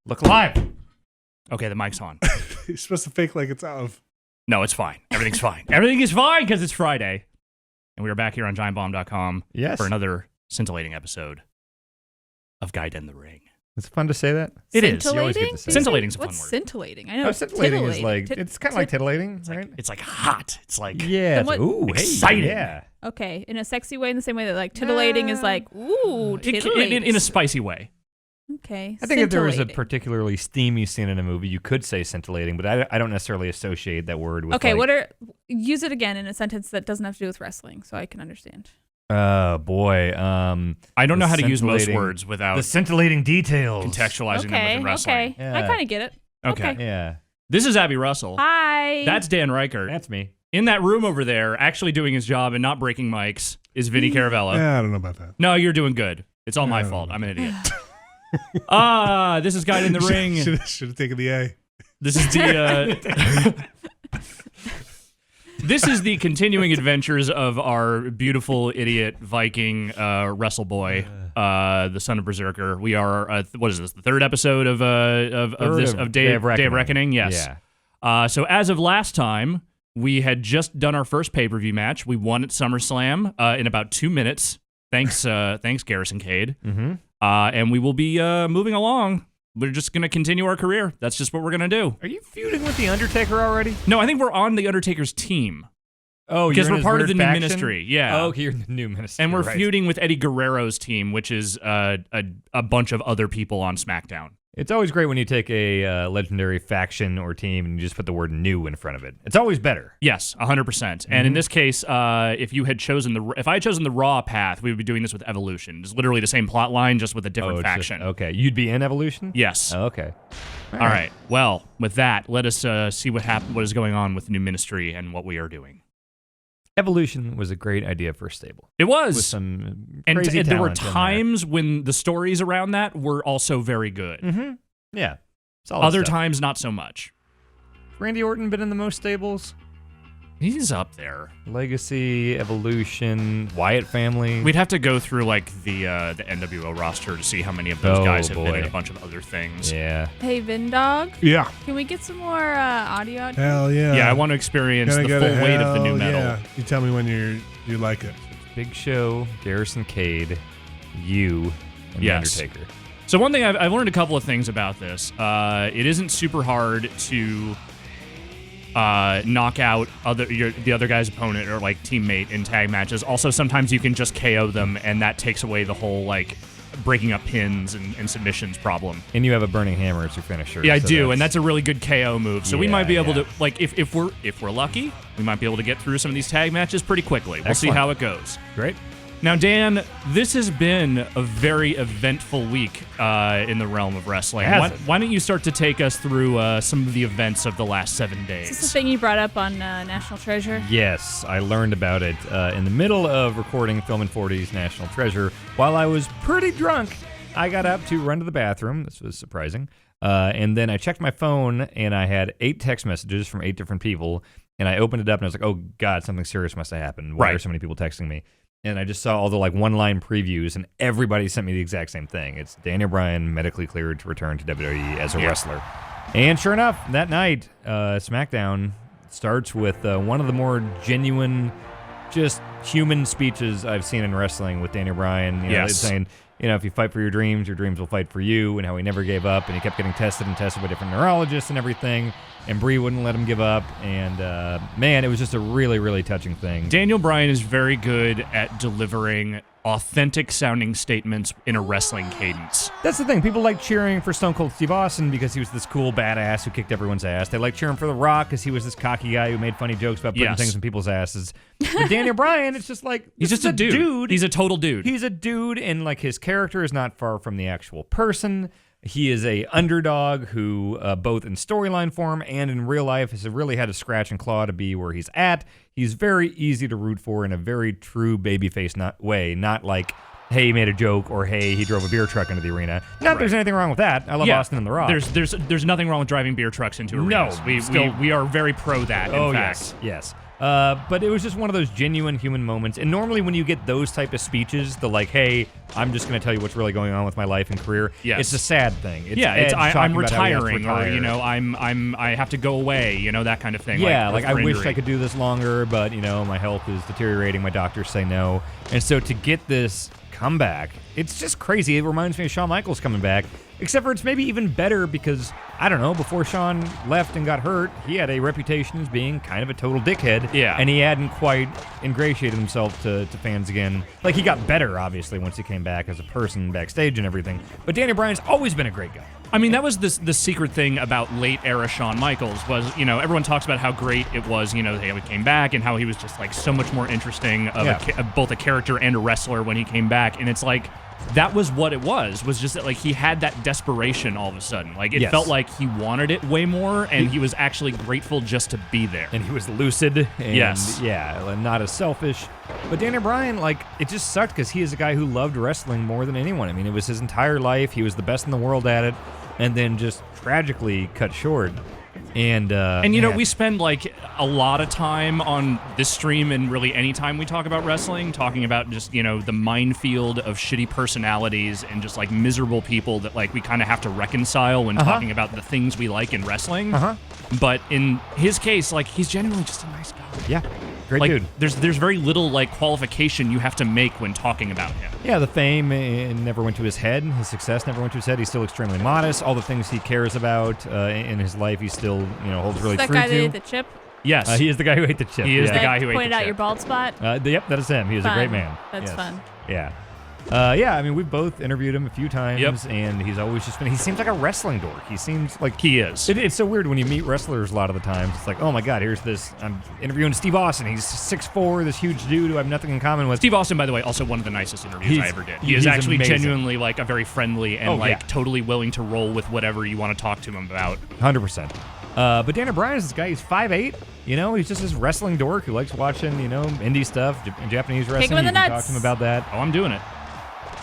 Look alive. Okay, the mic's on. You're supposed to fake like it's off. No, it's fine. Everything's fine. Everything is fine because it's Friday. And we are back here on GiantBomb.com for another scintillating episode of Gaiden in the Ring. It's fun to say that. It is. You always get to say Scintillating's a fun What's word. scintillating? I know. scintillating is like, it's kind of like titillating, right? It's like hot. It's like ooh, exciting. Hey, yeah. Okay, in a sexy way, in the same way that like titillating is like, ooh, titillating. In a spicy way. Okay. I think if there was a particularly steamy scene in a movie, you could say scintillating, but I don't necessarily associate that word with. Okay, use it again in a sentence that doesn't have to do with wrestling, so I can understand. Oh boy, I don't know how to use most words without the scintillating details, contextualizing them within wrestling. Okay, yeah. I kind of get it. Okay, yeah. This is Abby Russell. Hi. That's Dan Reichert. That's me. In that room over there, actually doing his job and not breaking mics, is Vinny Caravella. Yeah, I don't know about that. No, you're doing good. It's all my fault. I'm an idiot. This is Gaiden in the Ring. Should have taken the A. This is the this is the continuing adventures of our beautiful idiot Viking wrestle boy, the son of Berzerker. We are what is this? The third episode of Day of Reckoning. Yes. Yeah. So as of last time, we had just done our first pay-per-view match. We won at SummerSlam in about 2 minutes. Thanks, Garrison Cade. Mm-hmm. And we will be moving along. We're just going to continue our career. That's just what we're going to do. Are you feuding with the Undertaker already? No, I think we're on the Undertaker's team. Oh, because you're we're in part his of the weird new faction? ministry. Yeah. Oh, okay, you're in the new ministry. And we're right. feuding with Eddie Guerrero's team, which is a bunch of other people on SmackDown. It's always great when you take a legendary faction or team and you just put the word new in front of it. It's always better. Yes, 100%. And in this case, if I had chosen the Raw path, we would be doing this with Evolution. It's literally the same plot line, just with a different faction. Okay, you'd be in Evolution? Yes. Oh, okay. All right. Well, with that, let us see what is going on with the new ministry and what we are doing. Evolution was a great idea for a stable. It was. With some and crazy there were talent in times when the stories around that were also very good. Mm-hmm. Yeah. Solid Other stuff. times, not so much. Randy Orton been in the most stables? He's up there. Legacy, Evolution, Wyatt family. We'd have to go through like the NWO roster to see how many of those guys have been in a bunch of other things. Yeah. Hey, Vindog. Yeah. Can we get some more audio? Hell yeah. Yeah, I want to experience the full weight of the new metal. Yeah. You tell me when you like it. Big Show, Garrison Cade, you, and The Undertaker. So one thing I've learned a couple of things about this. It isn't super hard to knock out the other guy's opponent or like teammate in tag matches. Also, sometimes you can just KO them, and that takes away the whole like breaking up pins and submissions problem. And you have a burning hammer as your finisher. Yeah, I do, and that's a really good KO move. So we might be able yeah. to like if we're lucky, we might be able to get through some of these tag matches pretty quickly. We'll see how it goes. Great. Now, Dan, this has been a very eventful week in the realm of wrestling. Why don't you start to take us through some of the events of the last 7 days? Is this the thing you brought up on National Treasure? Yes, I learned about it in the middle of recording Film in 40's National Treasure. While I was pretty drunk, I got up to run to the bathroom. This was surprising. And then I checked my phone, and I had 8 text messages from 8 different people. And I opened it up, and I was like, oh, God, something serious must have happened. Why are so many people texting me? And I just saw all the like one-line previews, and everybody sent me the exact same thing. It's Daniel Bryan medically cleared to return to WWE as a wrestler. And sure enough, that night, SmackDown starts with one of the more genuine, just human speeches I've seen in wrestling with Daniel Bryan. You know, saying, you know, if you fight for your dreams will fight for you, and how he never gave up, and he kept getting tested by different neurologists and everything. And Brie wouldn't let him give up, and man, it was just a really, really touching thing. Daniel Bryan is very good at delivering authentic-sounding statements in a wrestling cadence. That's the thing. People like cheering for Stone Cold Steve Austin because he was this cool badass who kicked everyone's ass. They like cheering for The Rock because he was this cocky guy who made funny jokes about putting things in people's asses. With Daniel Bryan, it's just like, he's just a dude. He's a total dude. He's a dude, and like his character is not far from the actual person. He is a underdog who, both in storyline form and in real life, has really had to scratch and claw to be where he's at. He's very easy to root for in a very true babyface way, not like, hey, he made a joke, or hey, he drove a beer truck into the arena. Not that there's anything wrong with that. I love Austin and The Rock. There's nothing wrong with driving beer trucks into arenas. No, we are very pro that. Oh, in fact. yes. But it was just one of those genuine human moments. And normally when you get those type of speeches, the like, hey, I'm just going to tell you what's really going on with my life and career. Yes. It's a sad thing. It's I'm retiring, or retire. I have to go away, that kind of thing. Yeah, like I wish injury. I could do this longer, but my health is deteriorating. My doctors say no. And so to get this comeback, it's just crazy. It reminds me of Shawn Michaels coming back, except for it's maybe even better because, I don't know, before Shawn left and got hurt, he had a reputation as being kind of a total dickhead. Yeah. And he hadn't quite ingratiated himself to fans again. Like, he got better, obviously, once he came back as a person backstage and everything. But Daniel Bryan's always been a great guy. I mean, that was the secret thing about late era Shawn Michaels was, everyone talks about how great it was, how he came back and how he was just like so much more interesting of both a character and a wrestler when he came back. And it's like, that was what it was just that like he had that desperation all of a sudden. Like it felt like he wanted it way more and he was actually grateful just to be there. And he was lucid and not as selfish. But Daniel Bryan, like, it just sucked because he is a guy who loved wrestling more than anyone. I mean, it was his entire life. He was the best in the world at it, and then just tragically cut short. And we spend like a lot of time on this stream and really any time we talk about wrestling, talking about just, the minefield of shitty personalities and just like miserable people that like we kind of have to reconcile when talking about the things we like in wrestling. But in his case, like he's genuinely just a nice guy. Yeah. Great like, dude. There's very little like qualification you have to make when talking about him. Yeah, the fame never went to his head. His success never went to his head. He's still extremely modest. All the things he cares about in his life, he still holds really true to. That guy that ate the chip? Yes. He is the guy who ate the chip. He is the guy who ate the chip. Pointed out your bald spot? Yep, that is him. He was a great man. That's fun. Yeah. I mean, we've both interviewed him a few times, and he's always just been, he seems like a wrestling dork. He seems like... He is. It's so weird when you meet wrestlers a lot of the times. It's like, oh my God, here's this, I'm interviewing Steve Austin. He's 6'4", this huge dude who I have nothing in common with. Steve Austin, by the way, also one of the nicest interviews I ever did. He is actually amazing. genuinely like a very friendly and totally willing to roll with whatever you want to talk to him about. 100%. But Daniel Bryan is this guy. He's 5'8". He's just this wrestling dork who likes watching, indie stuff, Japanese wrestling. Kick him in the you can nuts. talk to him about that. Oh, I'm doing it.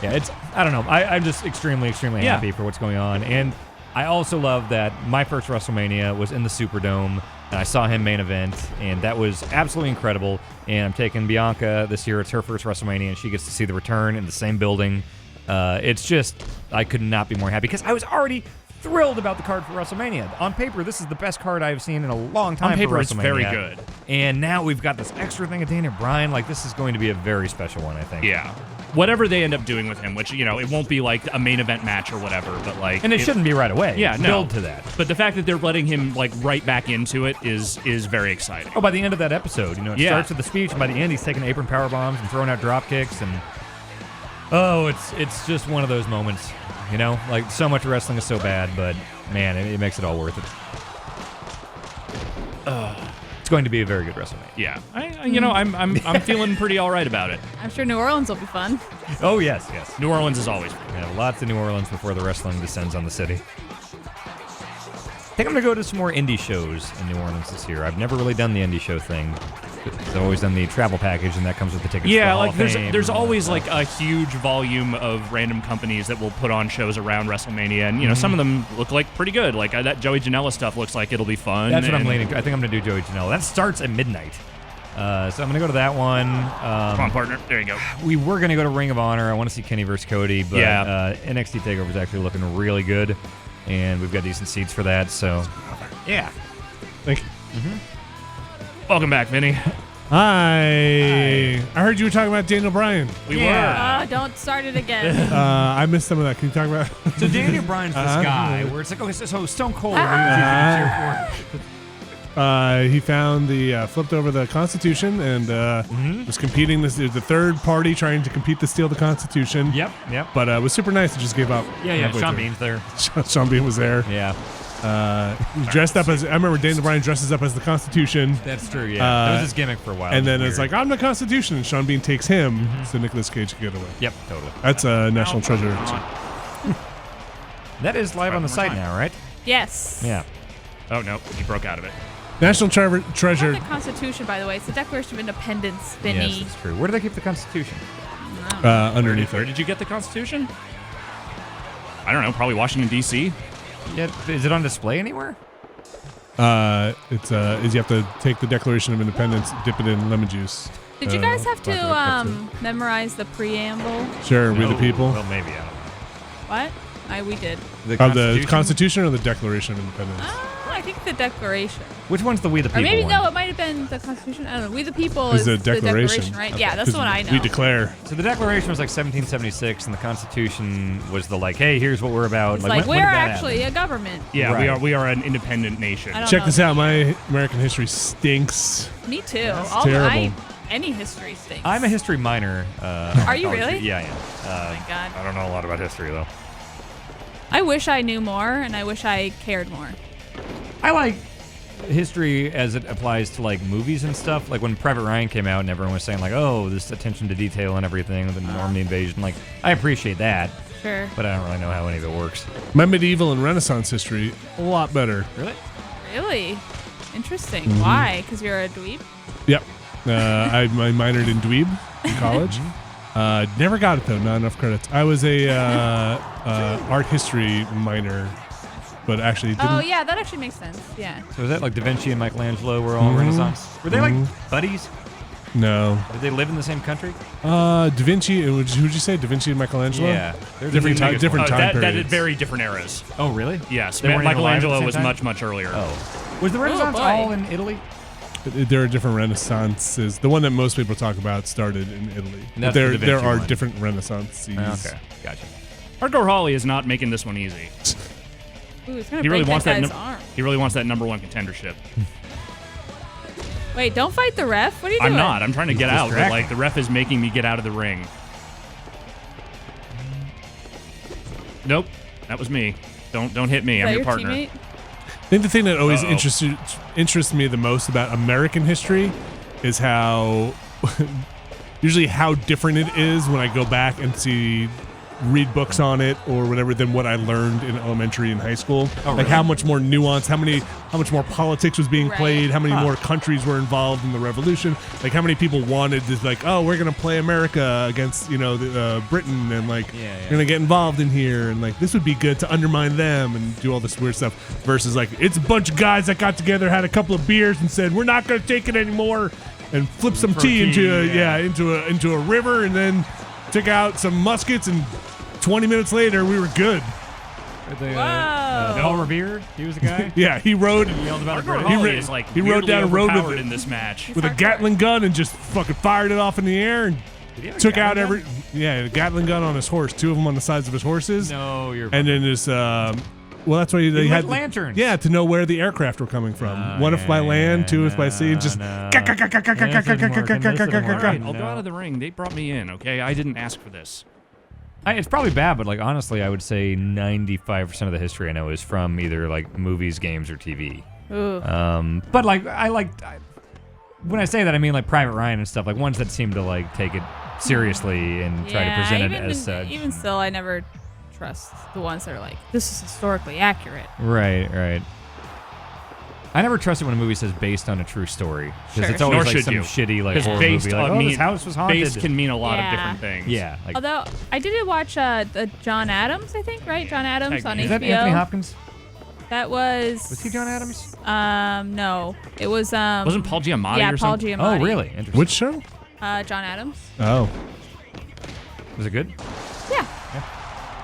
Yeah, I don't know. I'm just extremely, extremely happy for what's going on. And I also love that my first WrestleMania was in the Superdome, and I saw him main event, and that was absolutely incredible. And I'm taking Bianca this year. It's her first WrestleMania, and she gets to see the return in the same building. It's just, I could not be more happy because I was already thrilled about the card for WrestleMania. On paper, this is the best card I've seen in a long time. On paper, for it's WrestleMania. very good. And now we've got this extra thing of Daniel Bryan. Like, this is going to be a very special one, I think. Yeah. Whatever they end up doing with him, which, it won't be like a main event match or whatever, but like... And it shouldn't be right away. Yeah, no. Build to that. But the fact that they're letting him like right back into it is very exciting. Oh, by the end of that episode, it starts with the speech, and by the end, he's taking apron power bombs and throwing out drop kicks, and it's just one of those moments, like so much wrestling is so bad, but man, it makes it all worth it. It's going to be a very good WrestleMania. Yeah, I'm feeling pretty all right about it. I'm sure New Orleans will be fun. Oh yes. New Orleans is always fun. Yeah, lots of New Orleans before the wrestling descends on the city. I think I'm going to go to some more indie shows in New Orleans this year. I've never really done the indie show thing. I've always done the travel package, and that comes with the tickets. Yeah, to like Hall of Fame there's and all always that like stuff. a huge volume of random companies that will put on shows around WrestleMania, and some of them look like pretty good. Like that Joey Janela stuff looks like it'll be fun. That's what I'm leaning to. I think I'm going to do Joey Janela. That starts at midnight. So I'm going to go to that one. Come on, partner. There you go. We were going to go to Ring of Honor. I want to see Kenny versus Cody, but NXT TakeOver is actually looking really good, and we've got decent seats for that. So, yeah. Thank you. Welcome back, Vinny. Hi. I heard you were talking about Daniel Bryan. We were. Don't start it again. I missed some of that. Can you talk about? So Daniel Bryan's this guy where it's like, okay, so Stone Cold. He found flipped over the Constitution and was competing. This is the third party trying to compete to steal the Constitution. Yep. But it was super nice. It just gave up. Yeah. Sean Bean's there. Sean Bean was there. Yeah. Dressed up as, I remember Daniel Bryan dresses up as the Constitution. That's true, yeah. That was his gimmick for a while. And then it's like, I'm the Constitution, and Sean Bean takes him so Nicolas Cage can get away. Yep, totally. That's a national treasure. That is live on the site now, right? Yes. Yeah. Oh, no. He broke out of it. National It's treasure. not the Constitution, by the way. It's the Declaration of Independence, Vinny. Yes, that's true. Where do they keep the Constitution? Underneath Where it. did you get the Constitution? I don't know. Probably Washington, D.C. Yeah, is it on display anywhere? It's is you have to take the Declaration of Independence, dip it in lemon juice. Did you guys have Talk about to memorize the preamble? Sure, we the people. Well, maybe, I don't know. What? We did. The Constitution or the Declaration of Independence? I think the Declaration. Which one's the We the People Or maybe, one? no, it might have been the Constitution. I don't know. We the People Is is the Declaration. right? Okay. Yeah, that's the one I know. We declare. So the Declaration was like 1776, and the Constitution was the like, hey, here's what we're about. It's when- like, when we're did that actually happen? a government. Yeah, Right. we are an independent nation. I don't Check know. this out. My American history stinks. Me too. terrible. Any history stinks. I'm a history minor. Are you college. really? Yeah, I am. Oh my God. I don't know a lot about history, though. I wish I knew more, and I wish I cared more. I like history as it applies to like movies and stuff. Like when Private Ryan came out and everyone was saying like, oh, this attention to detail and everything with the Normandy invasion. Like, I appreciate that, Sure. but I don't really know how any of it works. My medieval and Renaissance history, a lot better. Really? Really? Interesting. Mm-hmm. Why? Because you're a dweeb? Yep. I minored in dweeb in college. Never got it though. Not enough credits. I was a art history minor, but actually didn't. Oh, yeah, that actually makes sense. Yeah. So is that like Da Vinci and Michelangelo were all Renaissance? Were they like buddies? No. Did they live in the same country? Da Vinci. Who'd you say? Da Vinci and Michelangelo. Yeah. They're the Different two time. biggest Different ones. time that periods. is very different eras. Oh, really? Yes, They weren't even alive at the Michelangelo same was time? much earlier. Oh. Was the Renaissance boy. all in Italy? There are different Renaissances. The one that most people talk about started in Italy. And that's But the Da there Vinci are one. different Renaissances. Okay, gotcha. Hardcore Holly is not making this one easy. Ooh, it's going He to really break wants that that. guy's arm. He really wants that #1 contendership. Wait, don't fight the ref. What are you doing? I'm not. I'm trying to get out, but distracting. like the ref is making me get out of the ring. Nope, that was me. Don't hit me. Is I'm that your your partner. teammate? I think the thing that always interests me the most about American history is how usually how different it is when I go back and read books on it or whatever than what I learned in elementary and high school. Like how much more nuance, how much more politics was being played, how many more countries were involved in the revolution, like how many people wanted this, like, oh, we're gonna play America against Britain and like we're gonna get involved in here and like this would be good to undermine them and do all this weird stuff versus like it's a bunch of guys that got together, had a couple of beers and said we're not gonna take it anymore and flip some tea into a river and then took out some muskets and 20 minutes later, we were good. Whoa. Paul Revere, he was the guy. Yeah, he rode. He yelled about Hardcore it. Holly is like he rode down a road overpowered in this match. with a hardcore. Gatling gun and just fucking fired it off in the air and Did he have a took Gatling out gun? every. Yeah, a Gatling gun on his horse, 2 of them on the sides of his horses. No, you're. And then this. Well, that's why they lit had lanterns. Yeah, to know where the aircraft were coming from. One if by land, 2 if by sea, and just. Alright, I'll go out of the ring. They brought me in, okay? I didn't ask for this. It's probably bad, but like honestly, I would say 95% of the history I know is from either like movies, games, or TV. Ooh. But like when I say that, I mean like Private Ryan and stuff, like ones that seem to like take it seriously and try to present it as such. Even still, I never trust the ones that are like, this is historically accurate. Right. I never trust it when a movie says based on a true story because Sure, it's always Nor like should some you. shitty like Because horror based movie, like, on this house was haunted. based can mean a lot of Yeah. different things. Yeah, like Although I did watch the John Adams, I think, right? John Adams on Is is HBO. that Anthony Hopkins? That was. Was he John Adams? No, it was. Wasn't Paul Giamatti yeah, or Paul something? Giamatti. Oh, really? Interesting. Which show? John Adams. Oh. Was it good? Yeah.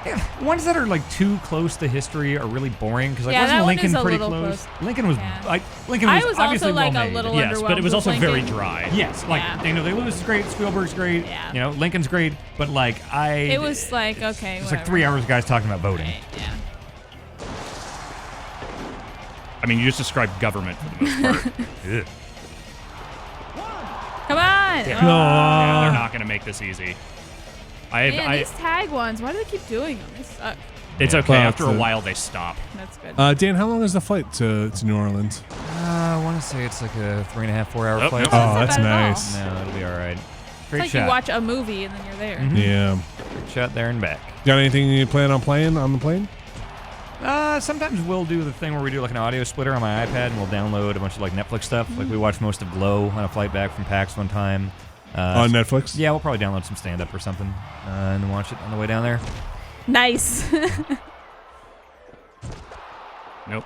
Yeah, ones that are like too close to history are really boring because like Yeah, that wasn't one Lincoln is a pretty little close? close. Lincoln was Yeah. Lincoln I was was obviously also like well a made. little Yes, but it was underwhelmed also with very Lincoln. dry. Yes, like Yeah. Daniel Day-Lewis is great, Spielberg's great, Yeah. Lincoln's great, but like It was like, okay, it's whatever. like 3 hours of guys talking about voting. Right, yeah. I mean, you just described government for the most part. Ugh. Come on. Yeah, Aw. they're not going to make this easy. Man, these tag ones, why do they keep doing them? They suck. It's okay. Well, After a it's a- while, they stop. That's good. Dan, how long is the flight to New Orleans? I want to say it's like a 3.5-4 hour Nope, flight. nope. Oh, not that's bad at all. nice. No, it'll be all right. It's Straight like shot. you watch a movie and then you're there. Mhm. Yeah. Straight shot there and back. Got anything you plan on playing on the plane? Sometimes we'll do the thing where we do like an audio splitter on my iPad and we'll download a bunch of like Netflix stuff. Like we watched most of Glow on a flight back from PAX one time. On Netflix? Yeah, we'll probably download some stand-up or something and then watch it on the way down there. Nice. Nope.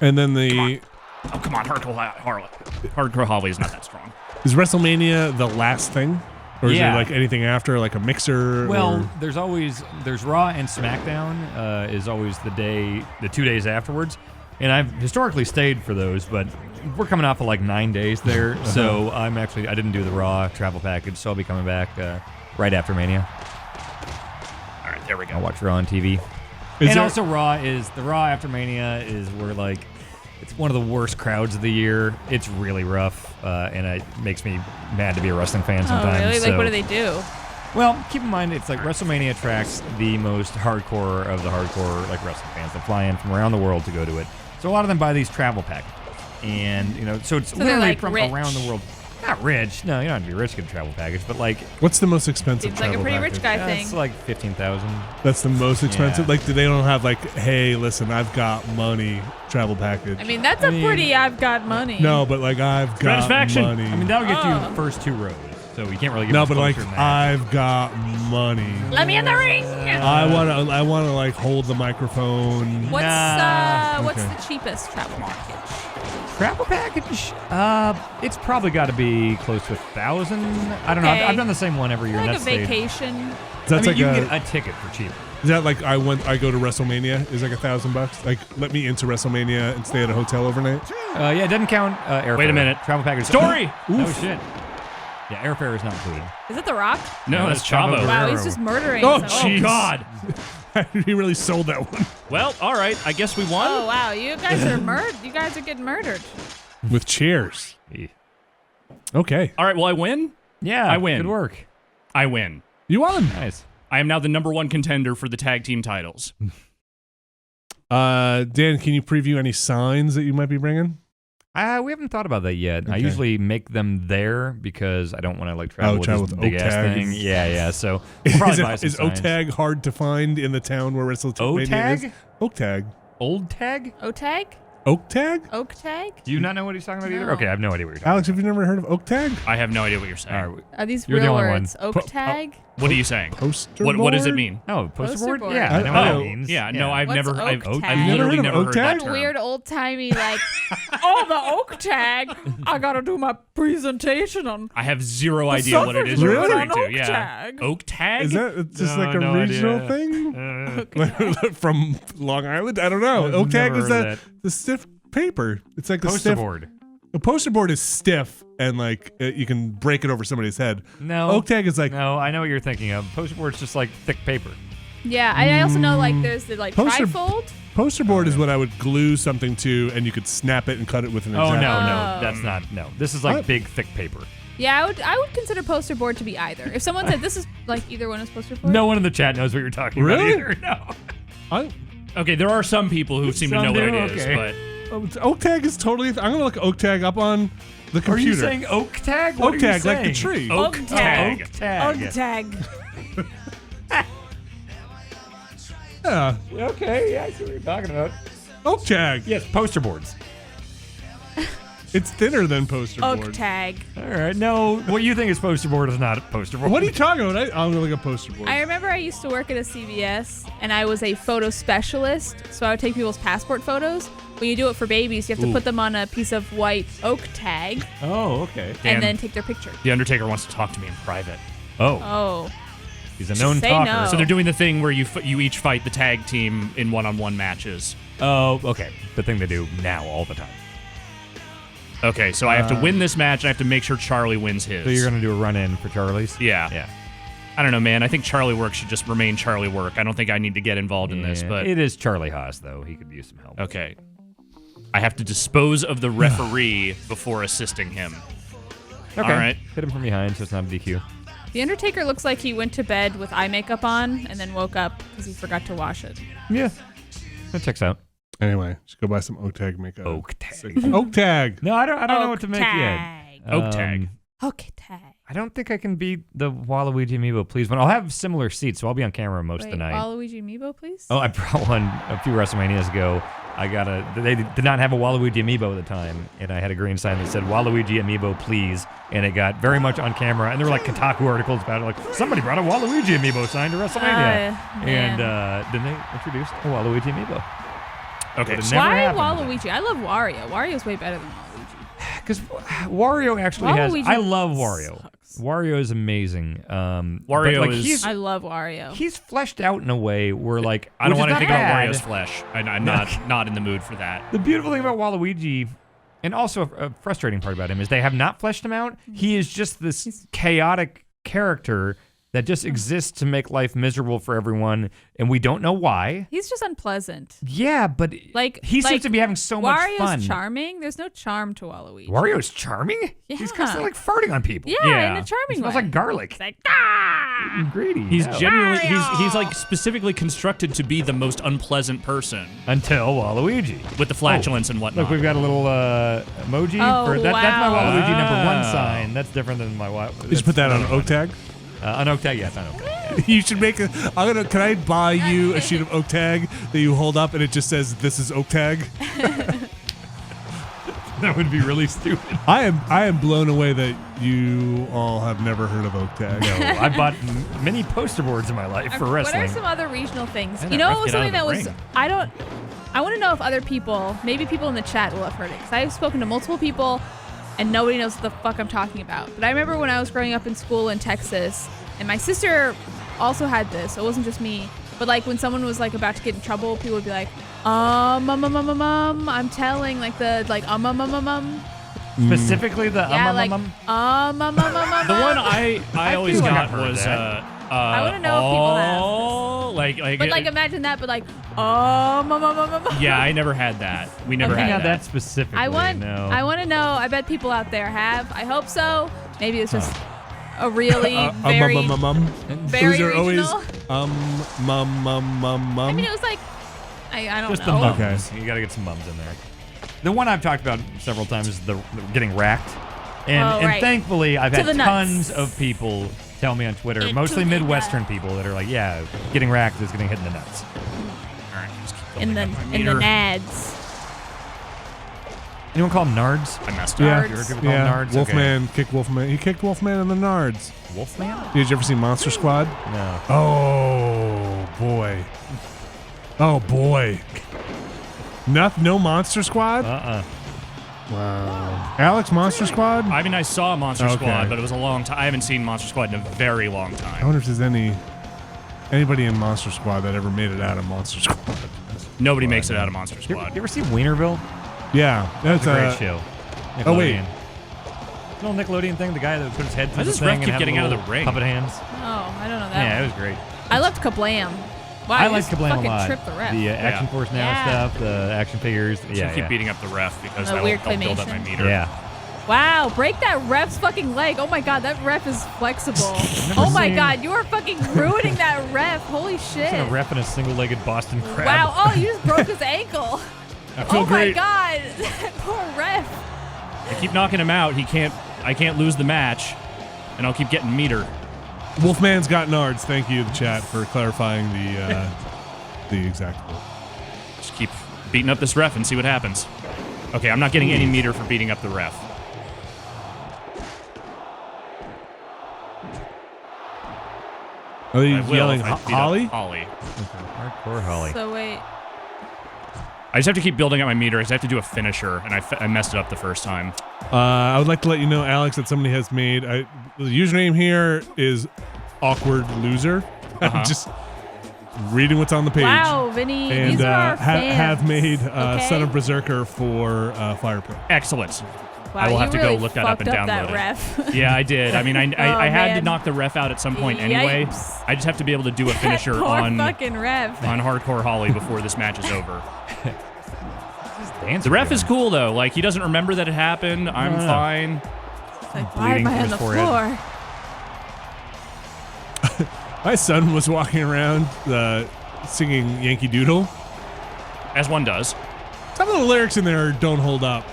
And then the Come on, Hardcore Holly is not that strong. is WrestleMania the last thing, or is Yeah. there like anything after, like a mixer? Well, or? there's Raw and SmackDown is always the 2 days afterwards, and I've historically stayed for those, but we're coming off of like 9 days there, so I didn't do the Raw travel package, so I'll be coming back right after Mania. All right, there we go. I'll watch Raw on TV. Also Raw after Mania is where like it's one of the worst crowds of the year. It's really rough, and it makes me mad to be a wrestling fan sometimes. Oh, really? So. Like, what do they do? Well, keep in mind, it's like WrestleMania attracts the most hardcore of the hardcore like wrestling fans that fly in from around the world to go to it. So a lot of them buy these travel packages, and so it's they're, literally like, from rich. around the world. Not rich, no, you don't have to be rich to get a travel package, but like What's the most expensive Seems like a travel pretty package? rich guy thing. it's like 15,000. That's the most expensive. Yeah. Like, do they don't have like, hey, listen, I've got money travel package? I mean, that's a pretty I've got money. No, but like I've got Satisfaction. money. I mean, that'll get Oh. you first 2 rows, so you can't really get no, much but like closer than that. I've got money. Let me in the ring. I wanna like hold the microphone. What's Nah. what's Okay. the cheapest travel package? Travel package? It's probably got to be close to 1,000. I don't know. Okay. I've done the same one every year. Like and a that's stayed- vacation. That's I mean, you like can get a ticket for cheap. is that like I go to WrestleMania is like $1,000? Like let me into WrestleMania and stay at a hotel overnight? Yeah, it doesn't count airfare. Wait a minute. Travel package. Story! No shit. Yeah, airfare is not included. Is it The Rock? No, that's Chavo. Wow, he's just murdering. Oh, someone. Oh, Jeez. God. He really sold that one Well, all right. I guess we won. Oh wow, you guys are You guys are getting murdered. with chairs. Yeah. Okay, All right, well, I win. Yeah, I win. Good work. I win. you won. Nice. I am now the #1 contender for the tag team titles. Dan, can you preview any signs that you might be bringing? We haven't thought about that yet. I Okay. usually make them there because I don't want to like travel travel with this with big ass O-tag. thing. Yeah. So we'll probably buy some Is signs. O-tag hard to find in the town where WrestleMania O-tag? is? O-tag. Old tag? O-tag? Oak-tag? Oak tag? Do you not know what he's talking about either? No. Okay, I have no idea what you're talking Alex, have you never heard of Oak-tag? I have no idea what you're saying. about. All right. Are these You're the real only words? one. Oak tag? What are you saying? Poster What does it board? mean? Oh, poster Poster board? board. Yeah, I know I- what oh, it means. Yeah, no, I've What's never, oak I've tag? literally You've never never heard of heard that oak term. Weird old timey like, oh, the oak tag. I gotta do my presentation on. I have zero idea what it is suffrage you're rate referring on to. oak Yeah, tag. oak tag. Is that just No, like a no regional idea. thing? From Long Island? I don't know. I've Oak-tag never is heard of the stiff paper. It's like the Poster stiff. board. A poster board is stiff and like you can break it over somebody's head. No. Oak-tag is like No, I know what you're thinking of. Poster board's just like thick paper. Yeah, I also know like there's the like Poster- trifold. poster board is what I would glue something to, and you could snap it and cut it with an Oh, X-Acto. no, Oh. that's not. No. This is like What? big, thick paper. Yeah, I would consider poster board to be either. If someone said this is like either one is poster board. No one in the chat knows what you're talking Really? about either. No. I- Okay, there are some people who seem to Some know what do? it is, Okay. but Oak-tag is totally. I'm gonna look Oak-tag up on the Are computer. you saying oak tag? What Oak-tag, are you like the saying? tree. oak Oak tag. Oak tag. Oak tag. Yeah, Okay, yeah, I see what you're talking about. Oak-tag. Yes, poster boards. It's thinner than poster Oak board. tag. All right, no, what you think is poster board is not a poster board. What are you talking about? I'm gonna look at poster board. I remember I used to work at a CVS and I was a photo specialist, so I would take people's passport photos. When you do it for babies, you have to Ooh. put them on a piece of white oak tag Oh, okay. Dan, and then take their picture. the Undertaker wants to talk to me in private. Oh, Oh. he's a known say talker. no. So they're doing the thing where you each fight the tag team in one-on-one matches. Oh, okay. The thing they do now all the time. Okay, so I have to win this match, and I have to make sure Charlie wins his. So you're gonna do a run in for Charlie's? Yeah. Yeah. I don't know, man. I think Charlie Work should just remain Charlie Work. I don't think I need to get involved in this, Yeah. but it is Charlie Haas though. He could use some help. okay. I have to dispose of the referee before assisting him. Okay. All right. Hit him from behind, so it's not a DQ. The Undertaker looks like he went to bed with eye makeup on and then woke up because he forgot to wash it. Yeah. That checks out. Anyway, just go buy some Oak-tag makeup. Oak tag. Oak-tag. No, I don't know what to Oak make tag. yet. Oak tag. Oak tag. I don't think I can beat the Waluigi Amiibo, please. But I'll have similar seats, so I'll be on camera most of the night. Waluigi Amiibo, please? Oh, I brought one a few WrestleManias ago. They did not have a Waluigi Amiibo at the time, and I had a green sign that said Waluigi Amiibo, please. And it got very much on camera, and there were like Kotaku articles about it, like somebody brought a Waluigi Amiibo sign to WrestleMania, man. and then they introduced a Waluigi Amiibo. Okay. Would've never Why happened. Waluigi? I love Wario. Wario's way better than Waluigi. Because Wario actually has. Waluigi I love Wario. sucks. Wario is amazing. Wario but, is- I love Wario. He's fleshed out in a way where like I don't which want is to think not about bad. Wario's flesh. I'm not in the mood for that. The beautiful thing about Waluigi, and also a frustrating part about him, is they have not fleshed him out. He is just this chaotic character that just exists to make life miserable for everyone, and we don't know why. He's just unpleasant. Yeah, but he seems to be having so much fun. Wario's charming. There's no charm to Waluigi. Wario's charming? He's Yeah. constantly like farting on people. Yeah, Yeah. in a charming He smells way. like garlic. It's like, ah! Greedy. He's no. genuinely he's like specifically constructed to be the most unpleasant person Until Waluigi. with the flatulence and whatnot. Look, we've got a little emoji. Oh, for that. That's my wow. Waluigi number one Wow. sign. That's different than my. You should put that on oak tag. On oak tag, yes, on oak tag. Yeah. You should make a. Can I buy you a sheet of oak tag that you hold up and it just says "This is oak tag"? That would be really stupid. I am blown away that you all have never heard of oak tag. No, I bought many poster boards in my life for What wrestling. are some other regional things? Man, You that ref know, get something out that of the was. ring. I want to know if other people, maybe people in the chat will have heard it. Because I've spoken to multiple people and nobody knows what the fuck I'm talking about. But I remember when I was growing up in school in Texas, and my sister also had this. So it wasn't just me. But like when someone was like about to get in trouble, people would be like, I'm telling, like the, like, Specifically the Yeah, like, The one I always feel like got I've heard was that. I wanna know if people have like But like imagine that, but like, yeah, I never had that. We never Okay. had Not that. that specifically. I want No. to know. I bet people out there have. I hope so. Maybe it's just a really very very Those are always regional. I mean, it was like I don't Just the know. mums. You got to get some mums in there. The one I've talked about several times is the getting racked. And right. thankfully, I've To had the nuts. tons of people tell me on Twitter, To mostly the Midwestern nuts. people, that are like, yeah, getting racked is getting hit in the nuts. All right, just keep in the building up my in the meter. nads. Anyone call them nards? I messed Yeah, up. You ever people call them yeah. nards? Wolfman kicked Wolfman. He kicked Wolfman in the nards. Okay. Wolfman? Did you ever see Monster Squad? No. Oh boy. Oh boy. No Monster Squad? Wow. Alex, Monster Squad? I mean, I saw Monster Okay. Squad, but it was a long time. I haven't seen Monster Squad in a very long I time. wonder if there's anybody in Monster Squad that ever made it out of Monster Squad. Nobody makes it out of Monster You Squad. ever see Wienerville? Yeah, that's It's a great show. Oh, wait. Nickelodeon. The little Nickelodeon thing, the guy that put his head through Why does the this ref thing and keep have getting out of little the ring? puppet hands. Oh, I don't know that. Yeah, it one. was great. I loved Kablam. Wow, I you like just Kablam a fucking lot. tripped the ref. The Action Yeah. Force Now Yeah. stuff, the action figures. So Yeah, keep beating up the ref because The that'll weird help build up my claymation. meter. Yeah. Wow, break that ref's fucking leg. Oh my god, that ref is flexible. never Oh my seen- god, you are fucking ruining that ref. Holy shit. A ref in a single-legged Boston crab. Wow, oh, you just broke his ankle. I feel Oh great. my god, that poor ref. I keep knocking him out. I can't lose the match, and I'll keep getting meter. Wolfman's got nards. Thank you, the chat, for clarifying the exact quote. Just keep beating up this ref and see what happens. Okay, I'm not getting any meter for beating up the ref. Are you I will yelling if I beat up Holly? Holly. Hardcore Holly. So wait. I just have to keep building up my meter. I just have to do a finisher, and I messed it up the first time. I would like to let you know, Alex, that somebody has made the username here is awkward loser. I'm just reading what's on the page. Wow, Vinny, And these are our fans. have made okay? Son of Berserker for Fire Pro. Excellent. Wow, I will you have to go really look that up and fucked download that it. Ref. Yeah, I did. I mean, I had to man. knock the ref out at some point anyway. Yikes. I just have to be able to do a finisher Poor on fucking ref. Hardcore Holly before this match is over. Dance The ref is rhythm. cool though. Like he doesn't remember that it happened. I'm No. fine. It's like, why bleeding am I from on the his forehead. floor? My son was walking around singing Yankee Doodle. As one does. Some of the lyrics in there don't hold up.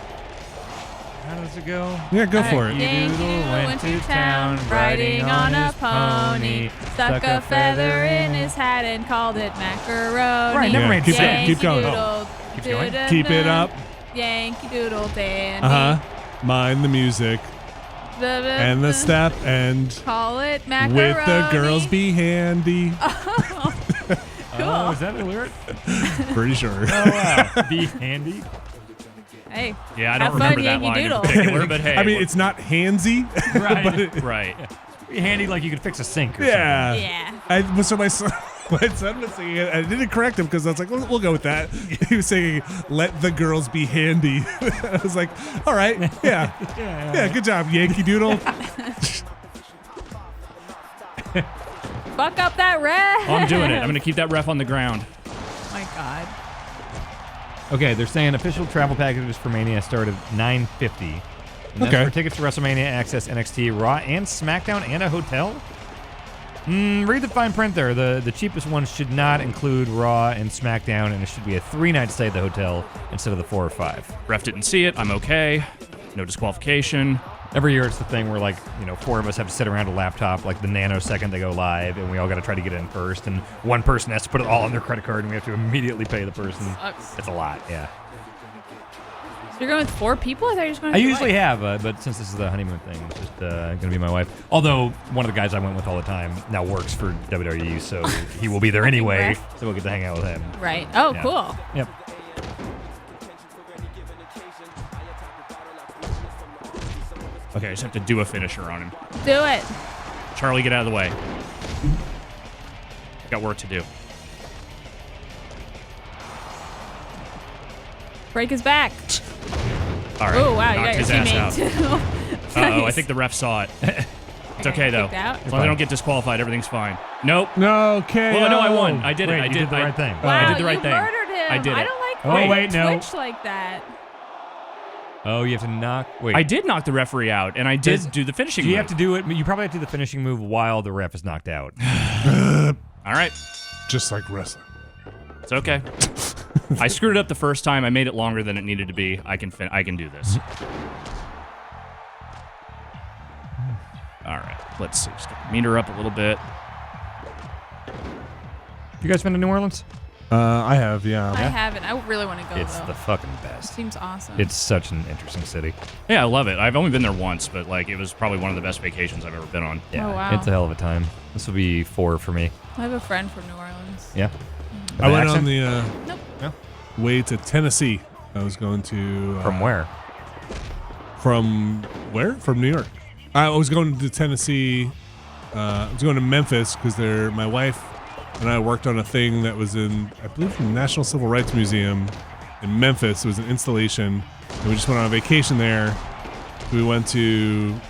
How does it go? Yeah, go for it. Yankee Doodle went to town, riding on a pony. Stuck a feather in his hat and called it macaroni. Right, never Yeah, made keep sense. going, keep going. Doodle, Keep going. doo-doo-doo, Keep it up. Yankee Doodle dandy. Mind the music and the step and Call it macaroni. with the girls be handy. Oh, is that the lyric? Pretty sure. Oh, wow. Be handy. Hey. Yeah, I have don't fun, remember that Yankee line Doodle. in particular, but hey. I mean, it's not handsy. Right. Right. Be handy like you could fix a sink or Yeah. Yeah. So my son was singing it. I didn't correct him because I was like, we'll go with that. He was singing, "Let the girls be handy." I was like, all right, yeah, good job, Yankee Doodle. Fuck up that ref. Oh, I'm doing it. I'm going to keep that ref on the ground. Oh my God. Okay, they're saying official travel packages for Mania start at $9.50. And that's Okay. for tickets to WrestleMania, Access, NXT, Raw, and SmackDown, and a hotel? Read the fine print there. The cheapest ones should not include Raw and SmackDown, and it should be a 3-night stay at the hotel instead of the 4 or 5. Ref didn't see it. I'm okay. No disqualification. Every year it's the thing where, like, 4 of us have to sit around a laptop, like the nanosecond they go live, and we all got to try to get in first, and one person has to put it all on their credit card, and we have to immediately pay the person. Sucks. It's a lot, yeah. So you're going with 4 people? I thought you were just going I with your usually wife. have, but since this is the honeymoon thing, it's just going to be my wife. Although one of the guys I went with all the time now works for WWE, so he will be there anyway, so we'll get to hang out with him. Right. Oh, Yeah. cool. Yep. Okay, I just have to do a finisher on him. Do it. Charlie, get out of the way. Got work to do. Break his back. All right. Oh, wow. You knocked got your his ass out. teammate, too. Uh-oh, I think the ref saw it. It's okay, though. Kicked out? As long as I don't get disqualified, everything's fine. Nope. No, okay. Well, no, I won. I did it. Wait, I you did did the right thing. Wow, I did the right you thing. murdered him. I did it. I don't like Oh, when wait, you no. twitch like that. Oh, you have to knock. Wait. I did knock the referee out, and I did do the finishing Do you move. have to do it? You probably have to do the finishing move while the ref is knocked out. All right. Just like wrestling. It's okay. I screwed it up the first time. I made it longer than it needed to be. I can do this. All right. Let's see. Just gotta meter up a little bit. You guys been to New Orleans? I have, yeah. I haven't. I really want to go, It's though. the fucking best. Seems awesome. It's such an interesting city. Yeah, I love it. I've only been there once, but like it was probably one of the best vacations I've ever been on. Yeah, Oh, wow. it's a hell of a time. This will be 4 for me. I have a friend from New Orleans. Yeah. I went accent? on the Nope. No. way to Tennessee. I was going to... From where? From where? From New York. I was going to Tennessee. I was going to Memphis because my wife and I worked on a thing that was in, I believe, the National Civil Rights Museum in Memphis. It was an installation, and we just went on a vacation there. We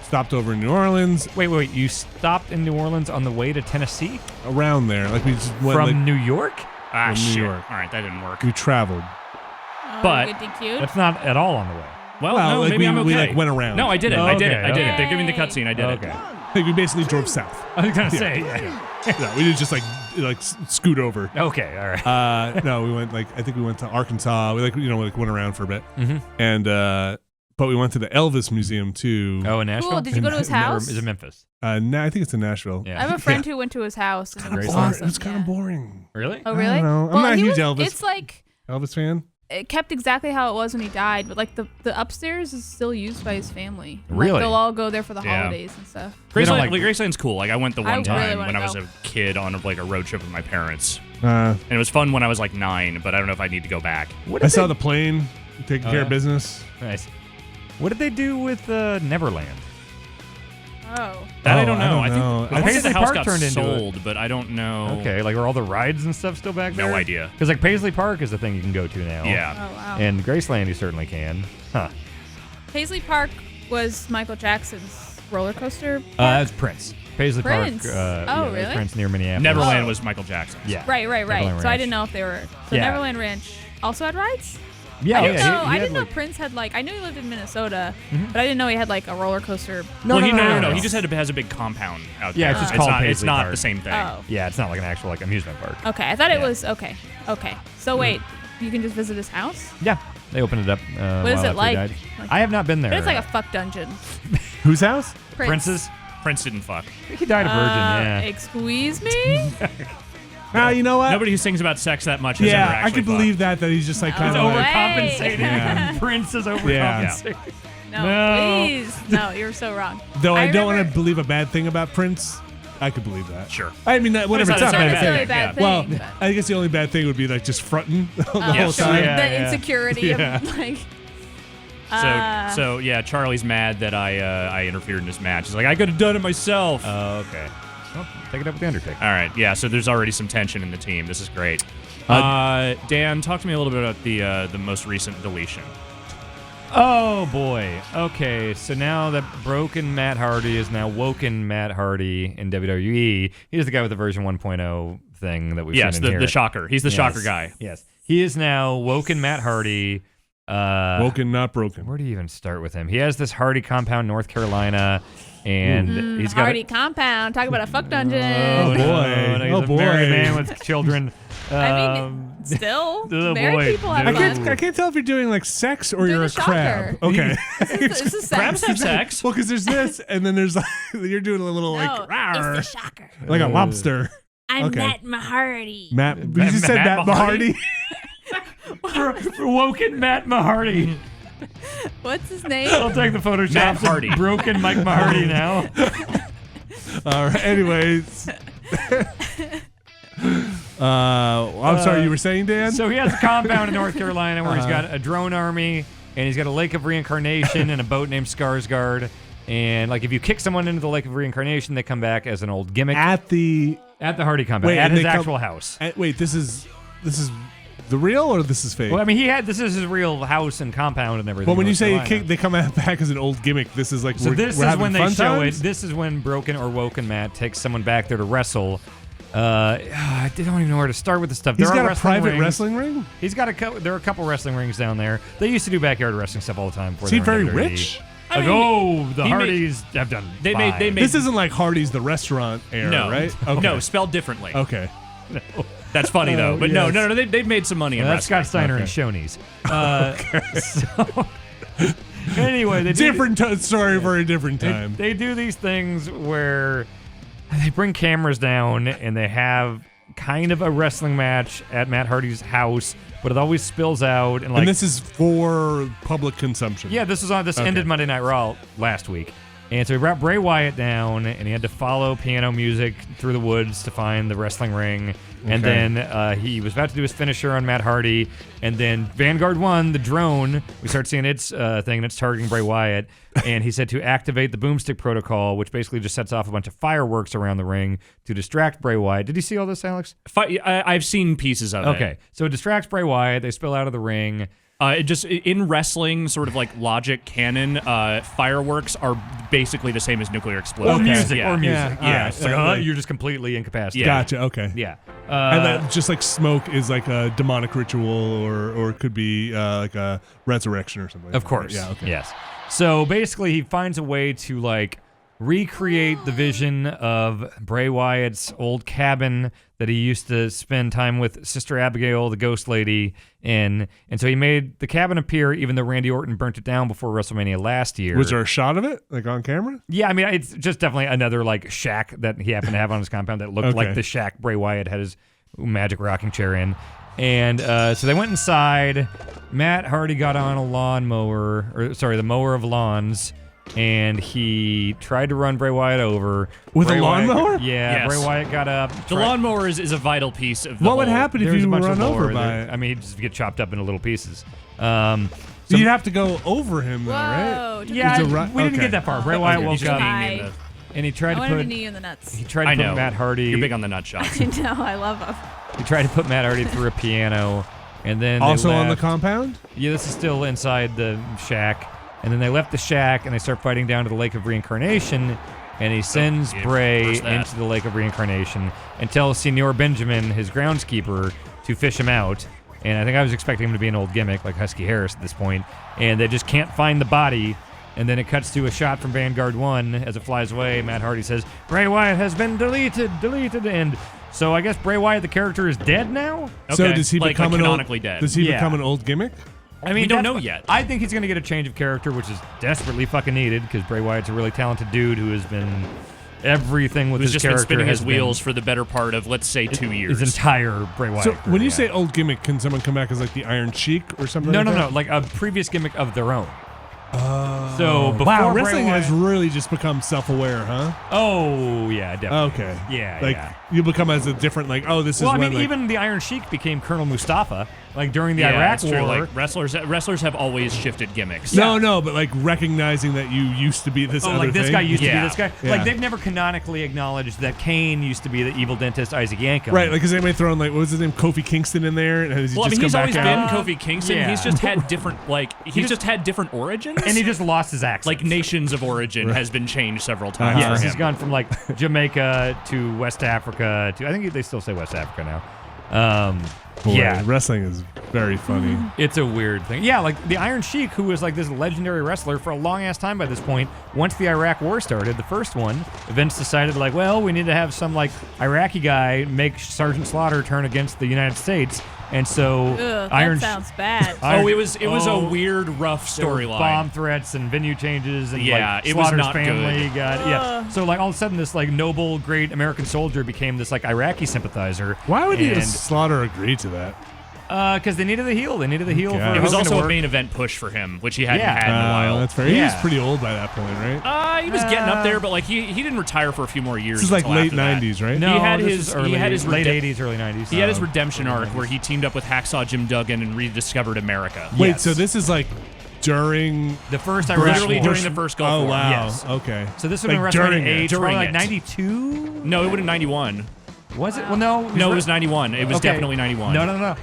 stopped over in New Orleans. Wait. You stopped in New Orleans on the way to Tennessee? Around there, like we just went. From like, New York? Ah, From New shit. York. All right, that didn't work. we traveled. Oh, But- you get DQ'd? That's not at all on the way. Well, Well, no, like, maybe I'm okay. we, like, went around. No, I did it. Oh, I did it. okay, I did okay. it. They're giving me the cutscene. I did Okay. it. Like we basically drove south. I was going to Yeah. say, yeah. No, we didn't just like scoot over. Okay, all right. No, we went I think we went to Arkansas. We went around for a bit, Mm-hmm. and but we went to the Elvis Museum too. Oh, in Nashville? Cool. Did you go to his house? Is it Memphis? I think it's in Nashville. Yeah. I have a friend who went to his house. And it was Boring. awesome. It was kind yeah. of boring. Really? Oh, I really? don't know. I'm Well, not a he huge was- Elvis. It's like Elvis fan. it kept exactly how it was when he died, but like the upstairs is still used by his family. And, Really? Like, they'll all go there for the Yeah. holidays and stuff. They don't Graceland's cool. Like I went the I one time really wanna when I was go. a kid on like a road trip with my parents, Uh, and it was fun when I was like 9. But I don't know if I need to go back. What I did saw they- the plane taking care of yeah. business. Nice. What did they do with Neverland? Oh. That I Oh, don't I know. don't I think know. I I want to say Paisley the house Park got turned into it. sold, but I don't know. Okay, like are all the rides and stuff still back there? No idea. Because like Paisley Park is the thing you can go to now. Yeah. Oh, wow. And Graceland you certainly can. Huh. Paisley Park was Michael Jackson's roller coaster. That's Prince. Paisley Prince? Park. Oh, that's really? Prince near Minneapolis. Neverland Oh. was Michael Jackson. Yeah. Right. Neverland So I Ranch. didn't know if they were. So Yeah. Neverland Ranch also had rides? Yeah. I didn't yeah, know. he I had, didn't know like- Prince had like. I knew he lived in Minnesota, but I didn't know he had like a roller coaster. No, no. no. He just has a big compound out Yeah, there. it's just called not, Paisley not Park. the same thing. Oh. Yeah, it's not like an actual like amusement park. Okay, I thought it Yeah. was okay. Okay, so wait, you can just visit his house? Yeah, they opened it up. What is while it after he like? died. Like- I have not been there. But it's like a fuck dungeon. Whose house? Prince's. Prince didn't fuck. I think he died a virgin. Yeah. Excuse me? You know what? Nobody who sings about sex that much has ever yeah, actually I could fucked. believe that he's just like kind He's of like, overcompensating. Yeah. Prince is Yeah. overcompensating. No, No. please. No, you're so wrong. Though I don't want remember- to believe a bad thing about Prince. I could believe that. Sure. I mean, whatever. It's It's not not a necessarily bad a thing. bad thing. Well, I guess the only bad thing would be like just fronting the whole Yes. time. The insecurity of like. So yeah, Charlie's mad that I interfered in his match. He's like, I could have done it myself. Oh, okay. Well, take it up with the Undertaker. All right, yeah. So there's already some tension in the team. This is great. Dan, talk to me a little bit about the most recent deletion. Oh boy. Okay, so now that broken Matt Hardy is now woken Matt Hardy in WWE. He's the guy with the version 1.0 thing that we've seen in here. the shocker. He's the shocker guy. Yes. He is now woken Matt Hardy. Woken, not broken. Where do you even start with him? He has this Hardy compound, North Carolina, and he's got Hardy compound. Talk about a fuck dungeon. Oh boy. no, he's Oh, a boy. married man with children. I mean, still, oh, married boy, people have dude. fun. I can't tell if you're doing like sex or Doing you're the a crab. shocker. Okay. This is sex. Crabs have sex. Well, because there's this, and then there's like you're doing a little No, like rawr, it's the shocker. like a lobster. I'm Okay. Matt Mahardy. Matt, you just said Matt Matt Hardy. Woken Matt Mahardy. What's his name? I'll take the Photoshop. Matt Hardy. Broken Mike Mahardy now. All right. Anyways. I'm sorry, you were saying, Dan? So he has a compound in North Carolina where he's got a drone army, and he's got a lake of reincarnation and a boat named Skarsgård. And like if you kick someone into the lake of reincarnation, they come back as an old gimmick At the Hardy compound, Wait, at and his they come- actual house. wait, this is the real or this is fake? Well, I mean, this is his real house and compound and everything. Well, when you North say Carolina. they come back as an old gimmick, this is like So we're, this we're is having when they fun show times? it. This is when Broken or Woken Matt takes someone back there to wrestle. I don't even know where to start with this stuff. He's There are got a private rings. wrestling ring. He's got there are a couple wrestling rings down there. They used to do backyard wrestling stuff all the time. Is he very rich? Like, the he Hardys have done. They fine. made This isn't like Hardy's the restaurant era, no, right? Okay. no, spelled differently. Okay. That's funny though. But yes. no, they've made some money in Well, that's wrestling. Scott Steiner Okay. and Shoney's. So, anyway, they do, Different story for a different time. They do these things where they bring cameras down and they have kind of a wrestling match at Matt Hardy's house, but it always spills out and like. And this is for public consumption. Yeah, this ended Monday Night Raw last week. And so he brought Bray Wyatt down, and he had to follow piano music through the woods to find the wrestling ring. And Okay. then he was about to do his finisher on Matt Hardy. And then Vanguard 1, the drone, we start seeing its thing, and it's targeting Bray Wyatt. And he said to activate the boomstick protocol, which basically just sets off a bunch of fireworks around the ring to distract Bray Wyatt. Did you see all this, Alex? I've seen pieces of it. Okay, so it distracts Bray Wyatt. They spill out of the ring. Just in wrestling, sort of like logic canon, fireworks are basically the same as nuclear explosions. Or music. Yeah. Or music. Yeah, Yeah. alright. It's like, Yeah. you're just completely incapacitated. Yeah. Gotcha. Okay. Yeah. And that just like smoke is like a demonic ritual, or it could be like a resurrection or something. Of course. Yeah. Okay. Yes. So basically, he finds a way to like recreate the vision of Bray Wyatt's old cabin that he used to spend time with Sister Abigail, the ghost lady, in. And so he made the cabin appear, even though Randy Orton burnt it down before WrestleMania last year. Was there a shot of it, like on camera? Yeah, I mean, it's just definitely another like shack that he happened to have on his compound that looked like Okay. the shack Bray Wyatt had his magic rocking chair in. And so they went inside. Matt Hardy got on a the mower of lawns, and he tried to run Bray Wyatt over. With a Bray Wyatt- lawnmower? Yeah, Yes. Bray Wyatt got up. The lawnmower is a vital piece of the What would whole- happen if There's a you bunch run of over lore by there. it? I mean, he'd just get chopped up into little pieces. You'd have to go over him, though, right? Whoa. Yeah, It's a we didn't okay. get that far. Bray Wyatt You woke just up, knee in the- and he tried I to wanted to put knee you in the nuts. he tried to I put know. Matt Hardy. You're big on the nut shots. I know. I love them. He tried to put Matt Hardy through a piano, and then Also they on the left. compound? Yeah, this is still inside the shack. And then they left the shack, and they start fighting down to the Lake of Reincarnation, and he sends yeah, Bray where's that? into the Lake of Reincarnation and tells Senor Benjamin, his groundskeeper, to fish him out. And I think I was expecting him to be an old gimmick like Husky Harris at this point. And they just can't find the body. And then it cuts to a shot from Vanguard 1 as it flies away. Matt Hardy says, Bray Wyatt has been deleted. And so I guess Bray Wyatt, the character, is dead now? So Okay. does he Like become an old, canonically dead. Does he Yeah. become an old gimmick? I mean, We don't that's know fi- yet. I think he's going to get a change of character, which is desperately fucking needed because Bray Wyatt's a really talented dude who has been everything with Who's his just been character spinning has his wheels for the better part of, let's say, 2 years. his entire Bray Wyatt. So career, when you yeah. say old gimmick, can someone come back as like the Iron Sheik or something? no, like no, that? no, like a previous gimmick of their own. So before wow, Bray wrestling Wyatt- has really just become self-aware, huh? Oh yeah, definitely. Okay. Yeah, like yeah. you become as a different this Well, is I when mean, even the Iron Sheik became Colonel Mustafa, like during the Yeah, Iraq that's War. true. Like wrestlers have always shifted gimmicks. No, but like recognizing that you used to be this Oh, other like this thing. guy used to be Yeah. this guy. Yeah. Like they've never canonically acknowledged that Kane used to be the evil dentist Isaac Yankem. Right, like is anybody throwing what was his name, Kofi Kingston in there, and has he Well, I just mean, he's come always back been out? Kofi Kingston. Yeah. He's just had different, he's just had different origins. and he just lost his accent. like nations of origin has been changed several times Uh-huh. for yes, him. he's gone from like Jamaica to West Africa to I think they still say West Africa now. Boy, Yeah, wrestling is very funny. it's a weird thing. Yeah, like the Iron Sheik, who was like this legendary wrestler for a long ass time by this point. Once the Iraq War started, the first one, Vince decided like, well, we need to have some like Iraqi guy make Sergeant Slaughter turn against the United States, and so Ugh, Iron that sounds bad. Oh, it was a Oh, weird, rough there were storyline. bomb threats and venue changes and Yeah, like it was Slaughter's not family good. got So like all of a sudden this like noble great American soldier became this like Iraqi sympathizer. Why would and, Slaughter agree to that? because they needed the heel. They needed the heel. Okay. For It was Hogan to also a work. main event push for him, which he hadn't Yeah. had in a while. That's fair. He was Yeah. pretty old by that point, right? He was getting up there, but like he didn't retire for a few more years. This is like until late after that. '90s, right? No, He had this his- is early, he had his late redemp- 80s, early 90s. He had his redemption arc where he teamed up with Hacksaw Jim Duggan and rediscovered America. Wait, Yes. so this is like during the first Iraq Literally War. during the first Gulf Oh War. wow. Yes. Okay. So this would have Like been during WrestleMania it. 8, During probably like it. 92. No, it would have 91. Was it? Well, no. No, it was 91. It was Okay. definitely 91. No.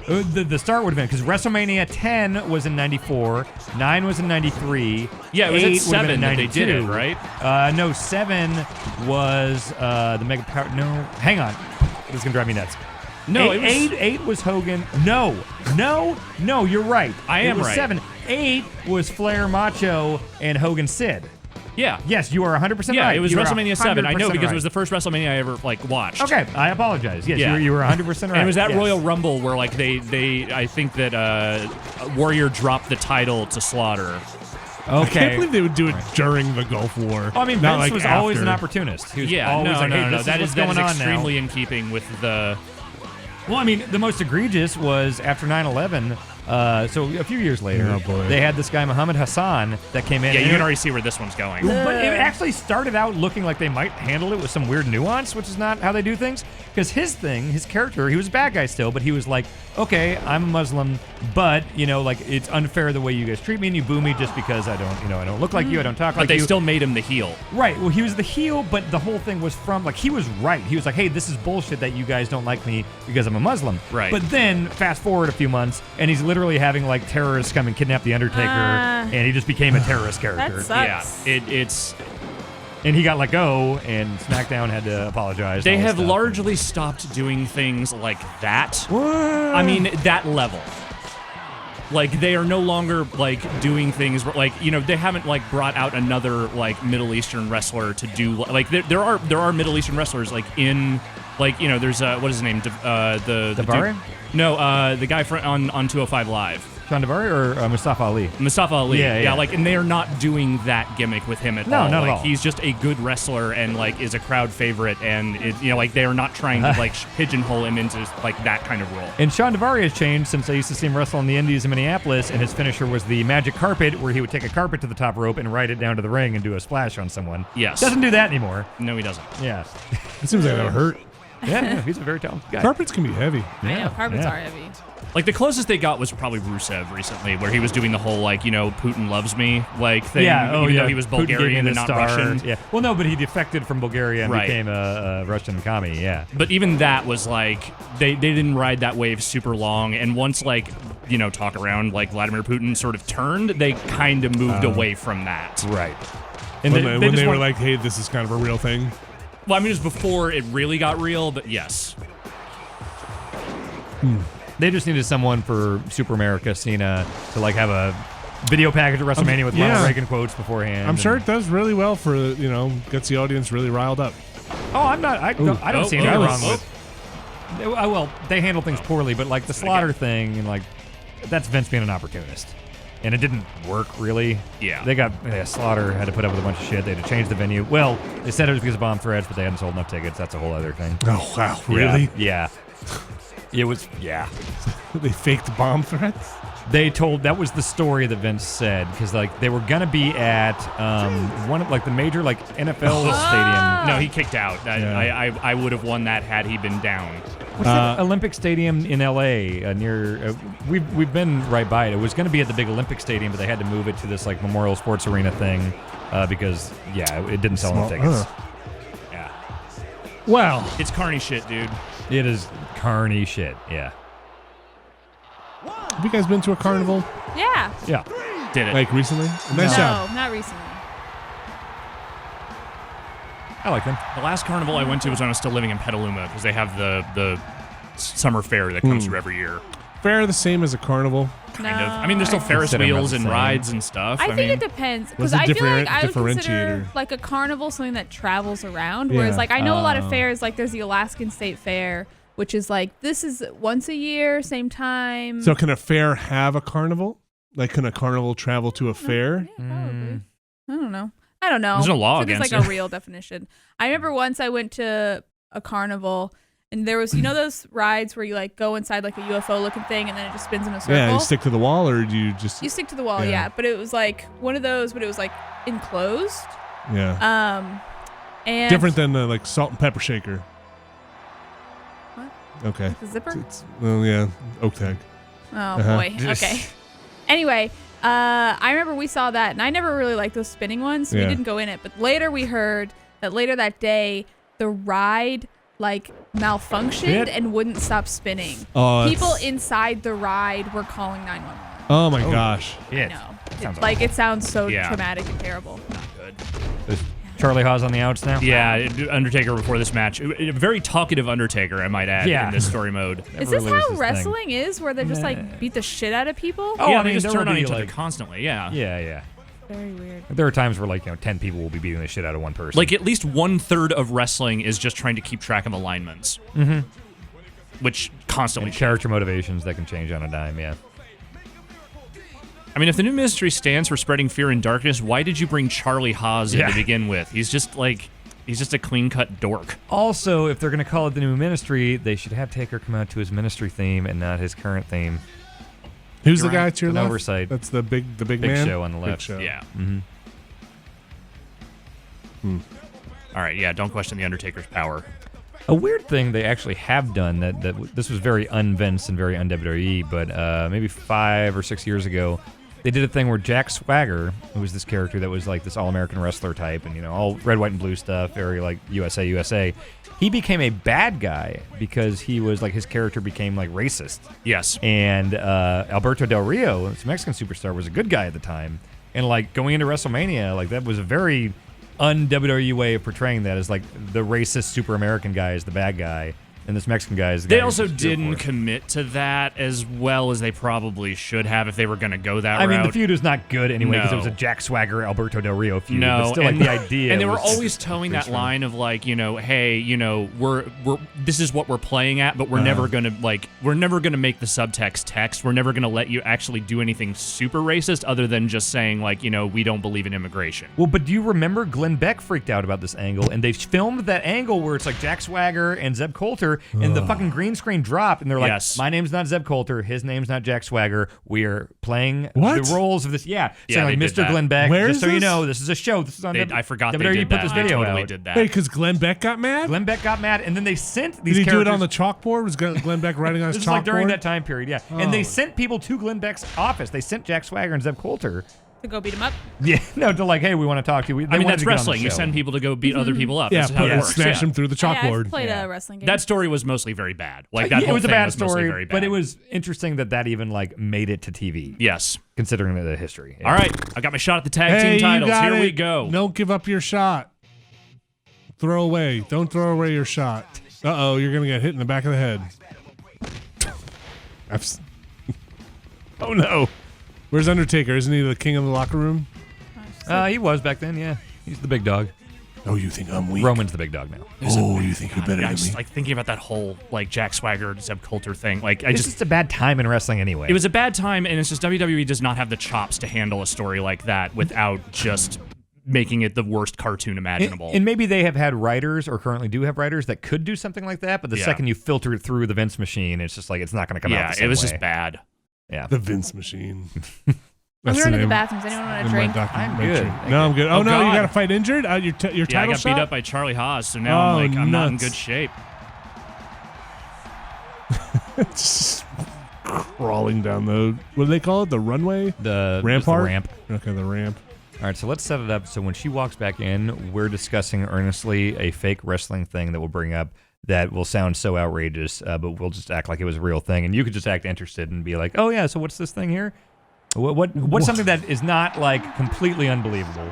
The start would have been because WrestleMania 10 was in 94, 9 was in 93. Yeah, it was 8 at would have 7 been in that they did it, 92. right? No, 7 was the Mega Power. No, hang on. This is gonna drive me nuts. No, eight, it was- 8 was Hogan. No, you're right. I It am was right. 7. 8 was Flair, Macho, and Hogan Sid. Yeah. Yes, you are 100% Yeah, right. it was You are WrestleMania 7. I know 100% because right. it was the first WrestleMania I ever watched. Okay, I apologize. Yes, Yeah. you were 100% right. And it was that Yes. Royal Rumble where like they I think that Warrior dropped the title to Slaughter. I Okay. can't believe they would do it during the Gulf War. Oh, I mean, not Vince like was after. always an opportunist. He was Yeah, always no, like, no, hey, no. this That is is what's going on extremely now. in keeping with the. Well, I mean, the most egregious was after 9/11. So a few years later, Oh, boy. they had this guy Muhammad Hassan that came in. Yeah, and you can it- already see where this one's going. But it actually started out looking like they might handle it with some weird nuance, which is not how they do things. Because his character, he was a bad guy still, but he was like, okay, I'm a Muslim, but like it's unfair the way you guys treat me, and you boo me just because I don't look like you, I don't talk But like they you. still made him the heel. Right. Well, he was the heel, but the whole thing was from he was right. He was like, hey, this is bullshit that you guys don't like me because I'm a Muslim. Right. But then fast forward a few months, and he's literally having like terrorists come and kidnap the Undertaker, and he just became a terrorist character. That sucks. Yeah, it's. And he got let go, and SmackDown had to apologize. They and all have this stuff. largely stopped doing things like that. What? I mean, that level. Like they are no longer like doing things like they haven't like brought out another like Middle Eastern wrestler to do like there are Middle Eastern wrestlers like in like there's what is his name the Davari? dude- no the guy on 205 Live. Sean Davari or Mustafa Ali? Mustafa Ali. Yeah. Like, and they are not doing that gimmick with him at No, all. not at like, all. He's just a good wrestler and like is a crowd favorite, and like they are not trying to like pigeonhole him into like that kind of role. And Sean Davari has changed since I used to see him wrestle in the Indies in Minneapolis, and his finisher was the magic carpet, where he would take a carpet to the top rope and ride it down to the ring and do a splash on someone. Yes. Doesn't do that anymore. No, he doesn't. Yeah. It seems like that would hurt. Yeah, he's a very talented guy. Carpets can be heavy. I know, carpets yeah. are heavy. Like the closest they got was probably Rusev recently, where he was doing the whole like Putin loves me like thing. Even though he was Putin gave me Bulgarian the and not star. Russian. Yeah. Well, no, but he defected from Bulgaria and Right. became a Russian commie. Yeah. But even that was like they didn't ride that wave super long, and once like talk around like Vladimir Putin sort of turned, they kind of moved away from that. Right. And And when just they were want- like, hey, this is kind of a real thing. Well, I mean, it was before it really got real, but yes. they just needed someone for Super America Cena to like have a video package at WrestleMania with yeah. Ronald Reagan quotes beforehand. I'm sure and- it does really well for, gets the audience really riled up. Oh, I'm not. I don't Oh, see anything oh, wrong oh. with. Well, they handle things poorly, but like the Slaughter thing, and like that's Vince being an opportunist, and it didn't work really. Yeah. They got Slaughter had to put up with a bunch of shit. They had to change the venue. Well, they said it was because of bomb threats, but they hadn't sold enough tickets. That's a whole other thing. Oh, wow. Really? Yeah. It was. Yeah. They faked bomb threats? They told that was the story that Vince said because like they were gonna be at one of like the major like NFL stadium. No, he kicked out. I would have won that had he been down. What's that Olympic Stadium in LA near? We've been right by it. It was going to be at the big Olympic Stadium, but they had to move it to this like Memorial Sports Arena thing because it didn't sell enough tickets. Yeah. Well, It's carny shit, dude. It is carny shit. Yeah. have you guys been to a carnival? Yeah. Yeah. Did it. Like recently? Nice job. No, not recently. I like them. The last carnival I went to was when I was still living in Petaluma because they have the summer fair that comes through every year. Fair the same as a carnival. Kind of. I mean, there's still Ferris consider them wheels the and same. rides and stuff. I think mean, it depends because What's the I feel like I would consider differentiator? like a carnival something that travels around, whereas Yeah. like I know a lot of fairs, like there's the Alaskan State Fair, which is like this is once a year, same time. So can a fair have a carnival? Like, can a carnival travel to a fair? Yeah, probably. I don't know. There's no law So there's against like it. a real definition. I remember once I went to a carnival and there was those rides where you like go inside like a UFO looking thing and then it just spins in a circle. Yeah, you stick to the wall, or do you just... You stick to the wall, Yeah. yeah. But it was like one of those, but it was like enclosed. Yeah. And Different than like salt and pepper shaker. What? Okay. the zipper. Well, yeah, oak tag. Oh boy. Okay. Anyway, I remember we saw that, and I never really liked those spinning ones, so we Yeah. didn't go in it. But later we heard that later that day, the ride like malfunctioned Shit. and wouldn't stop spinning. Oh, People that's- inside the ride were calling 911. Oh my gosh. Yeah. No, Sounds it sounds so Yeah. traumatic and terrible. good. Is Charlie Haas on the outs now? Yeah, Undertaker before this match. A very talkative Undertaker, I might add, Yeah. in this story mode. Is Never this really how was his thing. wrestling is, where they just like beat the shit out of people? Oh, yeah, I they mean, just there turn will on be, each other like- constantly, yeah. Yeah. Very weird. There are times where 10 people will be beating the shit out of one person. Like, at least 1/3 of wrestling is just trying to keep track of alignments. Mm-hmm. Which constantly and character motivations that can change on a dime, yeah. I mean, if the new ministry stands for spreading fear and darkness, why did you bring Charlie Haas in Yeah. to begin with? He's just a clean-cut dork. Also, if they're going to call it the new ministry, they should have Taker come out to his ministry theme and not his current theme. Who's You're the guy right. to your An left? oversight. That's the big Big man? Show on the Big left. Show. Yeah. Mm-hmm. All right, yeah, don't question the Undertaker's power. A weird thing they actually have done that this was very un-Vince and very un-WWE, but maybe 5 or 6 years ago, they did a thing where Jack Swagger, who was this character that was like this all-American wrestler type, and all red, white, and blue stuff, very like USA, he became a bad guy because he was like his character became like racist. Yes. And Alberto Del Rio, this Mexican superstar, was a good guy at the time, and like going into WrestleMania, like that was a very un-WWE way of portraying that as like the racist super American guy is the bad guy, and this Mexican guy is the guy They who's also just here didn't for it. commit to that as well as they probably should have if they were going to go that I route. mean, the feud was not good anyway because it was a No. Jack Swagger Alberto Del Rio feud. No, but still, like and the idea. and they were was always towing that pretty strong. line of like, hey, we're this is what we're playing at, but we're never gonna make the subtext text. We're never gonna let you actually do anything super racist other than just saying like, we don't believe in immigration. Well, but do you remember Glenn Beck freaked out about this angle, and they filmed that angle where it's like Jack Swagger and Zeb Coulter, and the fucking green screen dropped, and they're like, Yes. "My name's not Zeb Coulter, his name's not Jack Swagger. We are playing What? the roles of this." Yeah, Yeah, saying like they did Mr. that. Glenn Beck. Where just is so you this? know, this is a show. This is on. I forgot WWE they did put that. this They video totally out. did that. Wait, because Glenn Beck got mad? Glenn Beck got mad, and then they sent these. Did he do it characters- on the chalkboard? Was Glenn Beck writing on his This is chalkboard? like during that time period, yeah. And they Oh. sent people to Glenn Beck's office. They sent Jack Swagger and Zeb Coulter. To go beat him up. Yeah, no, to like, hey, we want to talk to you. They I mean, wanted that's to get on the wrestling. You show. send people to go beat other people up. Yeah, That's how it works. smash yeah. him through the Yeah, chalkboard. I've played Yeah. a wrestling game. That story was mostly very bad. Like that Yeah, whole it was a thing bad was mostly story, very bad. but it was interesting that even like made it to TV. Yes. Considering the history. Yeah. All right, I got my shot at the tag Hey, team titles. you got Here it. we go. Don't give up your shot. Throw away. Don't throw away your shot. Uh-oh, you're going to get hit in the back of the head. Oh, no. Where's Undertaker? Isn't he the king of the locker room? He was back then, yeah. He's the big dog. Oh, you think I'm weak? Roman's the big dog now. Oh, you think you're better I than just me? like thinking about that whole like Jack Swagger, Zeb Coulter thing. Like It's just a bad time in wrestling anyway. it was a bad time, and it's just WWE does not have the chops to handle a story like that without just making it the worst cartoon imaginable. And maybe they have had writers or currently do have writers that could do something like that, but the Yeah. second you filter it through the Vince machine, it's just like it's not going to come out yeah, the same it was way. just bad. Yeah. The Vince machine. I'm That's going to the name bathroom. Does anyone want in a my drink? documentary. I'm good. No, I'm good. Oh, Oh, no, God. you got to fight injured? Your Yeah, I title got shot? beat up by Charlie Haas, so now Oh, I'm not in nuts. good shape. Just crawling down the, what do they call it? The runway? The Rampart? the ramp. Okay, the ramp. All right, so let's set it up. So when she walks back in, we're discussing earnestly a fake wrestling thing that we'll bring up that will sound so outrageous, but we'll just act like it was a real thing, and you could just act interested and be like, "Oh yeah, so what's this thing here? What's something that is not like completely unbelievable?"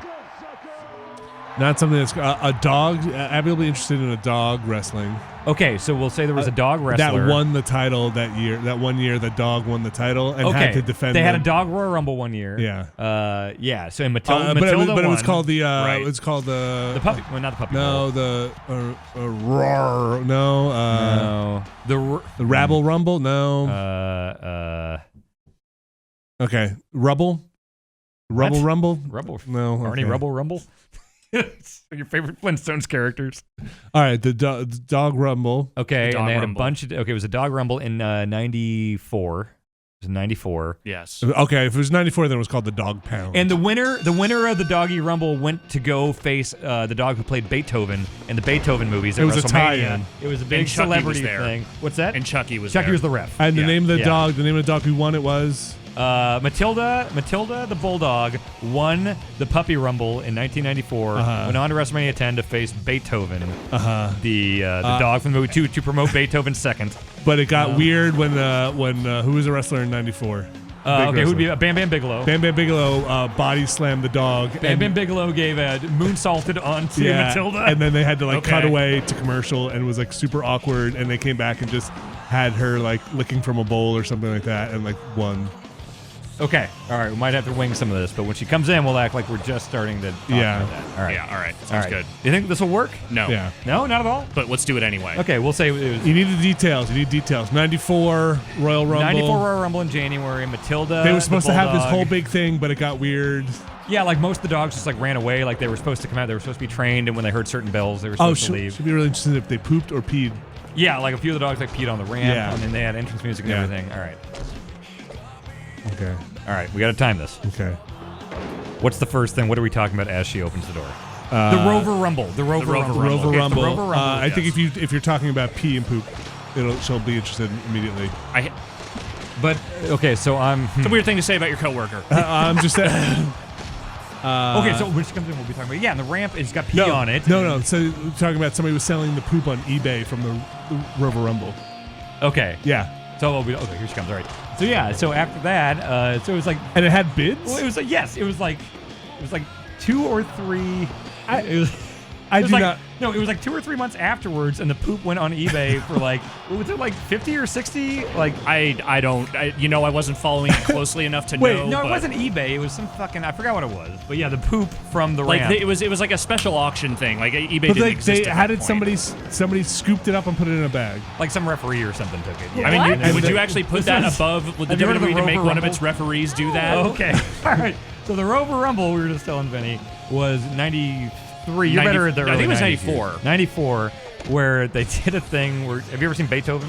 Not something that's a dog. Abby will be interested in a dog wrestling. Okay, so we'll say there was a dog wrestler That won the title that year. That one year, the dog won the title and had to defend. They had a them. dog Royal Rumble one year. Yeah. Yeah. So in Matilda, but Matilda it was won. called the. Right. It was called the. The puppy. Well, not the puppy. No, Bowl. the roar. No. No. The Rabble Rumble. No. Okay. Rubble. Rubble What? Rumble. Rubble. No. Arnie okay. Rubble Rumble. Your favorite Flintstones characters. All right. The dog Rumble. Okay, The and dog they had rumble. a bunch of. Okay, it was a dog rumble in '94. It was 94. Yes. Okay. If it was 94, then it was called the Dog Pound. And the winner of the Doggy Rumble went to go face the dog who played Beethoven in the Beethoven movies at It was a WrestleMania. tie-in. It was a big And Chucky was celebrity there. thing. What's that? And Chucky was Chucky there. was the ref. And the Yeah. name of the Yeah. dog. The name of the dog who won it was. Matilda the Bulldog won the Puppy Rumble in 1994. Went on to WrestleMania 10 to face Beethoven, the dog from the movie to promote Beethoven's second. But it got weird when who was a wrestler in '94? Okay, who'd be Bam Bam Bigelow? Bam Bam Bigelow body slammed the dog. Bam Bam Bigelow gave a moonsaulted onto Matilda. And then they had to cut Okay. away to commercial, and it was super awkward. And they came back and just had her licking from a bowl or something like that, and won. Okay, all right, we might have to wing some of this, but when she comes in, we'll act like we're just starting to talk Yeah. about that. All right. Yeah, all right. All Sounds right. good. Do you think this will work? No. Yeah. No, not at all. But let's do it anyway. Okay, we'll say it was You need the details. You need details. '94 Royal Rumble. 94 Royal Rumble in January. Matilda. They were supposed the to have this Bulldog. whole big thing, but it got weird. Yeah, like most of the dogs just ran away. Like they were supposed to come out. They were supposed to be trained, and when they heard certain bells, they were supposed to leave. Should be really interesting if they pooped or peed. Yeah, like a few of the dogs peed on the ramp, Yeah. and then they had entrance music and Yeah. everything. All right. Okay. All right, we got to time this. Okay. What's the first thing? What are we talking about as she opens the door? The Rover Rumble. The Rover Rumble. Rover Okay, it's the Rumble. Rover Rumble. I think yes. if you're talking about pee and poop, she'll be interested immediately. But okay, so I'm. It's a weird thing to say about your coworker. I'm just saying. Okay, so when she comes in, we'll be talking about. Yeah, and the ramp has got pee No, on it. No. So we're talking about somebody was selling the poop on eBay from the Rover Rumble. Okay. Yeah. So okay, here she comes. All right. So yeah. So after that, so it was like. And it had bids? Well, it was like yes. It was like 2 or 3. It was like 2 or 3 months afterwards, and the poop went on eBay for what was it, like 50 or 60? Like I wasn't following it closely enough to wait, know. no, it but, wasn't eBay. It was some fucking, I forgot what it was. But yeah, the poop from the like ramp. it was like a special auction thing. Like eBay But didn't exist. how at that did point. somebody scooped it up and put it in a bag? Like some referee or something took it. Yeah. I mean, What? would you actually put that above? Would the Have you heard of the WWE to make Rover one of Rumble? its referees do that? Okay. All right. So the Rover Rumble, we were just telling Vinny, was 93. You're better at the early I think it was 90s. 94. 94, where they did a thing where, have you ever seen Beethoven?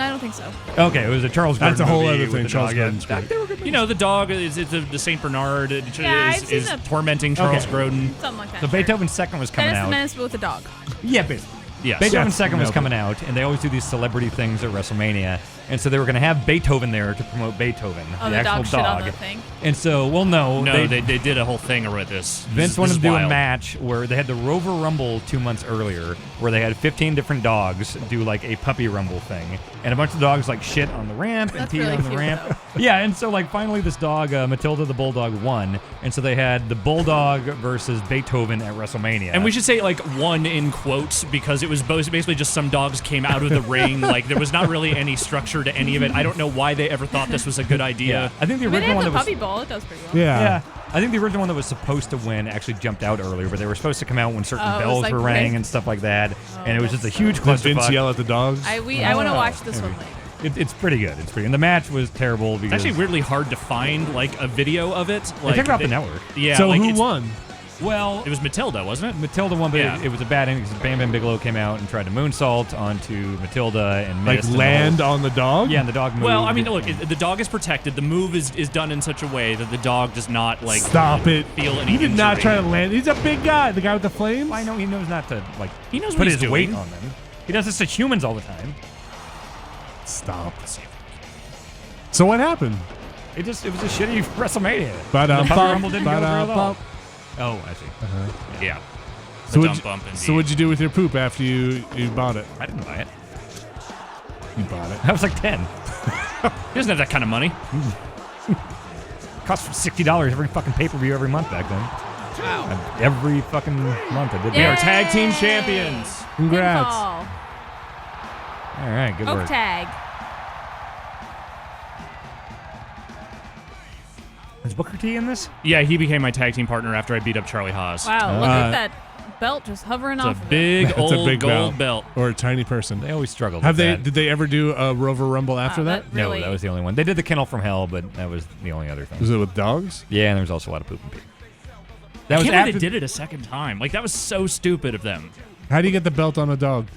I don't think so. Okay, it was a Charles Grodin That's a whole movie other with thing. the Charles dog. Yeah, Grodin's great. they were good You know, the dog is the Saint Bernard is I've seen that. tormenting Charles Okay. Grodin. Something like that. So sure. Beethoven's second was coming Dennis the out. Menace, but with a dog. Yeah, basically. Yes. Beethoven's Yes. second was Nailed coming out, and they always do these celebrity things at WrestleMania. And so they were going to have Beethoven there to promote Beethoven, Oh, the the actual dog shit on the thing. And so, well, no, No, they did a whole thing with this. Vince wanted to do a wild. match where they had the Rover Rumble 2 months earlier, where they had 15 different dogs do like a puppy rumble thing, and a bunch of dogs shit on the ramp and That's peed really on the cute, ramp. though. Yeah, and so finally this dog, Matilda the Bulldog, won, and so they had the Bulldog versus Beethoven at WrestleMania. And we should say one in quotes because it was basically just some dogs came out of the ring. Like there was not really any structure to any of it. I don't know why they ever thought this was a good idea. Yeah, I think the I mean, they original one had that the was. puppy bowl. It does pretty well. Yeah. I think the original one that was supposed to win actually jumped out earlier, but they were supposed to come out when certain Oh, it was, bells like, were rang rigged? and stuff like that, Oh, and it was just a huge Did Vince clusterfuck. yell at the dogs? I want to watch this one later. It's pretty good. It's pretty. And the match was terrible It's because actually weirdly hard to find a video of it. they took it off the network. Yeah. so who it's- won? Well, It was Matilda, wasn't it? Matilda won, but Yeah. it was a bad ending because Bam Bam Bigelow came out and tried to moonsault onto Matilda and Like missed. and land the whole- on the dog? Yeah, and the dog moved. Well, I mean, look, the dog is protected. The move is done in such a way that the dog does not like Stop it. feel any He did not injury. try to land. He's a big guy. The guy with the flames? I know he knows not to like. He knows put what his he's weight doing. on them. He does this to humans all the time. Stop. So what happened? It was a shitty WrestleMania. Ba-dum The Puppy bump, Rumble didn't go ba-dum real well. bump. Oh, I see. Yeah. So The what'd dump bump, indeed. So what'd you do with your poop after you bought it? I didn't buy it. You bought it. I was like 10. He doesn't have that kind of money. It cost $60 every fucking pay-per-view every month back then. Wow. Every fucking month I did They are that. tag team champions. Congrats. Pinfall. All right, good Oak work. tag. Is Booker T in this? Yeah, he became my tag team partner after I beat up Charlie Haas. Wow, look at that belt just hovering It's off a of it. big That's a old big gold belt. Or a tiny person. They always struggled Have with they? that. Did they ever do a Rover Rumble after Wow, that? No, really- that was the only one. They did the Kennel from Hell, but that was the only other thing. Was it with dogs? Yeah, and there was also a lot of poop and pee. That I was can't believe after. they did it a second time. Like, that was so stupid of them. How do you get the belt on a dog?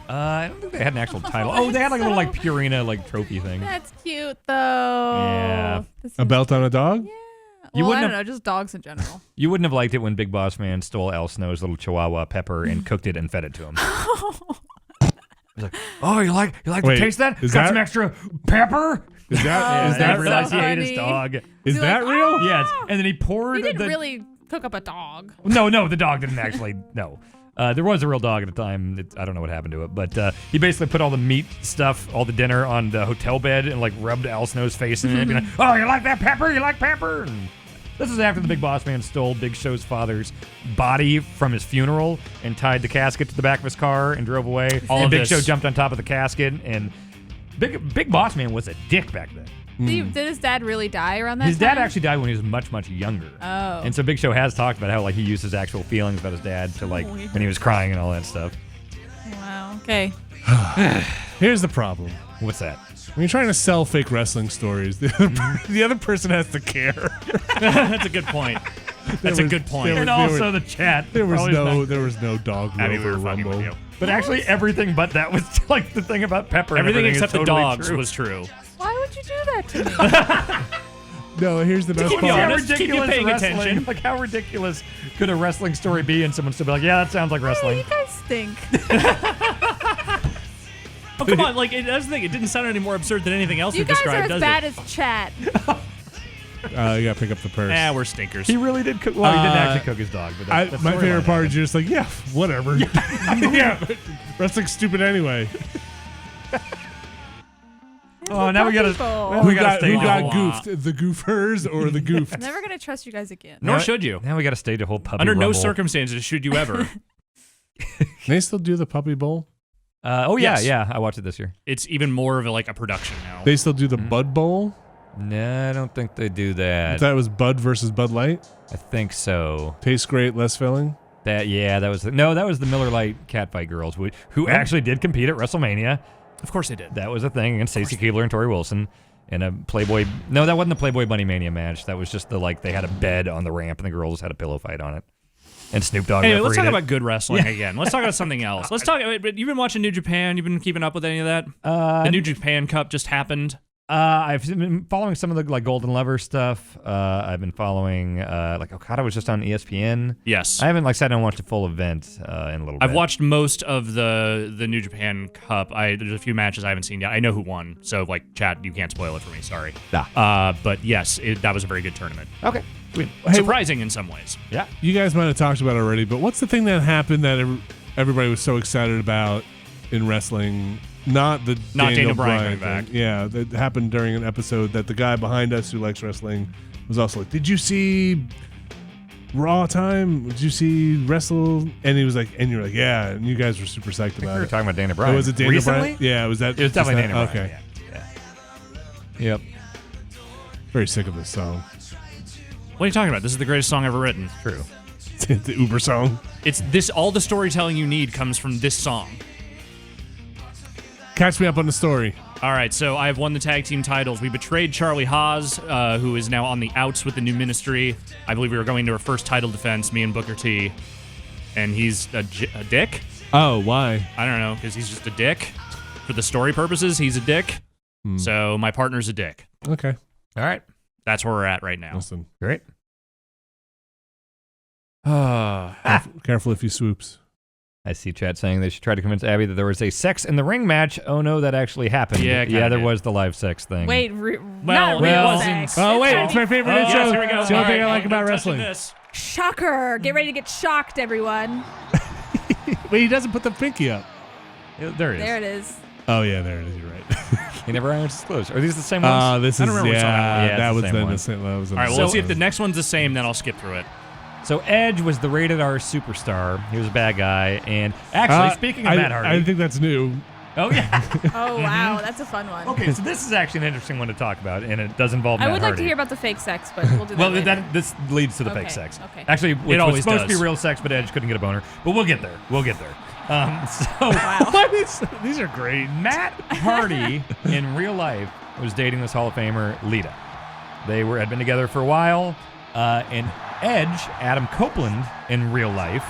I don't think they had an actual title. Oh, they had like a little like Purina like trophy thing. That's cute, though. Yeah. This A is- belt on a dog? Yeah. You Well, I wouldn't don't know, just dogs in general. You wouldn't have liked it when Big Boss Man stole Al Snow's little Chihuahua Pepper and cooked it and fed it to him. He's like, "Oh, you like Wait, to taste that? is Got that- some extra pepper?" Is that I is didn't that realize so he ate his funny. dog. is He's that like, real? Yes, and then he poured. He didn't the, really cook up a dog. No, the dog didn't actually. No. There was a real dog at the time. I don't know what happened to it, but he basically put all the meat stuff, all the dinner on the hotel bed and like rubbed Al Snow's face in it. Being like, "Oh, you like that pepper? You like pepper?" And this is after the Big Boss Man stole Big Show's father's body from his funeral and tied the casket to the back of his car and drove away. All and of Big this- Show jumped on top of the casket. And Big Boss Man was a dick back then. Did his dad really die around that His dad time? actually died when he was much, much younger. Oh. And so Big Show has talked about how like he used his actual feelings about his dad to like Weird. when he was crying and all that stuff. Wow. Okay. Here's the problem. What's that? When you're trying to sell fake wrestling stories, the other person has to care. That's a good point. That's a was- good point. there And was- also the chat. There was Always no not- there was no dog Abby, we Rover were fucking Rumble. with you. But actually, everything but that was like the thing about Pepper. and Everything is except the totally dogs true. was true. Why would you do that to me? No, here's the best keep you How part. honest. Keep you ridiculous paying wrestling- attention. Like how ridiculous could a wrestling story be, and someone still be like, "Yeah, that sounds like Hey, wrestling." you guys stink. Oh, come on. Like, that's the thing. It didn't sound any more absurd than anything else You we've guys are described, as does bad it? as chat. You gotta pick up the purse. We're stinkers. He really did cook. Well, he didn't Uh, actually cook his dog. But that's My favorite part is you're just like, yeah, whatever. Yeah, wrestling's stupid anyway. Oh, now we gotta. People. well, Who we gotta got stay. who got Wah, wah. goofed? The goofers or the goofed? I'm never gonna trust you guys again. Nor should you. Now we gotta stay to whole puppy. Under no rumble. circumstances should you ever. They still do the Puppy Bowl. Oh yeah, Yes. yeah. I watched it this year. It's even more of a production now. They still do the Bud Bowl. No, I don't think they do I that. thought it was Bud versus Bud Light. I think so. Tastes great, less filling. That was the Miller Lite Catfight girls who Oh. actually did compete at WrestleMania. Of course they did. That was a thing against Stacey Keebler and Tori Wilson in a Playboy. No, that wasn't the Playboy Bunny Mania match. That was just they had a bed on the ramp and the girls had a pillow fight on it. And Snoop Dogg. Anyway, let's refereed talk it. about good wrestling again. Let's talk about something else. Let's talk. But you've been watching New Japan. You've been keeping up with any of that? The New Japan Cup just happened. I've been following some of the Golden Lover stuff. I've been following Okada was just on ESPN. Yes. I haven't sat down and watched a full event in a little bit. I've watched most of the New Japan Cup. There's a few matches I haven't seen yet. I know who won, so chat, you can't spoil it for me. Sorry. But yes, that was a very good tournament. Okay. Sweet. Surprising in some ways. Yeah. You guys might have talked about it already, but what's the thing that happened that everybody was so excited about in wrestling? Not Daniel Bryan coming thing. back. Yeah, that happened during an episode that the guy behind us who likes wrestling was also like, "Did you see Raw time? Did you see Wrestle?" And he was like, and you're like, "Yeah," and you guys were super psyched We about were it. talking about Daniel Bryan. Oh, was it Daniel Recently? Bryan? Yeah, was that? It was definitely Daniel Bryan. Okay. Yeah. Yep. Very sick of this song. What are you talking about? This is the greatest song ever written. True. The Uber song. It's this. All the storytelling you need comes from this song. Catch me up on the story. All right, so I have won the tag team titles. We betrayed Charlie Haas, who is now on the outs with the new ministry. I believe we were going to our first title defense, me and Booker T. And he's a dick? Oh, why? I don't know, because he's just a dick. For the story purposes, he's a dick. So my partner's a dick. Okay. All right. That's where we're at right now. Listen. Great. Careful if he swoops. I see chat saying they should try to convince Abby that there was a sex in the ring match. Oh no, that actually happened. Yeah, there was the live sex thing. Wait, not well, real it sex. Oh, wait, it's my favorite yes, intro. here we go. It's the only thing I All like right, about I'm touching wrestling. this. Shocker. Get ready to get shocked, everyone. Wait, he doesn't put the pinky up. There it is. There it is. Oh, yeah, there it is. You're right. He never irons his clothes. Are these the same ones? This I is, don't remember which one I want. Yeah, that it's was the same then one. the same. That was All right, well, So- let's see if the next one's the same, then I'll skip through it. So Edge was the rated R superstar. He was a bad guy. And actually, speaking of Matt Hardy. I think that's new. Oh, yeah. Oh, wow. That's a fun one. Okay, so this is actually an interesting one to talk about, and it does involve Matt I would Hardy. like to hear about the fake sex, but we'll do that Well, later. this leads to the fake Okay, sex. okay. Actually, which was always supposed to does. be real sex, but Edge couldn't get a boner. But we'll get there. We'll get there. These are great. Matt Hardy in real life was dating this Hall of Famer, Lita. They had been together for a while, and Edge, Adam Copeland, in real life,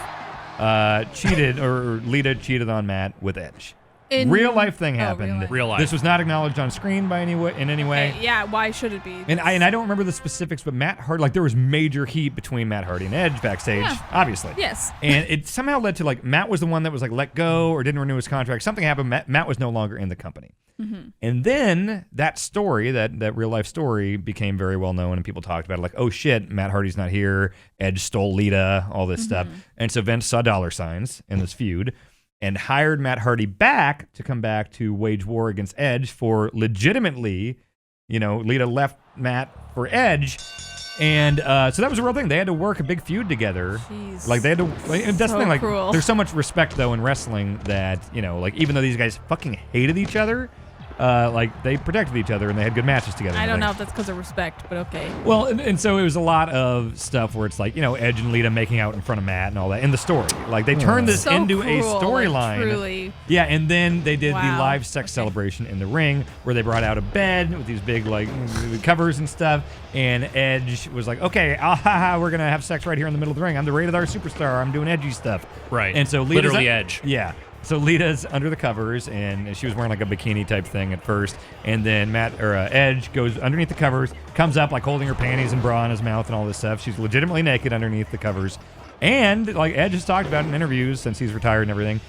cheated, or Lita cheated on Matt with Edge. Real life thing happened. Real life. This was not acknowledged on screen by in any way. Okay, yeah, why should it be? And I don't remember the specifics, but Matt Hardy, like there was major heat between Matt Hardy and Edge backstage, Yeah. obviously. Yes. And it somehow led to like Matt was the one that was like let go or didn't renew his contract. Something happened. Matt was no longer in the company. Mm-hmm. And then that story, that real life story, became very well known, and people talked about it. Like, oh shit, Matt Hardy's not here. Edge stole Lita, all this stuff. And so Vince saw dollar signs in this feud and hired Matt Hardy back to come back to wage war against Edge for legitimately, Lita left Matt for Edge. And so that was a real thing. They had to work a big feud together. Jeez. Like they had to, and that's the So thing. Like, cruel. there's so much respect though in wrestling that like even though these guys fucking hated each other, like they protected each other and they had good matches together. I and don't know everything. if that's because of respect, but okay. Well, and so it was a lot of stuff where it's like Edge and Lita making out in front of Matt and all that in the story. Like they turned this So into cruel, a storyline. like, truly. Yeah, and then they did the Wow. live sex celebration in the ring where they brought out a bed with these big like covers and stuff. And Edge was like, "Okay, we're gonna have sex right here in the middle of the ring. I'm the rated R superstar. I'm doing edgy stuff." Right. And so Lita's Literally Edge. Yeah. So Lita's under the covers, and she was wearing like a bikini type thing at first, and then Edge goes underneath the covers, comes up like holding her panties and bra in his mouth and all this stuff. She's legitimately naked underneath the covers, and like Edge has talked about in interviews since he's retired and everything,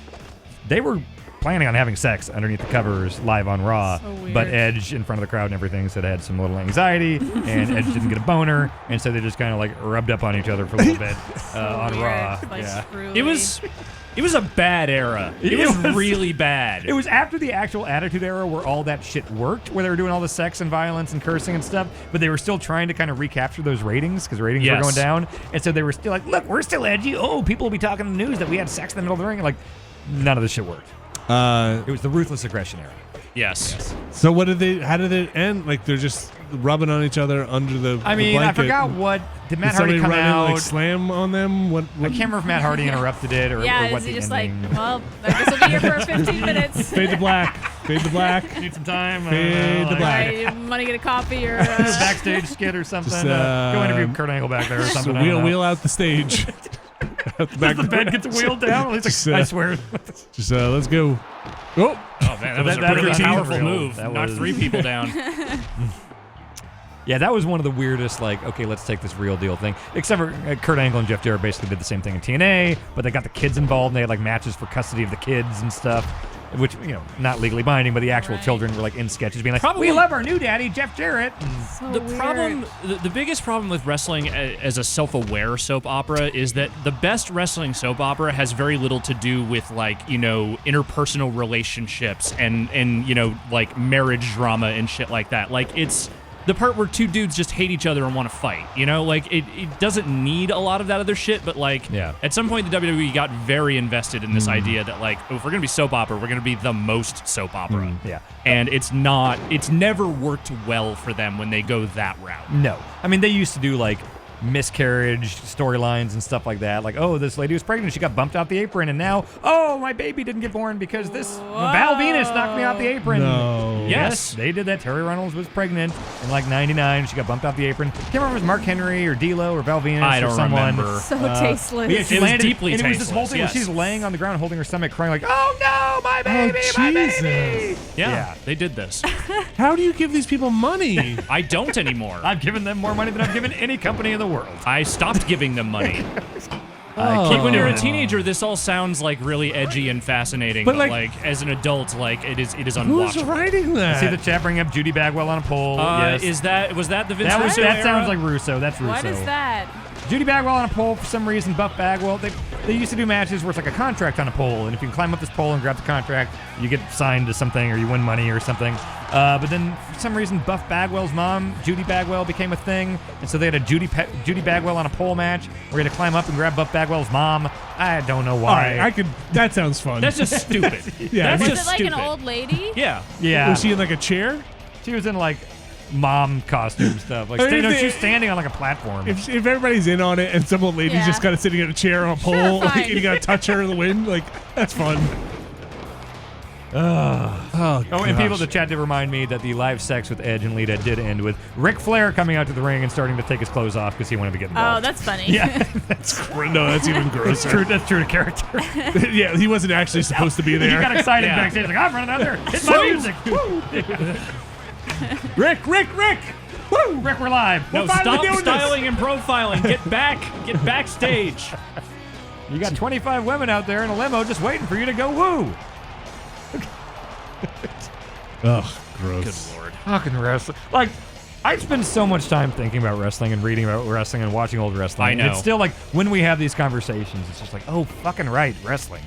they were planning on having sex underneath the covers live on Raw, So weird. but Edge in front of the crowd and everything said had some little anxiety, and Edge didn't get a boner, and so they just kind of like rubbed up on each other for a little bit on Weird, Raw. like, Yeah. truly. It was a bad era. It was really bad. It was after the actual Attitude Era where all that shit worked, where they were doing all the sex and violence and cursing and stuff, but they were still trying to kind of recapture those ratings because ratings were Yes. going down. And so they were still like, look, we're still edgy. Oh, people will be talking in the news that we had sex in the middle of the ring. Like, none of this shit worked. It was the ruthless aggression era. Yes. So how did it end? Like they're just rubbing on each other under the I mean, blanket. I forgot what. Did Matt Did Hardy somebody come run in out? and, like, slam on them? What? I can't remember if Matt Hardy interrupted it or, Yeah, or what is he the just ending. like, well, I guess we'll be here for 15 minutes. Fade to black. Fade to black. Need some time. Fade to black. Right, want to get a coffee or Backstage skit or something. Just, go interview Kurt Angle back there or So something. I don't know. wheel out the stage. Out the back The bed gets wheeled down. He's like, Just, I swear. Just let's go. Oh, Oh man, that was a that pretty was powerful real. move. That Knocked was- 3 people down. Yeah, that was one of the weirdest, like, okay, let's take this real deal thing. Except for Kurt Angle and Jeff Jarrett basically did the same thing in TNA, but they got the kids involved and they had like matches for custody of the kids and stuff, which, not legally binding, but the actual Right. children were like in sketches being like, Probably- we love our new daddy, Jeff Jarrett. so The weird. problem, the biggest problem with wrestling as a self-aware soap opera is that the best wrestling soap opera has very little to do with interpersonal relationships and like marriage drama and shit like that. Like it's the part where 2 dudes just hate each other and want to fight. Like it doesn't need a lot of that other shit, but like Yeah. at some point the WWE got very invested in this idea that like, if we're gonna be soap opera, we're gonna be the most soap opera. Yeah. And it's never worked well for them when they go that route. No. I mean, they used to do like miscarriage storylines and stuff like that. Like, oh, this lady was pregnant, she got bumped out the apron, and now, oh, my baby didn't get born because this Val Venus knocked me out the apron. No. Yes, they did that. Terry Reynolds was pregnant in like 99. She got bumped out the apron. Can't remember if it was Mark Henry or D'Lo or Val Venus I or don't someone. remember. So tasteless. Yeah, she It was landed, deeply and it was this whole tasteless, thing yes. where she's laying on the ground holding her stomach crying like, oh no, my baby, my Jesus. baby. Yeah, they did this. How do you give these people money? I don't anymore. I've given them more money than I've given any company in the world. I stopped giving them money. Oh. Like when you're a teenager, this all sounds like really edgy and fascinating. But, But like- like as an adult, like it is Who's unwatchable. writing that? See the chat bringing up Judy Bagwell on a pole. Yes. Was that the Vince that Russo that sounds era? like Russo. That's Russo. What is that? Judy Bagwell on a pole for some reason. Buff Bagwell. They used to do matches where it's like a contract on a pole, and if you can climb up this pole and grab the contract, you get signed to something or you win money or something. But then for some reason, Buff Bagwell's mom, Judy Bagwell, became a thing, and so they had a Judy Bagwell on a pole match where you had to climb up and grab Buff Bagwell's mom. I don't know All why. right, that sounds fun. That's just stupid. Yeah, That's Was just it like stupid. an old lady? Yeah. yeah, Was she in like a chair? she was in like mom costume stuff. Like I mean, no, if she was they- standing on like a platform. If everybody's in on it and some old lady's Yeah. just kind of sitting in a chair on a pole, Sure, like, fine. and you gotta touch her in the wind, like that's fun. Oh, and people in gosh. the chat did remind me that the live sex with Edge and Lita did end with Ric Flair coming out to the ring and starting to take his clothes off because he wanted to get Oh, involved. that's funny. yeah, No, that's even that's grosser. true. That's true to character. Yeah, he wasn't actually supposed to be He there. got excited Yeah. backstage, like I'm running out there. Hit my music. Woo! Rick! Woo! Rick, we're live. No, We're finally stop doing styling and profiling. Get back. Get backstage. this. You got 25 women out there in a limo just waiting for you to go woo. Ugh, Good gross. lord. Fucking wrestling. Like, I spend so much time thinking about wrestling and reading about wrestling and watching old wrestling. I And know. it's still like when we have these conversations, it's just like, oh, fucking right, wrestling.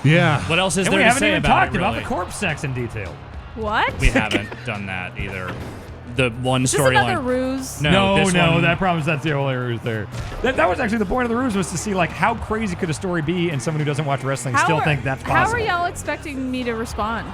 Yeah. What else is And there we to haven't say even about talked it, about really? the corpse sex in detail. What? We haven't done that either. The one Is this another storyline. ruse? No, this one- that promise that's the only ruse there. That was actually the point of the ruse was to see like how crazy could a story be, and someone who doesn't watch wrestling still think that's possible. How are y'all expecting me to respond?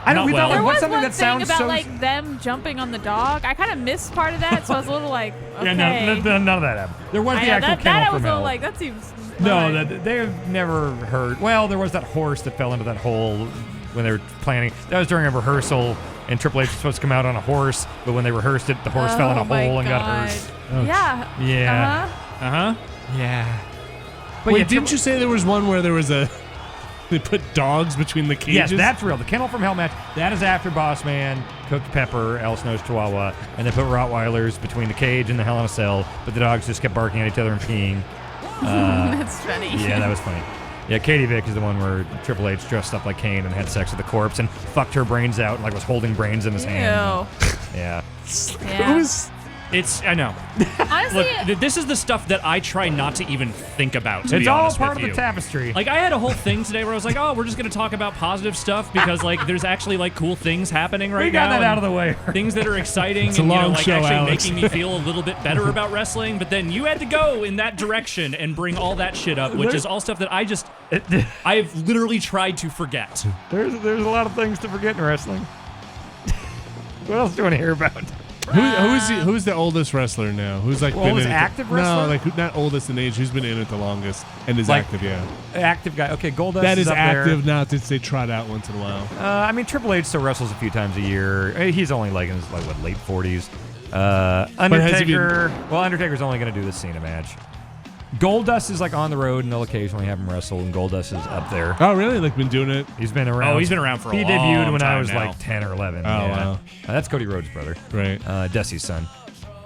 I don't. Not We well. thought There like, what's was something one that thing sounds about so. like them jumping on the dog. I kind of missed part of that, so I was a little like, okay. Yeah, none of that happened. There was I the know, actual that kennel I from was a little hell. like, that seems. No, alright. that they've never heard. Well, there was that horse that fell into that hole when they were planning. That was during a rehearsal, and Triple H was supposed to come out on a horse, but when they rehearsed it, the horse fell in a Oh my hole and got God. hurt. Yeah. Yeah. Uh-huh. Uh-huh. Yeah. But Wait, yeah, didn't you say there was one where there was they put dogs between the cages? Yes, that's real. The Kennel from Hell match, that is after Boss Man cooked Pepper, Alice Knows Chihuahua, and they put Rottweilers between the cage and the Hell in a Cell, but the dogs just kept barking at each other and peeing. That's funny. Yeah, that was funny. Yeah, Katie Vick is the one where Triple H dressed up like Kane and had sex with the corpse and fucked her brains out and like was holding brains in his Ew. hand. Yeah. Yeah. Who's I know. Honestly, Look, this is the stuff that I try not to even think about, to It's be all honest part with of you. the tapestry. Like, I had a whole thing today where I was like, oh, we're just going to talk about positive stuff because, like, there's actually, like, cool things happening right now. we got that and out of the way. Things that are exciting It's a and, long like, show, actually Alex. making me feel a little bit better about wrestling. But then you had to go in that direction and bring all that shit up, which is all stuff that I've literally tried to forget. There's a lot of things to forget in wrestling. What else do you want to hear about? who's the oldest wrestler now? Who's like been Oldest in it? active wrestler? No, like not oldest in age. Who's been in it the longest and is Like- active? Yeah, Active guy. Okay, Goldust that is up active there. now. Since they trot out once in a while. I mean, Triple H still wrestles a few times a year. He's only like in his late 40s. has he been- Undertaker. Well, Undertaker's only going to do the Cena match. Goldust is like on the road, and they'll occasionally have him wrestle. And Goldust is up there. Oh, really? Like been doing it? He's been around. Oh, he's been around for a He long debuted when I time was now. like 10 or 11. Oh, yeah. wow. That's Cody Rhodes' brother. Right. Dusty's son.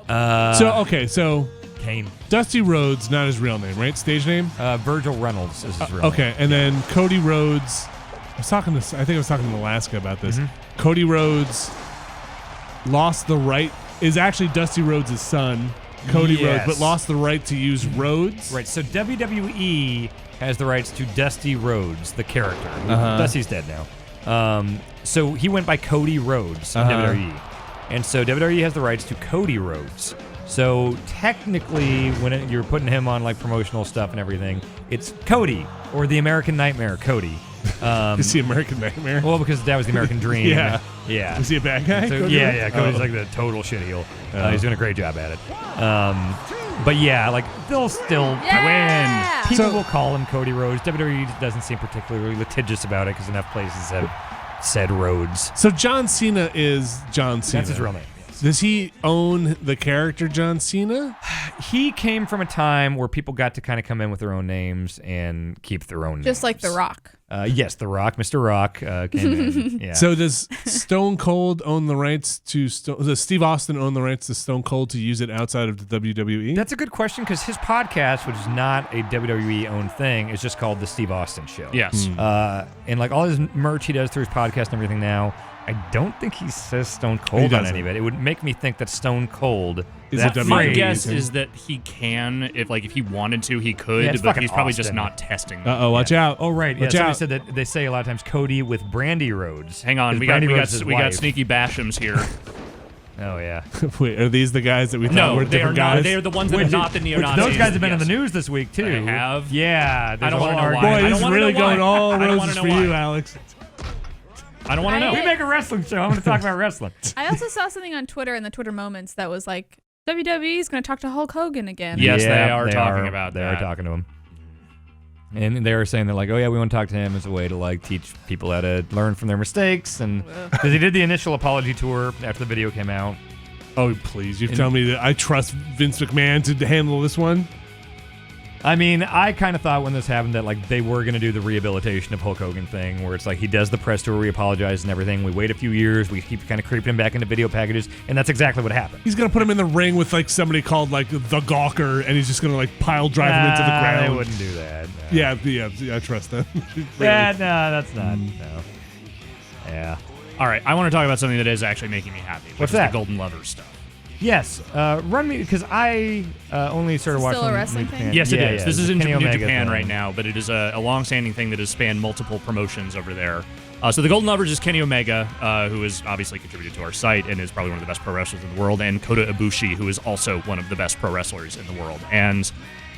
So Kane. Dusty Rhodes, not his real name, right? Stage name. Virgil Reynolds is his real name. Okay, and then Cody Rhodes. I think I was talking to Alaska about this. Mm-hmm. Cody Rhodes lost the right. Is actually Dusty Rhodes' son, Cody Yes. Rhodes, but lost the right to use Rhodes. Right, so WWE has the rights to Dusty Rhodes, the character. Uh-huh. Dusty's dead now. So he went by Cody Rhodes on Uh-huh. WWE. And so WWE has the rights to Cody Rhodes. So technically, when you're putting him on like promotional stuff and everything, it's Cody or the American Nightmare, Cody. Is he American Nightmare? Well, because that was the American Dream. Yeah. Yeah. Is he a bad guy? So, yeah. Cody's like the total shit heel. He's doing a great job at it. But yeah, like they'll still Yeah! win. People will call him Cody Rhodes. WWE doesn't seem particularly litigious about it because enough places have said Rhodes. So John Cena is John Cena. That's his real name. Does he own the character John Cena? He came from a time where people got to kind of come in with their own names and keep their own names. Just like The Rock. Yes, The Rock, Mr. Rock came in. Yeah. So does Stone Cold own the rights to does Steve Austin own the rights to Stone Cold to use it outside of the WWE? That's a good question because his podcast, which is not a WWE-owned thing, is just called The Steve Austin Show. Yes. And like all his merch he does through his podcast and everything now, I don't think he says Stone Cold on any of it. It would make me think that Stone Cold is that a My WWE guess thing. is that he can, if he wanted to, he could, Yeah, it's but fucking he's probably just Austin. not testing. Watch out. Oh, right. Yeah, Watch somebody out. said that they say a lot of times Cody with Brandy Rhodes. Hang on, 'Cause we got Brandy Rhodes is his we got wife. sneaky Bashams here. Oh, yeah. Wait, are these the guys that we thought No, were they are different not. guys? They are the ones that are not the neo-Nazis. Those guys have been in Yes. the news this week, too. They have? Yeah. I don't want wanna to know Boy, why. I this don't is wanna really know why. going all I don't roses wanna for know you, why. Alex. I don't want to know. We make a wrestling show. I'm going to talk about wrestling. I also saw something on Twitter in the Twitter moments that was like, WWE is going to talk to Hulk Hogan again. Yes, Yeah, they are talking about They that. are talking to him. And they were saying they're like, oh, yeah, we want to talk to him as a way to like teach people how to learn from their mistakes. And because he did the initial apology tour after the video came out. Oh, please. You're telling me that I trust Vince McMahon to handle this one? I mean, I kind of thought when this happened that like they were going to do the rehabilitation of Hulk Hogan thing where it's like he does the press tour, we apologize and everything. We wait a few years, we keep kind of creeping him back into video packages, and that's exactly what happened. He's going to put him in the ring with like somebody called like the Gawker, and he's just going to like pile drive him into the ground. They wouldn't do that. No. Yeah, I trust them. Really. Yeah, no, that's not. No. Yeah. All right, I want to talk about something that is actually making me happy. Which What's is that? The Golden Lovers stuff. Yes. Run me, because I only started watching. Still a wrestling New thing? Japan. Yes, it Yeah, is. yeah, This is the in Kenny New Omega Japan thing. right now, but it is a long-standing thing that has spanned multiple promotions over there. So the Golden Lovers is Kenny Omega, who has obviously contributed to our site and is probably one of the best pro wrestlers in the world, and Kota Ibushi, who is also one of the best pro wrestlers in the world. And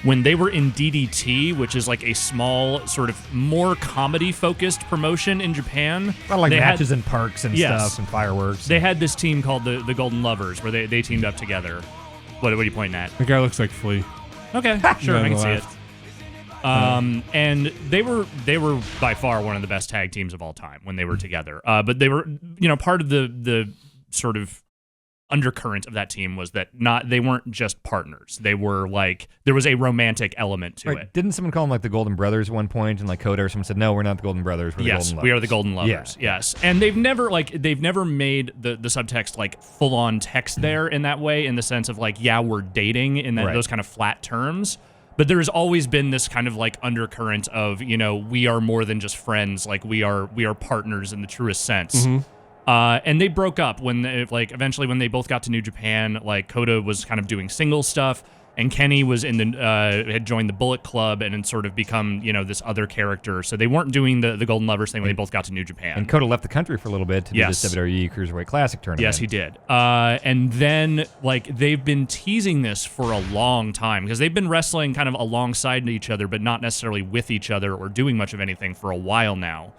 when they were in DDT, which is like a small, sort of more comedy-focused promotion in Japan, A lot of like they matches had, in parks and Yes. stuff and fireworks. they had this team called the Golden Lovers, where they teamed up together. What are you pointing at? The guy looks like Flea. Okay, sure, I can see it. Nonetheless. And they were by far one of the best tag teams of all time when they were together. But they were, part of the sort of undercurrent of that team was that they weren't just partners. They were like there was a romantic element to Right. it. Didn't someone call them like the Golden Brothers at one point? And like Kota or someone said, no, we're not the Golden Brothers. We're the Yes, Golden Lovers. we are the Golden Lovers. Yeah. Yes, and they've never made the subtext like full on text there in that way, in the sense of like, yeah, we're dating in that Right. those kind of flat terms. But there has always been this kind of like undercurrent of we are more than just friends. Like we are partners in the truest sense. Mm-hmm. And they broke up when eventually when they both got to New Japan. Like Kota was kind of doing single stuff, and Kenny was had joined the Bullet Club and had sort of become this other character. So they weren't doing the Golden Lovers thing when they both got to New Japan. And Kota left the country for a little bit to do Yes. this WWE Cruiserweight Classic tournament. Yes, he did. And then, they've been teasing this for a long time because they've been wrestling kind of alongside each other, but not necessarily with each other or doing much of anything for a while now.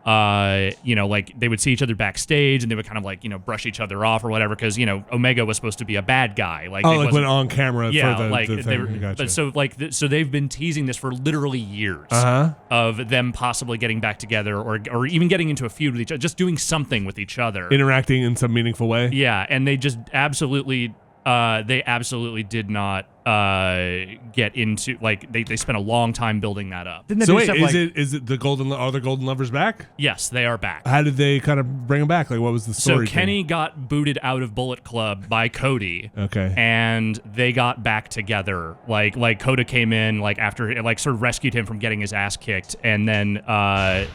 They would see each other backstage and they would kind of brush each other off or whatever because, Omega was supposed to be a bad guy. When on camera Yeah, for the they thing. were, Gotcha. but so they've been teasing this for literally years of them possibly getting back together or even getting into a feud with each other, just doing something with each other. Interacting in some meaningful way. Yeah, and they just absolutely did not get into they spent a long time building that up. Didn't they So do wait, stuff is like, it the are the Golden Lovers back? Yes, they are back. How did they kind of bring them back? Like, what was the So story? Kenny got booted out of Bullet Club by Cody. Okay. And they got back together. Like Kota came in after sort of rescued him from getting his ass kicked, and then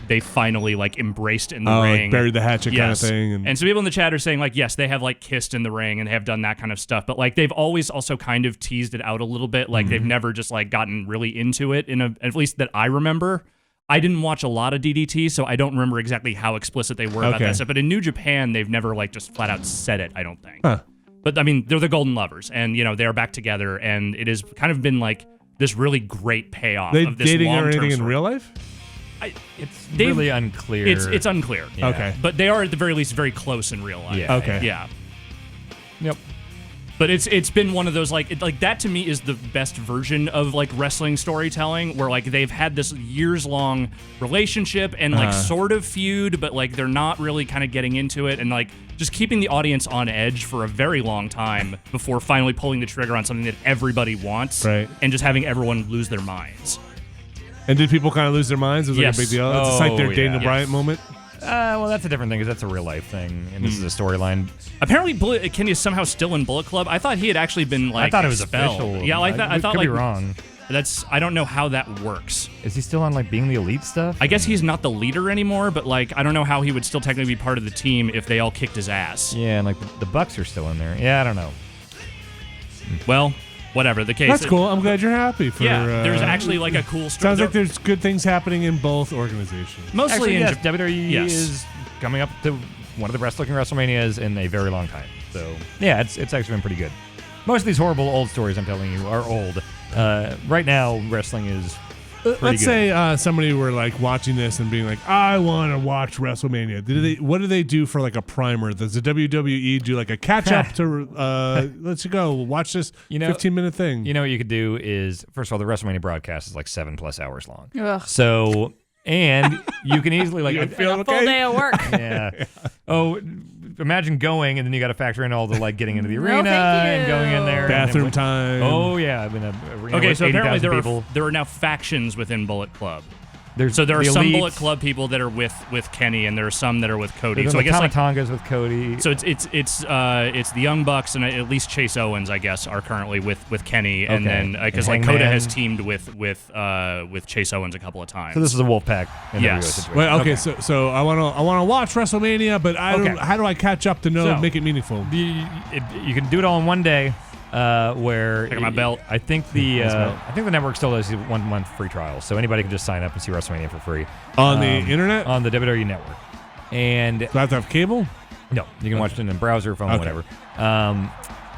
they finally embraced in the ring. buried the hatchet kind of Yes. thing. And so people in the chat are saying yes, they have kissed in the ring and have done that kind of stuff, but they've always also kind of teased it out a little bit. They've never just gotten really into it at least that I remember. I didn't watch a lot of DDT, so I don't remember exactly how explicit they were about Okay. that stuff. But in New Japan, they've never just flat out said it, I don't think. Huh. But I mean, they're the Golden Lovers, and they're back together, and it has kind of been this really great payoff They of this dating or long-term anything in story. real life? It's really unclear. It's unclear. Yeah. Okay. But they are at the very least very close in real life. Yeah. Okay. Yeah. Yep. But it's been one of those like that to me is the best version of like wrestling storytelling where like they've had this years long relationship and like sort of feud, but like they're not really kind of getting into it and like just keeping the audience on edge for a very long time before finally pulling the trigger on something that everybody wants, right, and just having everyone lose their minds. And did people kind of lose their minds? Was it Yes. like a big deal? It's like their Daniel Bryan moment. Well, that's a different thing because that's a real life thing, and this is a storyline. Apparently, Kenny is somehow still in Bullet Club. I thought he had actually been like. I thought it was expelled. official. Yeah, I thought could like be wrong. I don't know how that works. Is he still on like being the elite stuff? I guess he's not the leader anymore, but like I don't know how he would still technically be part of the team if they all kicked his ass. Yeah, and like the Bucks are still in there. Yeah, I don't know. Well, whatever the case. That's cool. I'm glad you're happy for. Yeah, there's actually like a cool story. Sounds like there's good things happening in both organizations. Mostly Actually, in yes, WWE is coming up to one of the best looking WrestleManias in a very long time. So yeah, it's actually been pretty good. Most of these horrible old stories I'm telling you are old. Right now, wrestling is pretty Let's good. say somebody were like watching this and being like, I want to watch WrestleMania. What do they do for like a primer? Does the WWE do like a catch up to let's go watch this 15-minute thing? You know what you could do is, first of all, the WrestleMania broadcast is like 7+ hours long. Ugh. So, and you can easily like You feel A full day of work. yeah. Oh, imagine going and then you got to factor in all the like getting into the No, arena thank and going in there. Bathroom and time. Oh yeah, I've been in a arena Okay, with so apparently 80,000 people. there are now factions within Bullet Club. There's So there are the some elite. Bullet Club people that are with Kenny, and there are some that are with Cody. There's So I guess like Tongas with Cody. so it's the Young Bucks and at least Chase Owens, I guess, are currently with Kenny, and Okay. then because And like Coda Hangman. has teamed with Chase Owens a couple of times. So this is a Wolfpack. Yes. situation. Well, okay, so I want to watch WrestleMania, but I don't. Okay. How do I catch up to know So, make it meaningful? You can do it all in one day. Where Check out my belt. I think the network still does 1 month free trial, so anybody can just sign up and see WrestleMania for free On the internet? on the WWE network. And Do I have to have cable? no, you can watch it in a browser, phone, Okay. whatever.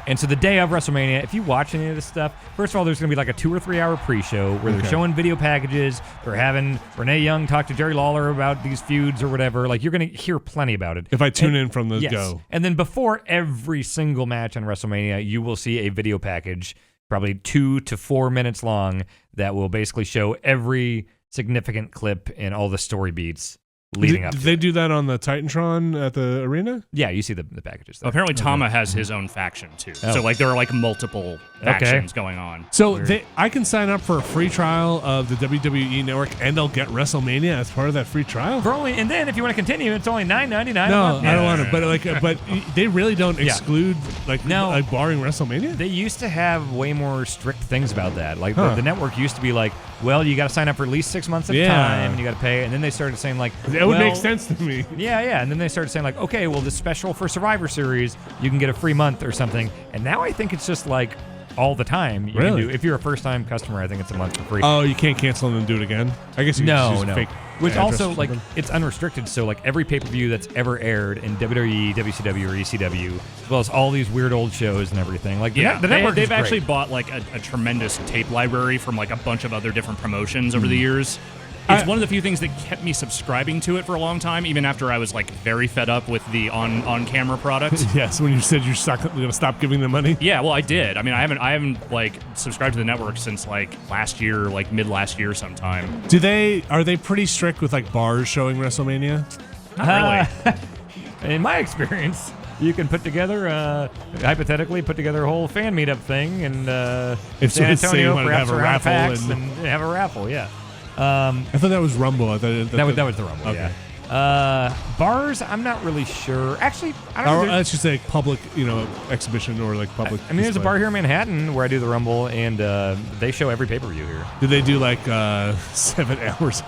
And so the day of WrestleMania, if you watch any of this stuff, first of all, there's going to be like a 2 or 3 hour pre-show where they're Okay. showing video packages. They're having Renee Young talk to Jerry Lawler about these feuds or whatever. Like, you're going to hear plenty about it. If I tune in from the Yes. go. And then before every single match on WrestleMania, you will see a video package, probably 2 to 4 minutes long, that will basically show every significant clip and all the story beats leading up Did to they it. do that on the Titantron at the arena? Yeah, you see the packages there. Apparently, Tama has his own faction too. Oh. So like there are like multiple factions going on. So I can sign up for a free trial of the WWE Network, and I'll get WrestleMania as part of that free trial. For only, and then if you want to continue, it's only $9.99. No, a month. I don't want to. But they really don't Yeah. exclude like barring WrestleMania. They used to have way more strict things about that. Like the Huh. network used to be like, well, you got to sign up for at least 6 months at a Yeah. time, and you got to pay. And then they started saying like, That would make well, sense to me. Yeah. And then they started saying like, okay, well, this special for Survivor Series, you can get a free month or something. And now I think it's just like all the time. You Really? can do, if you're a first-time customer, I think it's a month for free. Oh, you can't cancel and then do it again. I guess you can just use a fake Which address also or like something. it's unrestricted, so like every pay-per-view that's ever aired in WWE, WCW, or ECW, as well as all these weird old shows and everything. Like the network they've is great. actually bought like a tremendous tape library from like a bunch of other different promotions over the years. It's one of the few things that kept me subscribing to it for a long time, even after I was like very fed up with the on-camera product. Yes, when you said you're going to stop giving them money. Yeah, well, I did. I mean, I haven't like subscribed to the network since like last year, like mid last year sometime. Are they pretty strict with like bars showing WrestleMania? Not really. In my experience, you can put together, hypothetically, put together a whole fan meetup thing, and If San so- say you Antonio wanted to perhaps have a around raffle packs and- have a raffle. Yeah, I thought that was Rumble. I thought that was the Rumble. Okay. Yeah. Bars, I'm not really sure. Actually, I don't Or know. let's just say public, exhibition or like public. I mean, there's a display. bar here in Manhattan where I do the Rumble, and they show every pay-per-view here. Did they do like 7 hours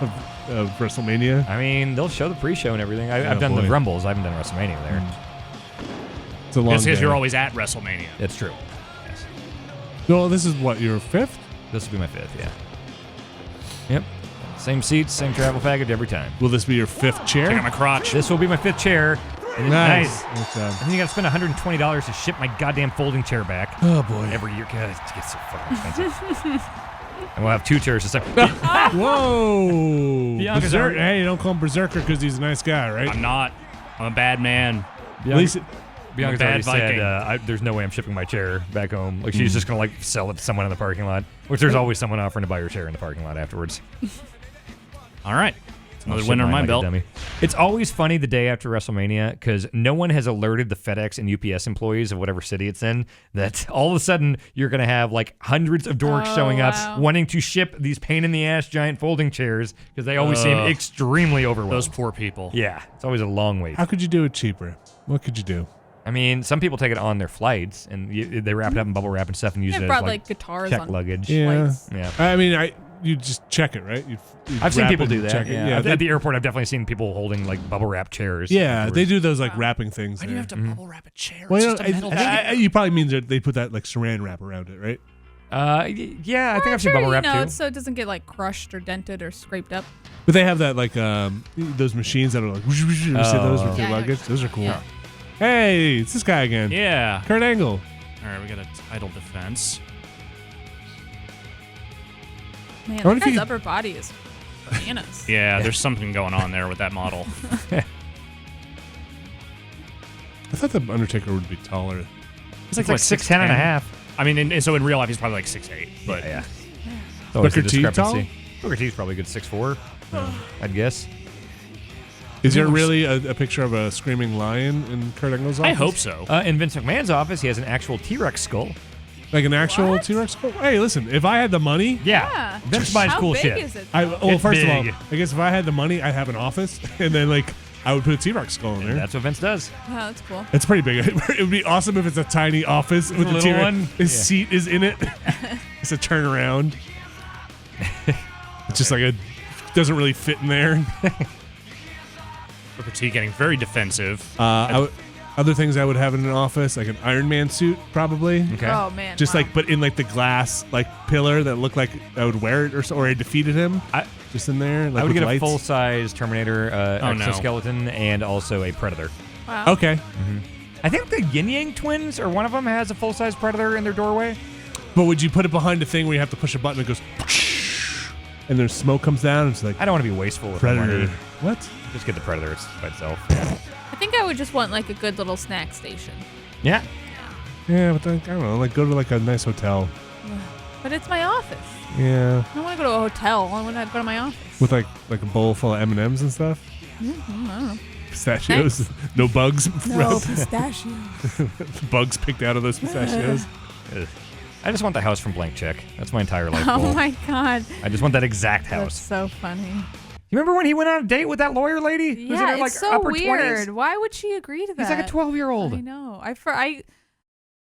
of WrestleMania? I mean, they'll show the pre-show and everything. I've Oh, done the boy. Rumbles. I haven't done WrestleMania there. It's a long Because day. you're always at WrestleMania. It's true. Yes. Well, this is what, your 5th? This will be my 5th, yeah. Yep. Same seats, same travel package every time. Will this be your 5th chair? Check out my crotch. This will be my 5th chair. And then, Nice. nice. Good job. And then you got to spend $120 to ship my goddamn folding chair back Oh boy. every year. God, it gets so fucking expensive. And we'll have 2 chairs to say. Whoa! Bianca's already- Hey, don't call him Berserker because he's a nice guy, right? I'm not. I'm a bad man. At least Bianca's bad already Viking. said, there's no way I'm shipping my chair back home. Like, she's just going to, like, sell it to someone in the parking lot. Which there's always someone offering to buy your chair in the parking lot afterwards. All right. I'll Another ship winner on mine my like a belt. dummy. It's always funny the day after WrestleMania because no one has alerted the FedEx and UPS employees of whatever city it's in that all of a sudden you're going to have like hundreds of dorks showing up wanting to ship these pain-in-the-ass giant folding chairs because they always seem extremely overwhelmed. Those poor people. Yeah, it's always a long wait. how could you do it cheaper? What could you do? I mean, some people take it on their flights and they wrap it up in bubble wrap and stuff and use it as brought like guitars check on luggage. Yeah. flights. Yeah. I mean, you just check it, right? You I've seen wrap people it do and that. check it. Yeah. Yeah, At the airport, I've definitely seen people holding like bubble wrap chairs. yeah, afterwards. they do those like wrapping things. Why do you there. have to bubble wrap a chair? Well, It's you, just a metal know, chair. you probably mean that they put that like saran wrap around it, right? Yeah, I think I've seen bubble wrap too. so it doesn't get like crushed or dented or scraped up. But they have that like those machines that are like. You see those with Yeah, your I know luggage? what Those are cool. Yeah. Hey, it's this guy again. Yeah. Kurt Angle. All right, we got a title defense. Man, I wonder that if you guy's could- upper body is bananas. Yeah, there's something going on there with that model. I thought the Undertaker would be taller. He's It's like 6'10" and a half. I mean, and so in real life, he's probably like 6'8". But Yeah. It's always a Booker T tall? discrepancy. Booker T's probably a good 6'4", I'd guess. Is there really a picture of a screaming lion in Kurt Angle's office? I hope so. In Vince McMahon's office, he has an actual T-Rex skull. Like an actual What? T-Rex? Oh, hey, listen, if I had the money, Yeah. Vince buys How cool big shit. is it? well, It's first of all, big. I guess if I had the money, I'd have an office, and then like I would put a T-Rex skull in And there. that's what Vince does. Wow, that's cool. It's pretty big. It would be awesome if it's a tiny office with a little T-Rex. one? His Yeah. seat is in it. It's a turnaround. It's just like it doesn't really fit in there. Booker T getting very defensive. Other things I would have in an office, like an Iron Man suit, probably. Okay. Oh man. Just wow. like, but in like the glass like pillar that looked like I would wear it, or I defeated him. Just in there. Like I would with get a lights. full-size Terminator Oh, no. exoskeleton and also a Predator. Wow. Okay, I think the Yin Yang twins, or one of them, has a full-size Predator in their doorway. but would you put it behind a thing where you have to push a button and it goes, and there's smoke comes down? And it's like I don't want to be wasteful with Predator. money. What? Just get the Predator by itself. I think I would just want like a good little snack station. Yeah. Yeah, but like, I don't know. Like go to like a nice hotel. But it's my office. Yeah, I don't want to go to a hotel. I want to go to my office. with like a bowl full of M&Ms and stuff. I don't know. Pistachios. No bugs. No pistachio. Bugs picked out of those pistachios. Ugh. I just want the house from Blank Check. That's my entire life Oh goal. my god. I just want that exact That's house. so funny. You remember when he went on a date with that lawyer lady? Who's in Yeah, her, like, it's so upper weird. 20s? Why would she agree to that? He's like a 12-year-old. I know.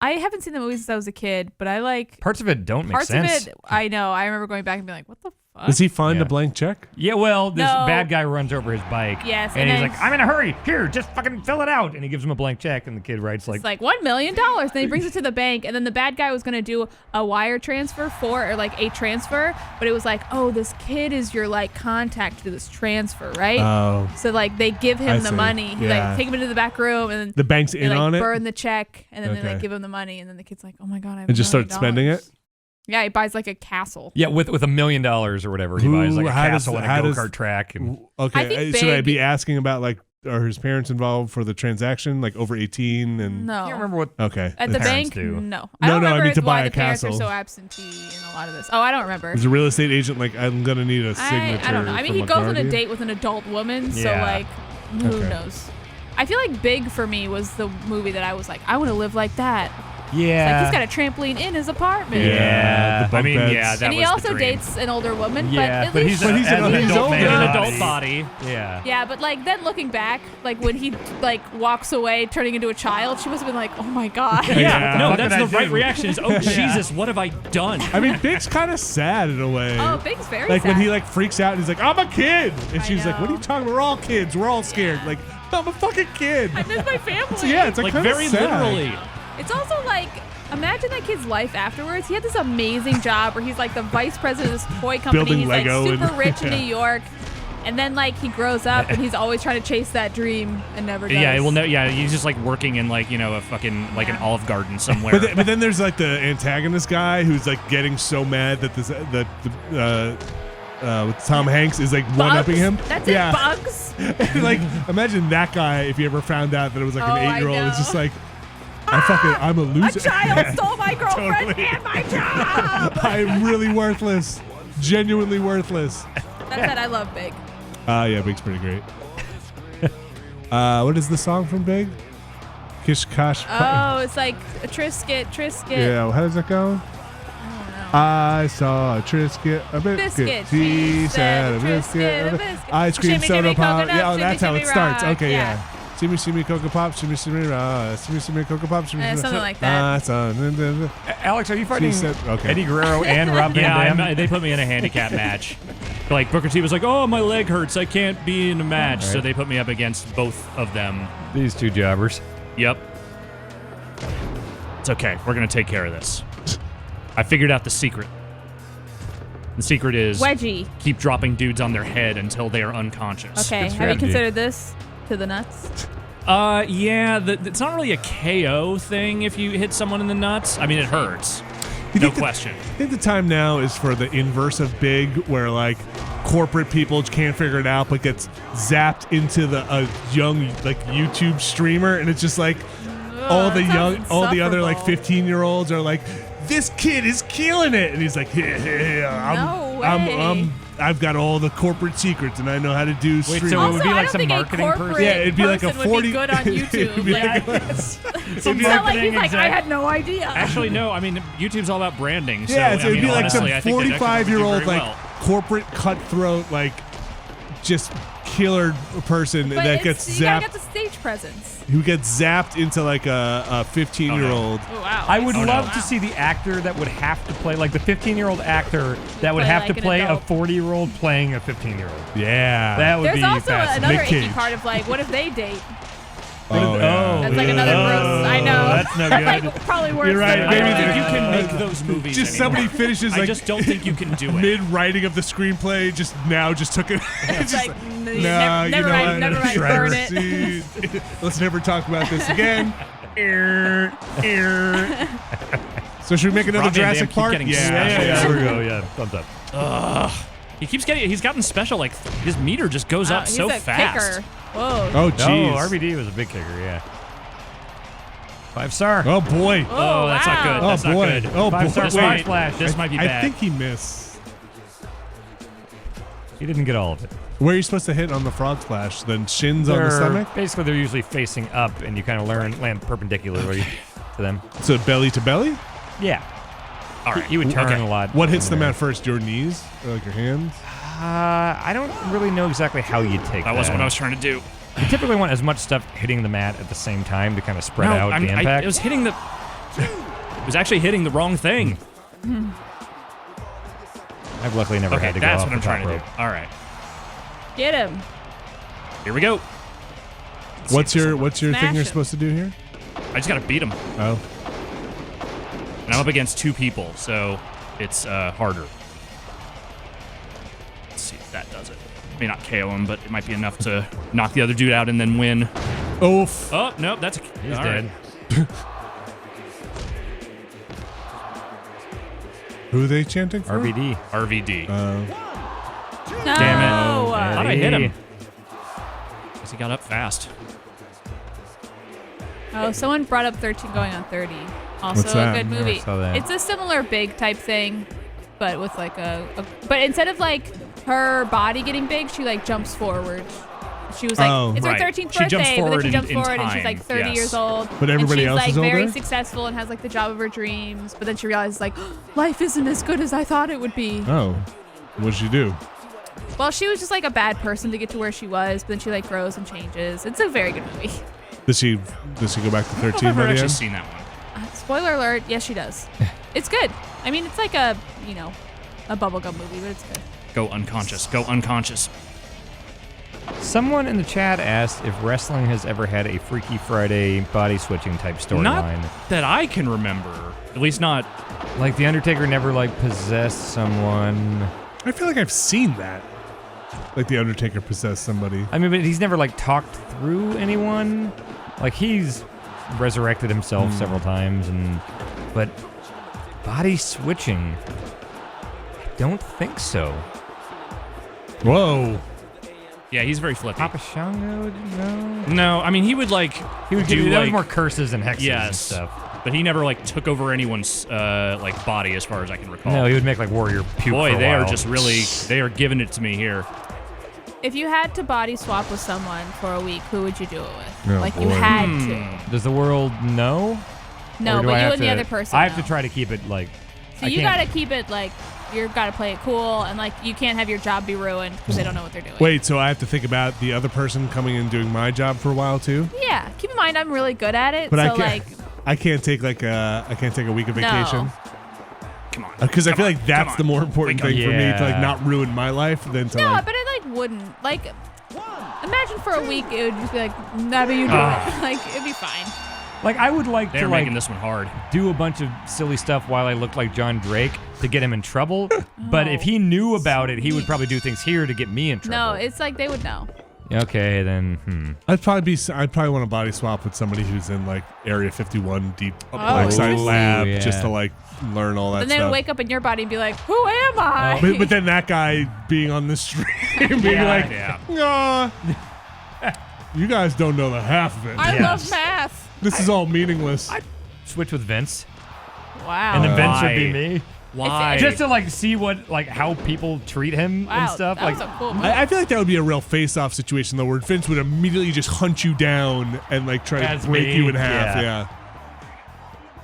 I haven't seen the movie since I was a kid, but I like Parts of it don't make parts sense. of it. I know. I remember going back and being like, "What the fuck?" Does he find Yeah. a blank check? Yeah, well, this No. bad guy runs over his bike. Yes, And and he's then- like, I'm in a hurry. Here, just fucking fill it out. And he gives him a blank check, and the kid writes It's like $1 million. Then he brings it to the bank, and then the bad guy was gonna do a wire transfer or like a transfer, but it was like, oh, this kid is your like contact to this transfer, right? Oh, So like they give him I the see. money. He Yeah. like take him into the back room, and then the bank's they in like on it. burn the check, and then they Okay. like give him the money, and then the kid's like, oh my god, I have And just $1 start spending million. it? Yeah, he buys like a castle. yeah, with $1 million or whatever. He buys like a How does- castle and how a does- go-kart track. And Okay, I think should I big- be asking about like are his parents involved for the transaction, like over 18 and? No. I can't remember what. Okay. At the parents bank, do. no. No, I don't no, I remember mean to why buy a the parents are castle. so absentee in a lot of this. Oh, I don't remember. Is a real estate agent like I'm gonna need a signature? I don't know. I mean, from he a goes on a guardian? date with an adult woman, so Yeah. like, who Okay. knows? I feel like Big for me was the movie that I was like, I want to live like that. Yeah. Like he's got a trampoline in his apartment. Yeah, the I bunk mean, beds. yeah, that And he was the also dream. dates an older woman, Yeah, but at but least he's, But he's an an adult older. man. In an Yeah. adult body. Yeah. yeah, but like then looking back, like when he like walks away turning into a child, she must have been like, oh my god. Yeah. No, What that's did I the right do? reaction. Is oh Jesus, what have I done? I mean, Big's kind of sad in a way. Oh, Big's very like sad. when he like freaks out and he's like, "I'm a kid," and I she's like, "What are you know. talking about? We're all kids. We're all scared." Like, I'm a fucking kid. I miss my family. So, yeah, it's like, Like kinda very sad. literally. It's also like, imagine that kid's life afterwards. He had this amazing job where he's like the vice president of this toy company. Building he's Lego like super and- rich in yeah. New York. And then like he grows up and he's always trying to chase that dream and never does. Yeah, well, no, yeah, he's just like working in like a fucking like an Olive Garden somewhere. But then there's like the antagonist guy who's like getting so mad that with Tom Hanks is like one-upping him. That's it, Bugs. Like imagine that guy if you ever found out that it was like an 8-year-old. It's just like I'm a loser. A child stole my girlfriend and my job. I'm really worthless. Genuinely worthless. That said, I love Big. Yeah, Big's pretty great. What is the song from Big? Kish Kosh. Oh, it's like a Trisket. Yeah, how does that go? I saw a Trisket, a biscuit. She said a biscuit, ice cream, soda pop. Yeah, that's how it starts. Okay, yeah. Shimmy, Cocoa Pop, shimmy, Cocoa Pop, something like that. Alex, are you fighting Eddie Guerrero and Rob Van Dam? They put me in a handicap match. Like Booker T was like, "Oh, my leg hurts. I can't be in a match." Right. So they put me up against both of them. These two jobbers. Yep. It's okay. We're gonna take care of this. I figured out the secret. The secret is Wedgie. Keep dropping dudes on their head until they are unconscious. Okay. Have you considered this? To the nuts? Yeah, it's not really a KO thing if you hit someone in the nuts. I mean, it hurts. No question. I think the time now is for the inverse of Big, where like corporate people can't figure it out, but gets zapped into a young like YouTube streamer, and it's just like all the other like 15-year-olds are like, this kid is killing it, and he's like, I've got all the corporate secrets, and I know how to do streaming. So it would be like some marketing person? Yeah, it'd be like a 40. Would be good on YouTube. It's not like he's like, I had no idea. Actually, no. I mean, YouTube's all about branding. So, yeah, so it'd be like honestly, some 45-year-old like corporate cutthroat like just killer person that gets zapped. You gotta get the stage presence. Who gets zapped into like a 15-year-old. Oh, wow. I would love to see the actor that would have to play, like the 15-year-old actor that would have to play a 40-year-old playing a 15-year-old. Yeah. That would be fascinating. There's also another icky part of like, what if they date? That's like another gross. I know. That's no good. Like, probably worse. You're right. I don't think you can make those movies just anymore. Somebody finishes like I just don't think you can do it. Mid-writing of the screenplay, just took it. It's just like, never mind, burn it. Let's never talk about this again. So should we make another Jurassic Park? Yeah. There we go. Yeah, thumbs up. He's gotten special, like his meter just goes up so fast. Kicker. Whoa. Oh, jeez. RVD was a big kicker, yeah. 5-star. Oh, boy. Oh, that's not good. That's not good. Oh, 5-star boy. Splash. This might be bad. I think he missed. He didn't get all of it. Where are you supposed to hit on the frog splash? Then shins on the stomach? Basically, they're usually facing up, and you kind of land perpendicularly to them. So belly to belly? Yeah. All right. You would turn a lot. What hits them at first? Your knees? Or like your hands? I don't really know exactly how you take that. That wasn't what I was trying to do. You typically want as much stuff hitting the mat at the same time to kind of spread out the impact. It was actually hitting the wrong thing. I've luckily never had to go off the top rope. That's what I'm trying to do. All right. Get him. Here we go. What's your thing you're him. supposed to do here? I just got to beat him. Oh. And I'm up against two people, so it's harder. Let's see if that does it. May not KO him, but it might be enough to knock the other dude out and then win. Oof. Oh, no, he's dead. Right. Who are they chanting for? RVD. RVD. No. Damn it. I thought I hit him. Eddie. Guess he got up fast. Oh, someone brought up 13 going on 30. Also What's that? a good movie. I saw that. It's a similar big type thing, but with like but instead of like her body getting big, she like jumps forward. She was like, it's her 13th She jumps birthday, but then she forward jumps in forward and she's time, like 30 yes. years old. But everybody and else she's is like very older? successful and has like the job of her dreams. But then she realizes like, life isn't as good as I thought it would be. Oh. What'd she do? Well, she was just like a bad person to get to where she was, but then she like grows and changes. It's a very good movie. Does she go back to 13 I've by never the actually end? seen that one. Spoiler alert, yes she does. It's good. I mean, it's like a bubblegum movie, but it's good. Go unconscious. Go unconscious. Someone in the chat asked if wrestling has ever had a Freaky Friday body switching type storyline. Not that I can remember. At least not. Like the Undertaker never like possessed someone. I feel like I've seen that. Like the Undertaker possessed somebody. I mean, but he's never like talked through anyone. Like he's resurrected himself several times, but body switching, I don't think so. Whoa. Yeah, he's very flippy. Papa Shango? No. No, I mean he would like He would do do like more curses and hexes and yes, stuff. but he never like took over anyone's like body as far as I can recall. No, he would make like warrior puke. Boy, for a they while. are just really they are giving it to me here. If you had to body swap with someone for a week, who would you do it with? Oh, like boy. you had to. Does the world know? No, Or do but I you have and the to- other person. I have to know. try to keep it like. So I you can't- gotta keep it like you gotta play it cool, and like you can't have your job be ruined because they don't know what they're doing. Wait, so I have to think about the other person coming in and doing my job for a while too? Yeah, keep in mind I'm really good at it. But so I can't. like, I can't take like I can't take a week of No. vacation Come on. because I Come feel on, like that's come the on. more important Wake up. thing for me to like Yeah. not ruin my life than to no, like. but it like wouldn't like. Imagine for a week it would just be like, never you do it. Like it'd be fine. Like I would like They're to making like this one hard. do a bunch of silly stuff while I look like John Drake to get him in trouble. But if he knew about it, he would probably do things here to get me in No, trouble. it's like they would know. Okay, then. I'd probably want to body swap with somebody who's in like Area 51 deep like interesting. side lab Yeah. just to like learn all that Then they stuff. would wake up in your body and be like, "Who am I?" But then that guy being on the stream being like, yeah. "Nah, you guys don't know the half of it. I Yes. love math. This is all meaningless." Switch with Vince, Wow. and then Vince Why? would be me. Why? Just to like see what like how people treat him wow, and stuff. that Like was a cool move. I feel like that would be a real face-off situation though, where Vince would immediately just hunt you down and like try As to break me, you in half. yeah. Yeah.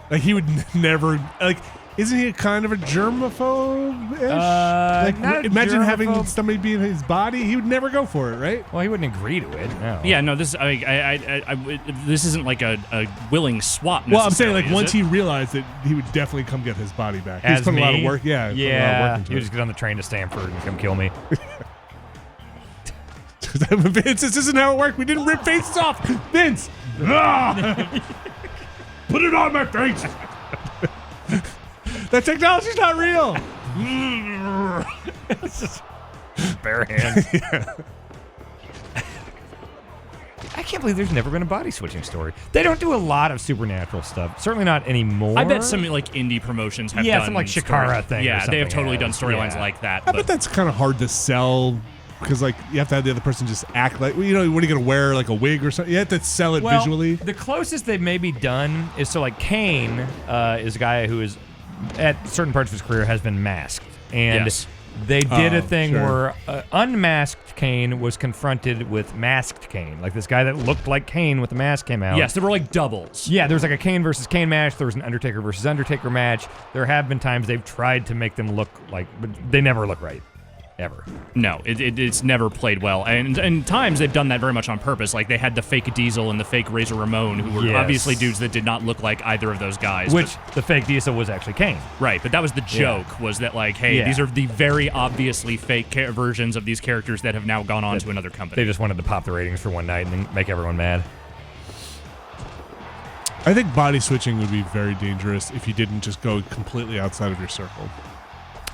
Like he would never like. Isn't he kind of a germaphobe-ish? Like not a imagine having germaphobe. somebody be in his body. He would never go for it, right? well, he wouldn't agree to it. No. Yeah, no, this this isn't like a willing swap. Well, I'm saying necessarily, like is once it? he realized that he would definitely come get his body back. As He's put a lot of me? work. Yeah. Put a lot of Yeah. work into You it. just get on the train to Stanford and come kill me. Vince, this isn't how it worked. We didn't rip faces off. Vince, ah! Put it on my face. That technology's not real. Bare hands. I can't believe there's never been a body switching story. They don't do a lot of supernatural stuff. Certainly not anymore. I bet some like indie promotions have Yeah, done some, like, Shikara story- thing or Yeah, they have something, totally yeah. done storylines Yeah. like that. I But bet that's kind of hard to sell because like you have to have the other person just act like what are you gonna wear like a wig or something? You have to sell it well, visually. The closest they've maybe done is so like Kane is a guy who is at certain parts of his career has been masked, and Yes. they did a Oh, thing sure. where unmasked Kane was confronted with masked Kane, like this guy that looked like Kane with the mask came out. yes, there were like doubles. Yeah, there was like a Kane versus Kane match. There was an Undertaker versus Undertaker match. There have been times they've tried to make them look like, but they never look right, ever. No, it's never played well. And times they've done that very much on purpose. Like they had the fake Diesel and the fake Razor Ramon, who were Yes. obviously dudes that did not look like either of those guys. Which the fake Diesel was actually Kane. Right, but that was the joke, was that like, hey, Yeah. these are the very obviously fake versions of these characters that have now gone on to another company. They just wanted to pop the ratings for one night and then make everyone mad. I think body switching would be very dangerous if you didn't just go completely outside of your circle.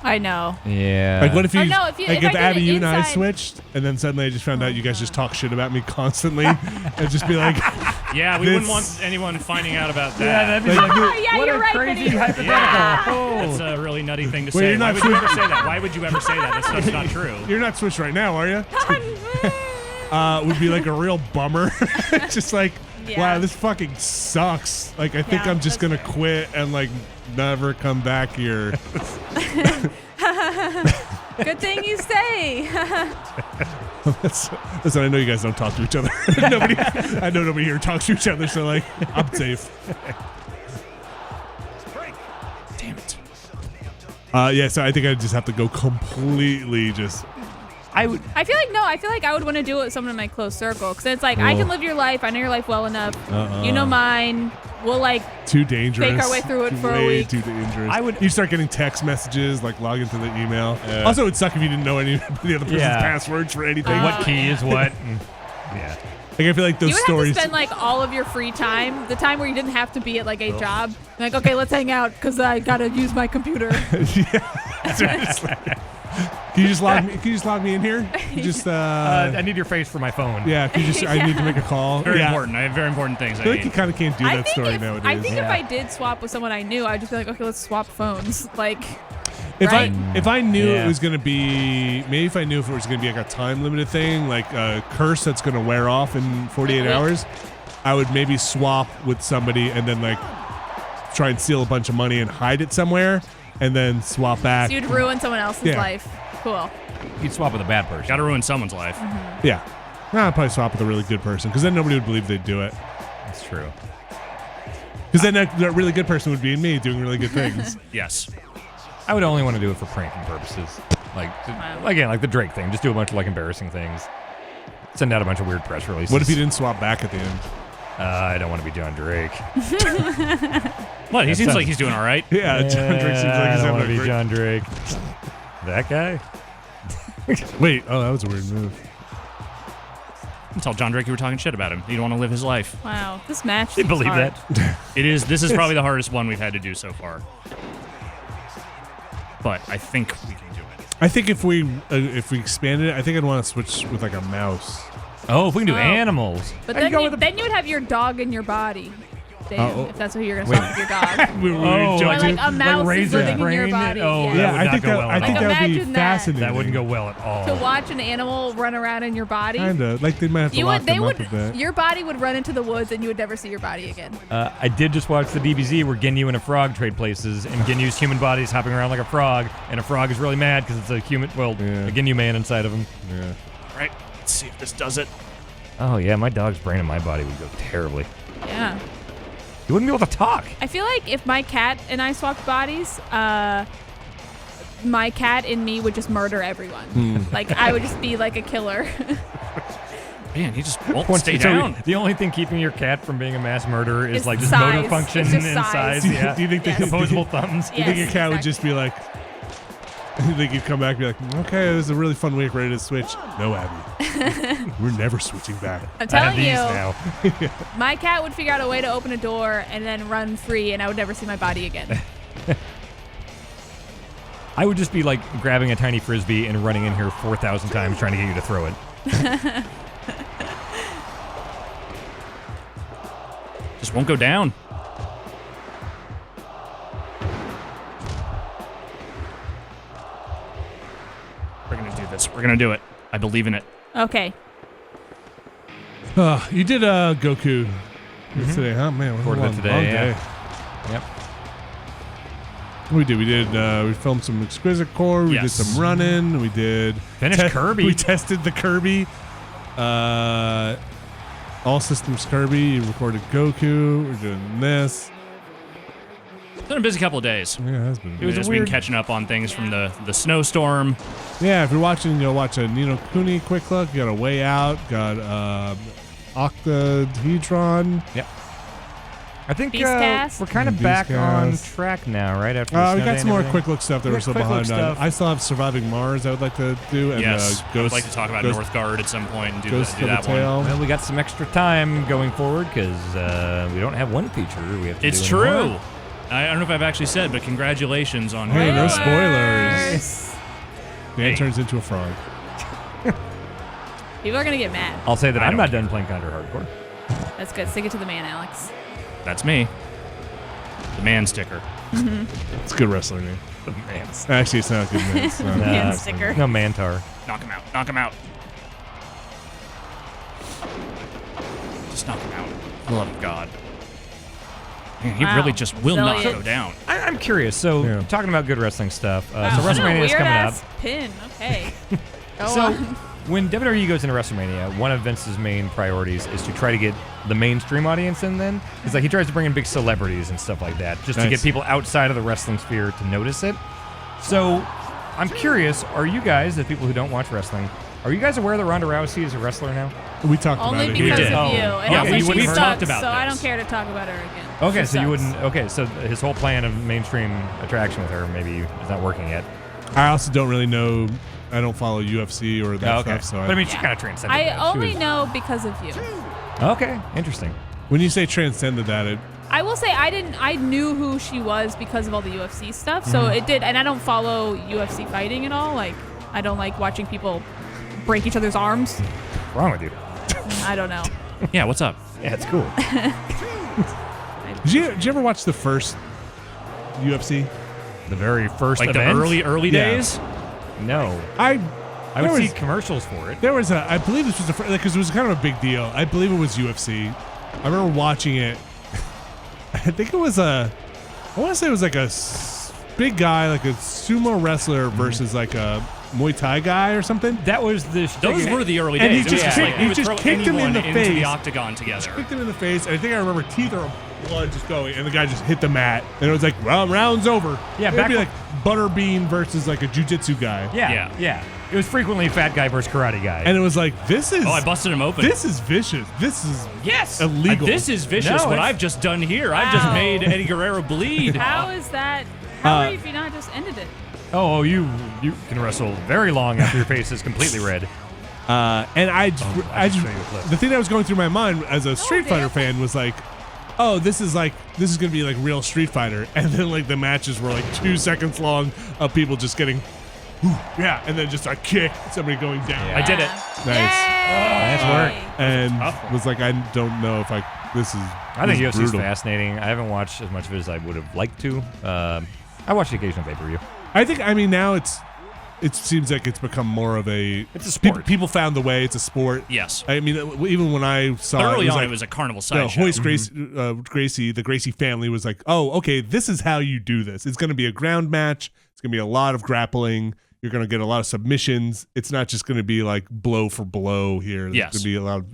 I know. Yeah. Like what if you, Or no, if you- like if if I did Abby, it you and I inside- switched, and then suddenly I just found out you guys just talk shit about me constantly, and just be like, yeah, we This- wouldn't want anyone finding out about that. Yeah, that'd be Like, like, Yeah, what you're a right, crazy Vinny. hypothetical. Yeah. Oh. That's a really nutty thing to Wait, say. you're Why not would you ever switch- say that? Why would you ever say that? That stuff's not true. "You're not switched right now, are you?" Would be like a real bummer. Just like, Yeah. wow, this fucking sucks. Like, I think Yeah, I'm just that's gonna quit and like never come back here. Good thing you say. Listen, I know you guys don't talk to each other. I know nobody here talks to each other, so like, I'm safe. Damn it. Yeah, so I think I just have to go completely just. I would. I feel like I would want to do it with someone in my close circle because it's like I can live your life. I know your life well enough. You know mine. We'll like Too dangerous. Fake our way through it for a Way week. too dangerous. I would- You start getting text messages, like log into the email. Also, it'd suck if you didn't know any of the other person's Yeah. passwords for anything. What key is what? and- yeah. Like, I feel like those you would stories. have to spend like all of your free time, the time where you didn't have to be at like a job. Like, okay, let's hang out because I gotta use my computer. Yeah, seriously. Can you just log me? Can you just log me in here? You just. I need your face for my phone. Yeah. Can you just? I need to make a call. Very yeah. important. I have very important things. I feel like you kind of can't do that story nowadays. I think if I did swap with someone I knew, I'd just be like, okay, let's swap phones. Like, If I knew Yeah. it was gonna be, maybe if I knew if it was gonna be like a time limited thing, like a curse that's gonna wear off in 48 hours, I would maybe swap with somebody and then like try and steal a bunch of money and hide it somewhere, and then swap back. so you'd ruin someone else's life. Cool. You'd swap with a bad person. Got to ruin someone's life. Yeah, I'd probably swap with a really good person because then nobody would believe they'd do it. That's true. Because then that really good person would be me doing really good things. Yes. I would only want to do it for pranking purposes. Like, again, like the Drake thing. Just do a bunch of like embarrassing things. Send out a bunch of weird press releases. What if you didn't swap back at the end? I don't want to be John Drake. What? He seems like he's doing all right. Yeah, John Drake seems like he's I don't want having to a be great. John Drake. That guy? Wait, oh, that was a weird move. Tell John Drake you were talking shit about him. You don't want to live his life. Wow. This match. You seems believe hard. that? It is. This is probably the hardest one we've had to do so far. But I think we can do it. I think if we expanded it, I think I'd want to switch with like a mouse. Oh, if we can do Oh. animals. But How'd then go you, with the- then you would have your dog in your body. Damn, Oh. if that's what you're going to swap with your dog. We Oh, Or jumped like in. a mouse is razor living in your brain? body. Oh, yeah. that Yeah, would I not think go that well I at think all. that would be Imagine that. fascinating. That wouldn't go well at all. To watch an animal run around in your body. Kinda like they might have to You lock would, they them would, up a bit. your body would run into the woods and you would never see your body again. I did just watch the DBZ where Ginyu and a frog trade places, and Ginyu's human body is hopping around like a frog, and a frog is really mad because it's a human, a Ginyu man inside of him. Yeah. All right. Let's see if this does it. Oh, yeah, my dog's brain in my body would go terribly. Yeah. You wouldn't be able to talk. I feel like if my cat and I swapped bodies, my cat and me would just murder everyone. Like, I would just be like a killer. Man, he just won't Once stay you- down. The only thing keeping your cat from being a mass murderer is It's like just size. motor function It's just and size. size. Yeah. Do you think Yes. they Opposable thumbs? You think Yes, your cat would exactly. just be like, you think you'd come back and be like, okay, this is a really fun week, ready to switch? No, Abby. We're never switching back. I'm I have telling these you, now. my cat would figure out a way to open a door and then run free, and I would never see my body again. I would just be like grabbing a tiny frisbee and running in here 4,000 times trying to get you to throw it. Just won't go down. We're gonna do this. We're gonna do it. I believe in it. Okay. You did Goku today, huh? Man, what a Recorded it long, today, long yeah. day. Yep. We did. We filmed some Exquisite Core. We did Yes. some running. We did Finished Kirby. We tested the Kirby. All Systems Kirby. You recorded Goku. We're doing this. It's been a busy couple of days. Yeah, it has been. It was Just a been weird- catching up on things from the snowstorm. Yeah, if you're watching, you'll watch a Nino Kuni quick look. You got a Way Out. Got Octahedron. Yep. I think Beastcast? we're kind of back on Beastcast. track now, right? After the We snow got day some and more everything? quick look stuff that We we're got still quick look behind on. stuff. I still have Surviving Mars I would like to do. And, Yes, I would Ghost, like to talk about Ghost, Northgard at some point and do Ghost do of the that one. Tail. Well, we got some extra time going forward because we don't have one feature. We have to It's do anymore. true. I don't know if I've actually said, but congratulations on Hey, no your, spoilers. Dan turns into a frog. People are going to get mad. I'll say that I I'm don't not care. done playing Counter Hardcore. That's good. Stick it to the man, Alex. That's me. The man sticker. It's a good wrestler name. Man, Actually, it's not a good name. It's not. Man Nah, sticker. No Mantar. Knock him out. Knock him out. Just knock him out. For the love of God. Man, he Wow. really just will not Resilient. go down. I'm curious. So, Yeah. talking about good wrestling stuff. Wow. So, What a WrestleMania is coming up. weird-ass pin. Okay. Go So, on. when WWE goes into WrestleMania, one of Vince's main priorities is to try to get the mainstream audience in then. It's like he tries to bring in big celebrities and stuff like that just to Nice. get people outside of the wrestling sphere to notice it. So, I'm curious, are you guys, the people who don't watch wrestling, are you guys aware that Ronda Rousey is a wrestler now? We talked Only about it. because did. of Oh. you. Yeah, And also we she wouldn't have sucks, talked about so I this. don't care to talk about her again. Okay, She so you sucks. wouldn't. Okay, so his whole plan of mainstream attraction with her maybe is not working yet. I also don't really know. I don't follow UFC or that Oh, okay. stuff. So But I mean, she kind of transcended I that. She only was- know because of you. Okay, interesting. when you say transcended that, I will say I knew who she was because of all the UFC stuff. So Mm-hmm. it did, and I don't follow UFC fighting at all. Like, I don't like watching people break each other's arms. What's wrong with you? I don't know. Yeah, what's up? Yeah, it's cool. Did you ever watch the first UFC? The very first Like event? the early Yeah. days? No. I would see commercials for it. There was I believe this was the first, because it was kind of a big deal. I believe it was UFC. I remember watching it. I think it was I want to say it was like a big guy, like a sumo wrestler versus like a Muay Thai guy or something. That was the... Those were the early And days. he It was just like he you would just throw kicked him in anyone the into face. the octagon together. Kicked him in the face, and I think I remember teeth or blood just going, and the guy just hit the mat, and it was like, well, round's over. Yeah, It'd back be when- like Butterbean versus like a jiu-jitsu guy. Yeah. It was frequently fat guy versus karate guy. And it was like, this is... Oh, I busted him open. This is vicious. This is Yes. illegal. This is vicious. No, what it's- I've just done here. I've just made Eddie Guerrero bleed. How is that? How have you not just ended it? Oh, you can wrestle very long after your face is completely red. And I just, show you a clip. the thing that was going through my mind as a Street Fighter fan was like, oh, this is gonna be like real Street Fighter, and then like the matches were like 2 seconds long of people just getting, yeah, and then just a kick, somebody going down. Yeah. I did it. Nice. Nice work. And Tough one. was like, I don't know if this is. I think this is UFC is brutal. fascinating. I haven't watched as much of it as I would have liked to. I watched the occasional pay-per-view. I mean, now it seems like it's become more of a. It's a sport. People found the way. It's a sport. Yes. I mean, even when I saw But early it, on, like, it was a carnival no, sideshow. Hoist Gracie, the Gracie family was like, oh, okay, this is how you do this. It's going to be a ground match. It's going to be a lot of grappling. You're going to get a lot of submissions. It's not just going to be like blow for blow here. There's Yes. going to be a lot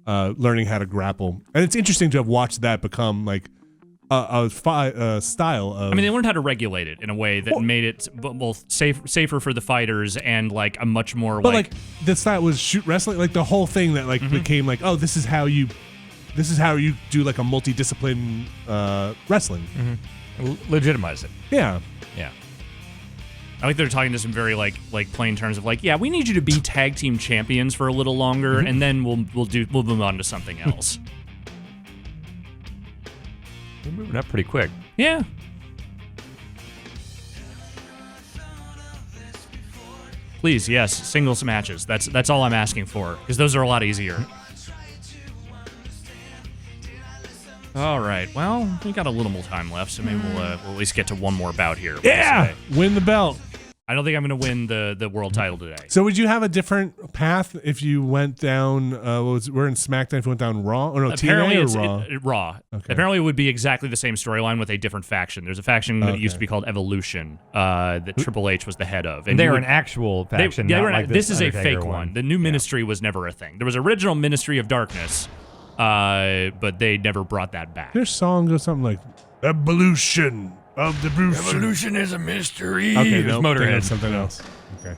of learning how to grapple. And it's interesting to have watched that become like a style of. I mean, they learned how to regulate it in a way that made it both safer for the fighters and like a much more but like the style was shoot wrestling, like the whole thing that like became like, oh, this is how you do like a multidiscipline wrestling. Legitimize it. Yeah. Yeah. I like they're talking to some very like plain terms of like, yeah, we need you to be tag team champions for a little longer, and then we'll move on to something else. We're moving up pretty quick. Yeah. Please, yes, singles matches. That's all I'm asking for, because those are a lot easier. All right. Well, we got a little more time left, so maybe we'll at least get to one more bout here. Yeah. Win the belt. I don't think I'm going to win the world title today. So would you have a different path if you went down? We're in SmackDown. If you went down Raw, or no, Apparently, TNA it's or Raw? Raw. Okay. Apparently, it would be exactly the same storyline with a different faction. There's a faction that used to be called Evolution that Triple H was the head of. And They're you would- an actual faction. they not were like this is a Undertaker fake one. The new ministry was never a thing. There was original Ministry of Darkness, but they never brought that back. Their song goes something like "Evolution of the Bruce." Evolution is a mystery. Okay, It's no, Motorhead. something else. Okay.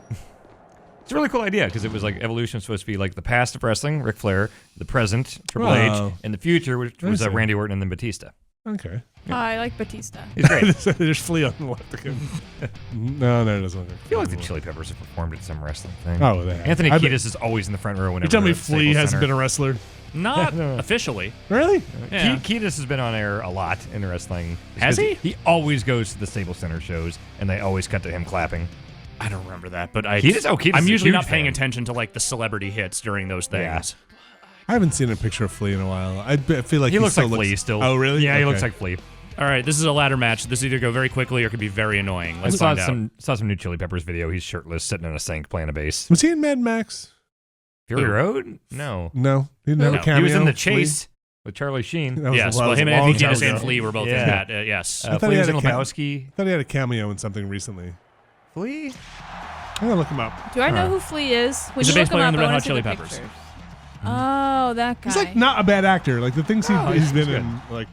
It's a really cool idea because it was like Evolution was supposed to be like the past of wrestling, Ric Flair, the present, Triple Oh. H, and the future, which was I see. Randy Orton and then Batista. Okay. I like Batista. He's great. There's Flea on the left again. No, there it doesn't. I feel like the Chili Peppers have performed at some wrestling thing. Oh, they have. Anthony I bet- Kiedis is always in the front row whenever. You tell me they're at Flea Staples hasn't Center. been a wrestler? Not officially. Really? Yeah. Kiedis has been on air a lot in wrestling. Has he? He always goes to the Staples Center shows, and they always cut to him clapping. I don't remember that, but Kiedis is I'm a usually huge not paying fan. attention to like the celebrity hits during those things. Yeah. I haven't seen a picture of Flea in a while. I feel like He looks still like Flea still. Oh, really? Yeah, he Okay. looks like Flea. All right, this is a ladder match. This either go very quickly or could be very annoying. I Let's saw find out. some new Chili Peppers video. He's shirtless, sitting in a sink playing a bass. Was he in Mad Max? Fury Who? Road? No. No, he didn't have a No. cameo. He was in The Flea? Chase with Charlie Sheen. That was Yes, a well, was him a and long Anthony time Kiedis and ago. Flea were both Yeah. in that. Yes. I thought Flea he was had in a cam- Lebowski. I thought he had a cameo in something recently. Flea? I'm gonna look him up. Do I know who Flea is? When He's you a look bass player him in the up, I Red wanna Hot see Chili the Peppers. pictures. Oh, that guy. He's like not a bad actor. Like the things he's been good. in, like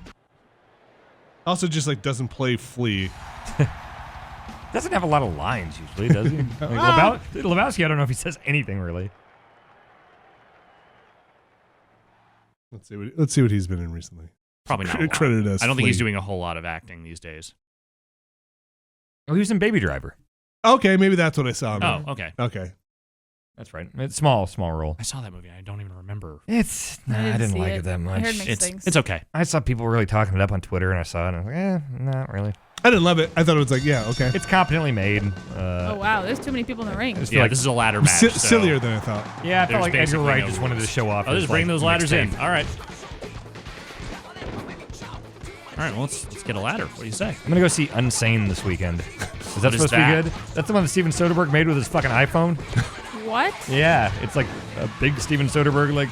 also just like doesn't play Flea. Doesn't have a lot of lines usually, does he? Lebowski, I don't know if he says anything really. Let's see what he's been in recently. Probably not. a lot. Credited as I don't think he's Flea. doing a whole lot of acting these days. Oh, he was in Baby Driver. Okay, maybe that's what I saw. Oh, okay. Okay. That's right. It's small role. I saw that movie. I don't even remember. I didn't didn't see like it. it that I much. heard mixed things. It's okay. I saw people really talking it up on Twitter, and I saw it, and I was like, not really. I didn't love it. I thought it was like, yeah, okay. It's competently made. Oh wow, there's too many people in the ring. just feel like this is a ladder match. So Sillier than I thought. yeah, I felt like Edgar basically Wright no just wanted to rules. show off. I'll his, just bring like, those ladders in. mixtape. All right. All right, well, let's get a ladder. What do you say? I'm gonna go see Unsane this weekend. Is that What is supposed to be that? good? That's the one that Steven Soderbergh made with his fucking iPhone. What? Yeah, it's like a big Steven Soderbergh like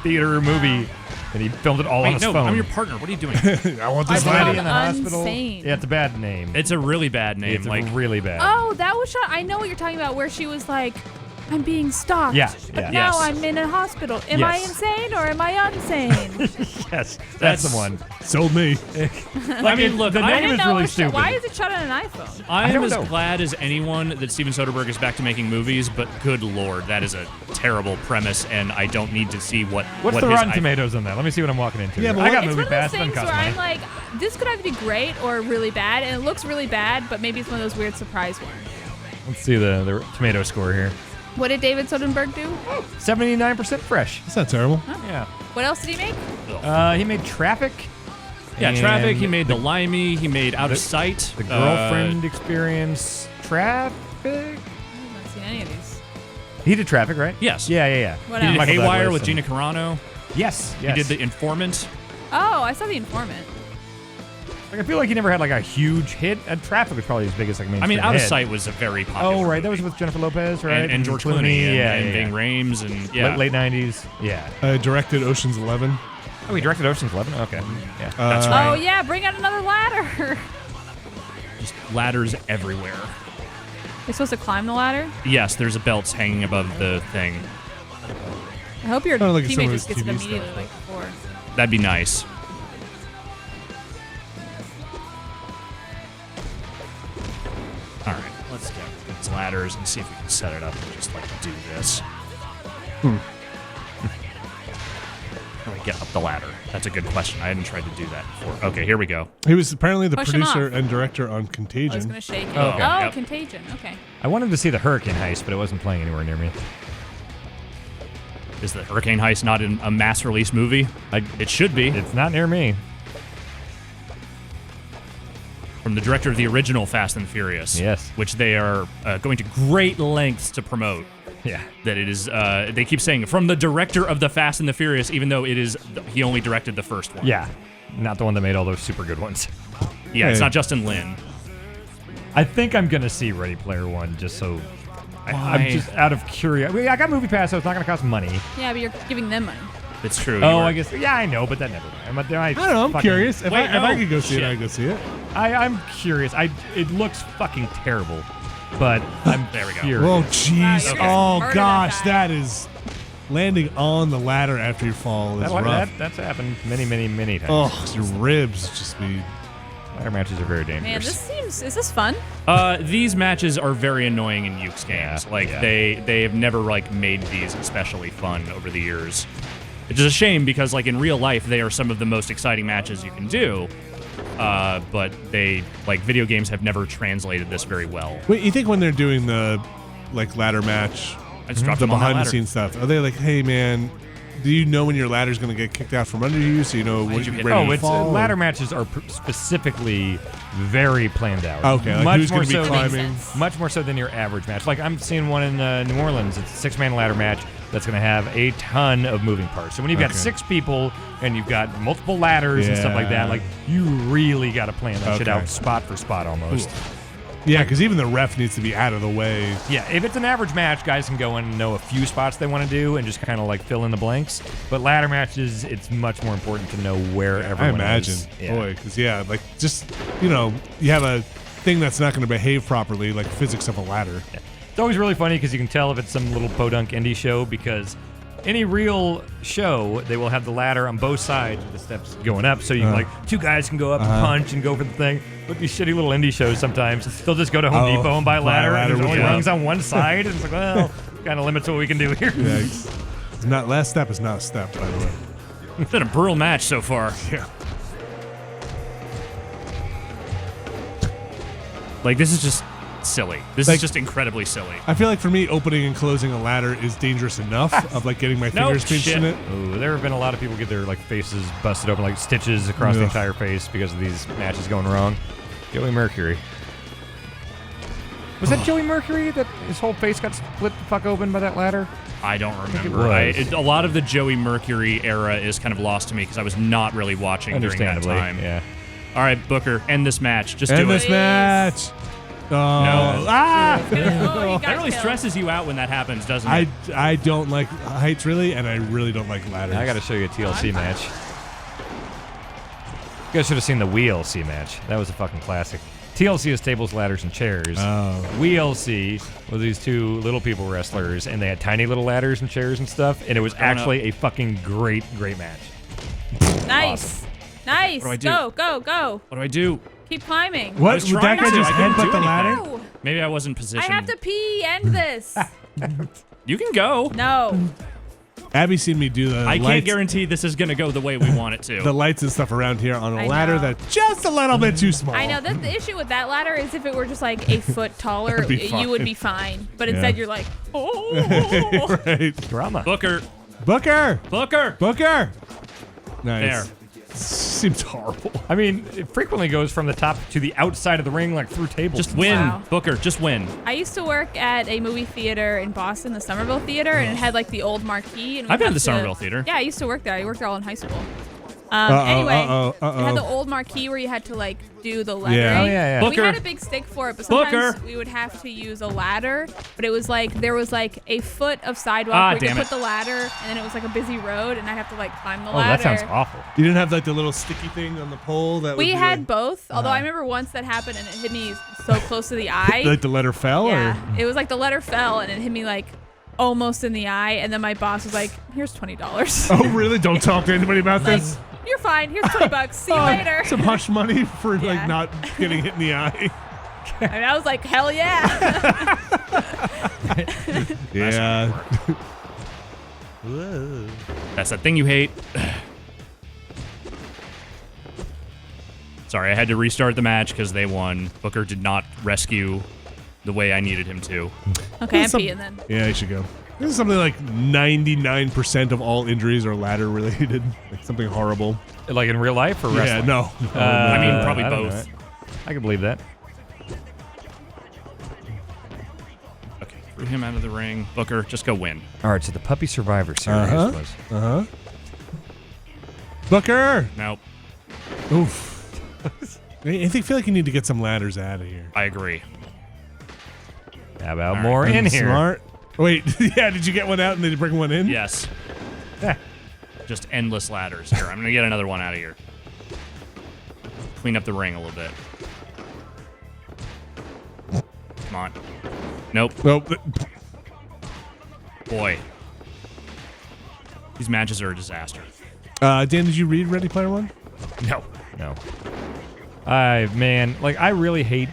theater movie, and he filmed it all on Wait, his no, phone. I'm your partner. What are you doing? I want I this thought lady. Lady in the hospital. Unsane. Yeah, it's a bad name. It's a really bad name. It's like really bad. Oh, that was shot. I know what you're talking about, where she was like, "I'm being stalked." Yeah, But yeah. now Yes. I'm in a hospital. Am I Yes. insane or am I unsane? Yes, that's That's- the one. Sold me. I mean, look, the I name didn't is know it really was shot. stupid. Why is it shot on an iPhone? I am don't as know. glad as anyone that Steven Soderbergh is back to making movies, but good lord, that is a terrible premise, and I don't need to see what. What's what the his Rotten I- Tomatoes on that? Let me see what I'm walking into. Yeah, here. but I got It's movie one of those pass. It doesn't things cost where money. I'm like, this could either be great or really bad, and it looks really bad, but maybe it's one of those weird surprise ones. Let's see the tomato score here. What did David Soderbergh do? 79% fresh. That's not terrible. Yeah. What else did he make? He made Traffic. Yeah, and Traffic. He made the Limey. He made Out of Sight. The Girlfriend Experience. Traffic. I haven't seen any of these. He did Traffic, right? Yes. Yeah. What He did else? Michael Haywire Douglas with and- Gina Carano. Yes. He did The Informant. Oh, I saw The Informant. Like, I feel like he never had like a huge hit. And Traffic was probably his biggest like I mean, mainstream Out of hit. Sight was a very popular. Oh, right. That was movie. with Jennifer Lopez, right? and George Clooney, and Ving yeah. Rhames, and yeah, Late 90s. Yeah. I directed Ocean's 11. Oh, he directed Ocean's 11? Okay. Yeah. that's right. Oh yeah, bring out another ladder. Just ladders everywhere. You're supposed to climb the ladder. Yes, there's a belt hanging above the thing. I hope your Kinda like some teammate of just his gets it TV immediately stuff. like before. That'd be nice. All right, let's get these ladders and see if we can set it up and just like do this. How do we get up the ladder? That's a good question. I hadn't tried to do that before. Okay, here we go. He was apparently the Push him producer off. and director on I was Contagion. gonna shake it. Oh, Oh, okay. Yep. Contagion. Okay. I wanted to see the Hurricane Heist, but it wasn't playing anywhere near me. Is the Hurricane Heist not in a mass release movie? It should be. It's not near me. From the director of the original Fast and Furious. Yes. Which they are going to great lengths to promote. Yeah. That it is, they keep saying, from the director of the Fast and the Furious, even though it is, he only directed the first one. Yeah. Not the one that made all those super good ones. Yeah, it's Hey. not Justin Lin. I think I'm going to see Ready Player One just so. I'm Why? just out of curiosity. I got Movie Pass, so it's not going to cost money. Yeah, but you're giving them money. It's true. Oh, you are- I guess. Yeah, I know, but that never. I I don't know. I'm curious. If, Wait, if I no. could go see Shit. it, I'd go see it. I'm curious. It looks fucking terrible, but I'm There we go. curious. Whoa, Wow, jeez. you're Oh, murder gosh. that guy. That is landing on the ladder after you fall is rough. That's happened many times. Oh, your ribs just be. Ladder matches are very Man, dangerous. is this fun? These matches are very annoying in Yuke's games. Yeah, Like yeah. they have never like made these especially fun over the years. Which is a shame because like in real life they are some of the most exciting matches you can do. But they like video games have never translated this very well. Wait, you think when they're doing the like ladder match, I just dropped the them on that behind the ladder. scenes stuff, are they like, hey man, do you know when your ladder's going to get kicked out from under you so you know when did you you're hit ready Oh, to it's fall? ladder matches are specifically very planned out. Okay, like much who's more going to be so climbing? sense. Much more so than your average match. Like I'm seeing one in New Orleans. It's a 6-man ladder match that's going to have a ton of moving parts. So when you've got Okay. 6 people and you've got multiple ladders and stuff like that, Yeah. like you really got to plan that shit Okay. out spot for spot almost. Yeah, because even the ref needs to be out of the way. Yeah, if it's an average match, guys can go in and know a few spots they want to do and just kind of like fill in the blanks. But ladder matches, it's much more important to know where I everyone imagine. is. Yeah. Boy, because, like just, you have a thing that's not going to behave properly, like physics of a ladder. It's always really funny because you can tell if it's some little podunk indie show because any real show, they will have the ladder on both sides with the steps going up. So you can, like 2 guys can go up and punch and go for the thing. But these shitty little indie shows sometimes, they'll just go to Home Oh, Depot and buy a buy a ladder, ladder and there's with only the- rungs on one side. And it's like, well, kind of limits what we can do here. Yeah, it's not last step is not a step, by the way. It's been a brutal match so far. Yeah. Like this is just silly. This Like- is just incredibly silly. I feel like for me, opening and closing a ladder is dangerous enough of like getting my No fingers pinched shit. in it. Ooh, there have been a lot of people get their like faces busted open, like stitches across the Ugh. entire face because of these matches going wrong. Joey Mercury. Was that Joey Mercury that his whole face got split the fuck open by that ladder? I don't remember. was. A lot of the Joey Mercury era is kind of lost to me because I was not really watching during that Understandably, time. yeah. All right, Booker, end this match. Just End do this it. match. Oh. No. Ah! Oh, he got That really killed. stresses you out when that happens, doesn't it? I don't like heights really, and I really don't like ladders. I got to show you a TLC match. You guys should have seen the WLC match. That was a fucking classic. TLC is tables, ladders, and chairs. Oh. WLC was these two little people wrestlers, and they had tiny little ladders and chairs and stuff, and it was actually a fucking great match. Nice. Nice. What do I do? Go. What do I do? Keep climbing. What? was Would that trying guy to. just I couldn't headbutt do the ladder? No. Maybe I wasn't I positioned. have to pee. End this. You can go. No. Abby's seen me do the I can't lights, guarantee this is going to go the way we want it to. the lights and stuff around here on a I ladder know. that's just a little bit too small. I know that the issue with that ladder is if it were just like a foot taller, That'd be you would fine. be fine. But Yeah. instead, you're like, oh. Right. Drama. Booker. Booker. Booker. Booker. Nice. There. Seems horrible. I mean, it frequently goes from the top to the outside of the ring, like through tables. Just win. Wow. Booker, just win. I used to work at a movie theater in Boston, the Somerville Theater, and it had like the old marquee. And I've been to to the Somerville Theater. Yeah, I used to work there. I worked there all in high school. Uh-oh, Anyway, uh-oh, it had the uh-oh. old marquee where you had to like do the lettering. Yeah. Oh, yeah. We Booker. had a big stick for it, but sometimes Booker. we would have to use a ladder. But it was like there was like a foot of sidewalk Ah, where you damn could it. put the ladder, and then it was like a busy road, and I'd have to like climb the Oh, ladder. that sounds awful. You didn't have like the little sticky thing on the pole that would We be had like, both, although I remember once that happened and it hit me so close to the eye. like the letter fell, Yeah, or it was like the letter fell and it hit me like almost in the eye, and then my boss was like, "Here's $20." oh really? Don't talk to anybody about Like, this. you're fine. Here's $20. See you later. Some hush money for Yeah. like not getting hit in the eye. And I was like, hell yeah. Yeah. That's that thing you hate. Sorry, I had to restart the match because they won. Booker did not rescue the way I needed him to. Okay, I'm Some- peeing then. Yeah, you should go. This is something like 99% of all injuries are ladder related. Like something horrible. Like in real life or wrestling? Yeah, no. I mean, probably I don't know. both. I can believe that. Okay, threw him out of the ring. Booker, just go win. All right, so the Puppy Survivor Series was. Booker. Nope, Oof. I feel like you need to get some ladders out of here. I agree. How about All more I'm in here? Smart. Wait, yeah, did you get one out and then you bring one in? Yes. Just endless ladders. Here, I'm gonna get another one out of here. Clean up the ring a little bit. Come on. Nope. Nope. Boy. These matches are a disaster. Dan, did you read Ready Player One? No. I really hate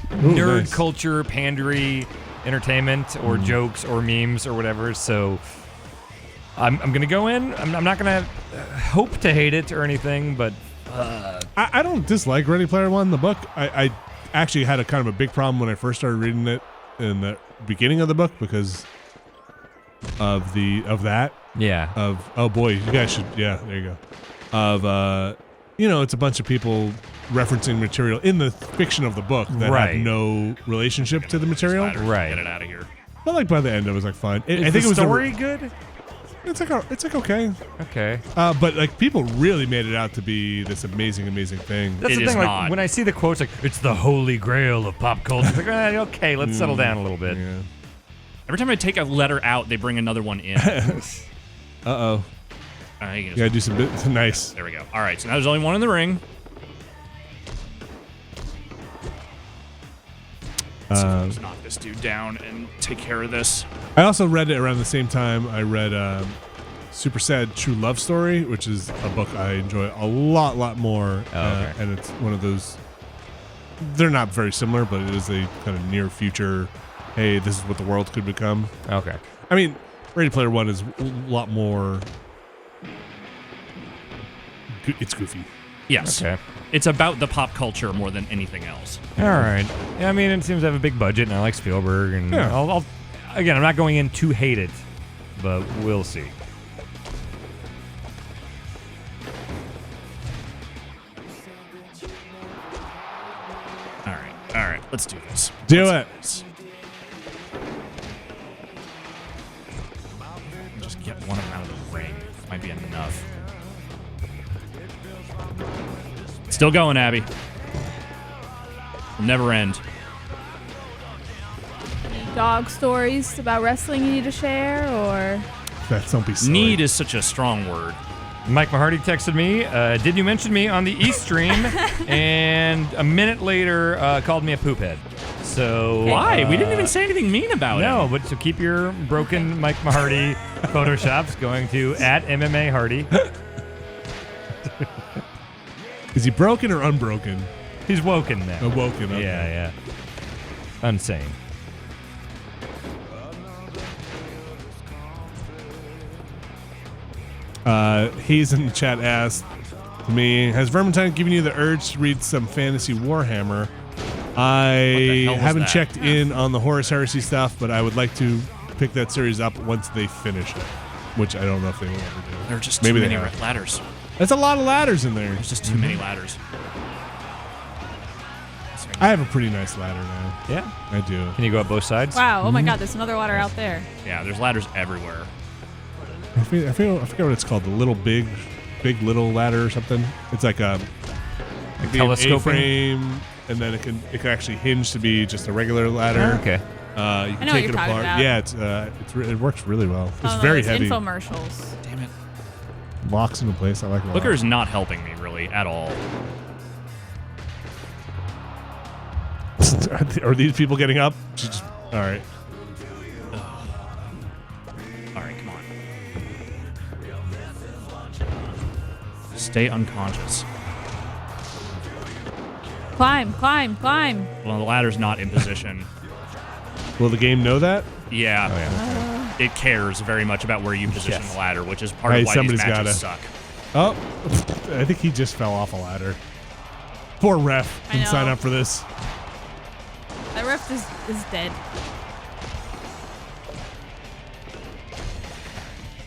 nerd nice. culture, pandery, entertainment, or jokes, or memes, or whatever. So I'm gonna go in. I'm not gonna hope to hate it or anything, but I don't dislike Ready Player One, the book. I actually had a kind of a big problem when I first started reading it in the beginning of the book because of that. yeah. Oh boy, you guys should, yeah, there you go. It's a bunch of people referencing material in the fiction of the book that Right. have no relationship to the material. Ladders, Right. Get it out of here. But like by the end, it was like fine. I Is think the it was story good? It's like okay. Okay. But like people really made it out to be this amazing thing. That's It the is thing. Like not. when I see the quotes, like it's the holy grail of pop culture. It's like, okay, let's settle down a little bit. Yeah. Every time I take a letter out, they bring another one in. Uh-oh. You can You just- gotta do some bit. Nice. There we go. All right, so now there's only one in the ring. Let's knock this dude down and take care of this. I also read it around the same time I read Super Sad True Love Story, which is a book I enjoy a lot more. okay. And it's one of those, they're not very similar, but it is a kind of near future, hey, this is what the world could become. Okay. I mean, Ready Player One is a lot more, it's goofy. Yes. Okay. It's about the pop culture more than anything else. All right. Yeah, I mean, it seems to have a big budget, and I like Spielberg. And Yeah. Again, I'm not going in to hate it, but we'll see. Let's do this. Do Let's just get one of them out of the ring. Might be enough. Still going, Abby. Will never end. Any dog stories about wrestling you need to share, or? Don't be silly. Need is such a strong word. Mike Mahardy texted me, did you mention me on the East stream? And a minute later, called me a poophead. So Why? We didn't even say anything mean about it. No, but so keep your broken Mike Mahardy photoshops going to @MMA Hardy. Is he broken or unbroken? He's woken now. Woken. Okay. Yeah. Unsane. He's in the chat asked me, has Vermintide given you the urge to read some fantasy Warhammer? I hell was haven't that? checked in on the Horus Heresy stuff, but I would like to pick that series up once they finish it, which I don't know if they will ever do. There are just Maybe too they many have. ladders. That's a lot of ladders in there. There's just too many ladders. I have a pretty nice ladder now. Yeah. I do. Can you go up both sides? Wow! Oh my God! There's another ladder out there. Yeah, there's ladders everywhere. I forget what it's called. The little big little ladder or something. It's like a telescoping? A-frame, and then it can actually hinge to be just a regular ladder. Oh, okay. You can know what take you're it talking apart. about. Yeah, it works really well. It's Oh, very those heavy. Infomercials. Damn it. Locks into place. I like it. Booker is not helping me really at all. Are these people getting up? All right. All right, come on. Stay unconscious. Climb. Well, the ladder's not in position. Will the game know that? Yeah. Oh, yeah. It cares very much about where you position Yes. the ladder, which is part Hey, of why these somebody's matches gotta- suck. Oh, I think he just fell off a ladder. Poor ref I didn't sign know. up for this. That ref is dead.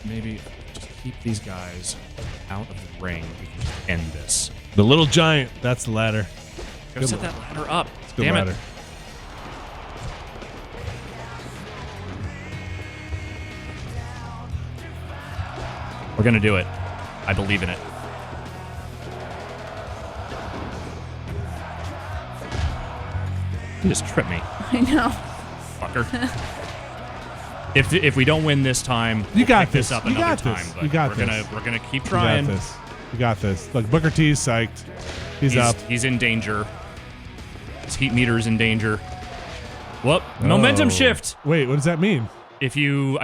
Maybe just keep these guys out of the ring. We can just end this. The little giant. That's the ladder. Go Good set one. that ladder up. Good Damn ladder. it. We're going to do it. I believe in it. You just tripped me, I know. fucker. If we don't win this time, You got we'll pick this this. up You another got time. this. But You got we're this. gonna keep You trying. got this. You got this. Look, Booker T's psyched. He's up. He's in danger. His heat meter's in danger. Whoop! Momentum Oh. shift. Wait, what does that mean? I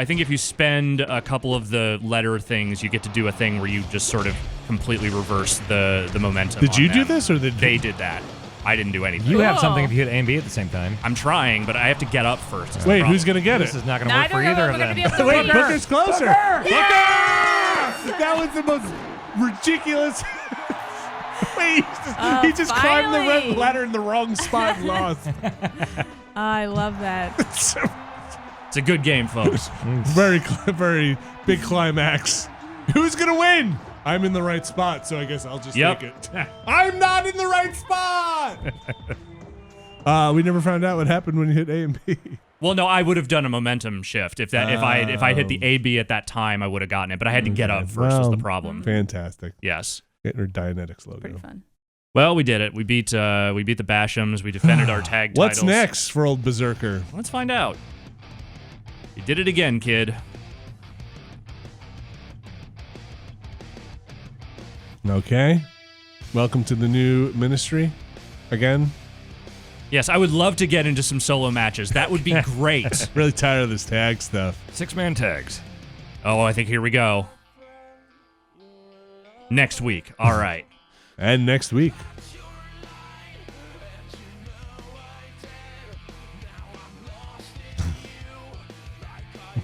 think if you spend a couple of the letter things, you get to do a thing where you just sort of completely reverse the momentum. Did on you do them. this or did They did that? I didn't do anything. You have Cool. something if you hit A and B at the same time. I'm trying, but I have to get up first. is the Wait, problem. who's gonna get This it? is not going to I work don't for know either if of we're gonna be them. able to Wait, win. Booker's closer. Booker! That was the most ridiculous. Wait, he just climbed the finally. red ladder in the wrong spot and lost. I love that. It's a good game, folks. Very big climax. Who's gonna win? I'm in the right spot, so I guess I'll just Yep. take it. I'm not in the right spot. We never found out what happened when you hit A and B. Well, no, I would have done a momentum shift if I hit the AB at that time, I would have gotten it. But I had to get up first. Was the problem? Fantastic. Yes. Getting her Dianetics logo. Pretty fun. Well, we did it. We beat the Bashams. We defended our tag titles. What's next for old Berzerker? Let's find out. You did it again, kid. Okay. Welcome to the new ministry. Again. Yes, I would love to get into some solo matches. That would be great. Really tired of this tag stuff. 6-man tags. Oh, I think here we go. Next week. All right. And next week.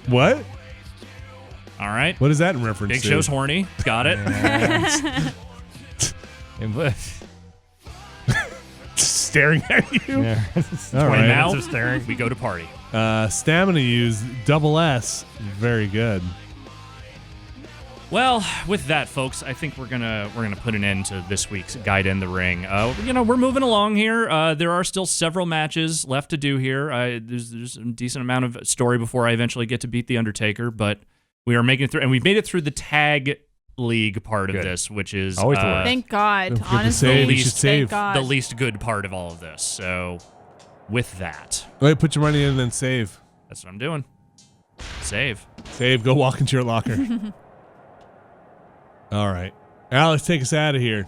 What? All right. What is that in reference Big to? Show's horny. Got it. Staring at you. Yeah. All 20 right. now. Minutes of staring. We go to party. Stamina use double S. Very good. Well, with that, folks, I think we're gonna put an end to this week's Guide in the Ring. We're moving along here. There are still several matches left to do here. There's a decent amount of story before I eventually get to beat the Undertaker, but we are making it through, and we've made it through the tag league part of this, which is always the worst. Thank God. Don't forget to Honestly, save. You should thank save. God. the least good part of all of this. So, with that, Wait, put your money in and then save. that's what I'm doing. Save. Save. Go walk into your locker. All right. Alex, take us out of here.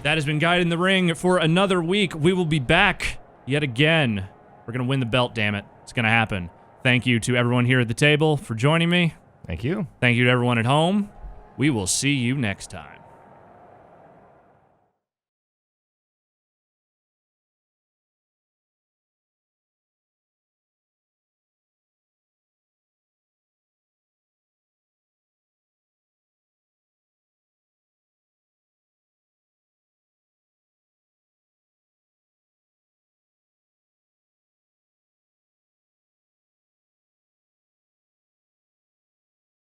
That has been Guide in the Ring for another week. We will be back yet again. We're going to win the belt, damn it. It's going to happen. Thank you to everyone here at the table for joining me. Thank you. Thank you to everyone at home. We will see you next time.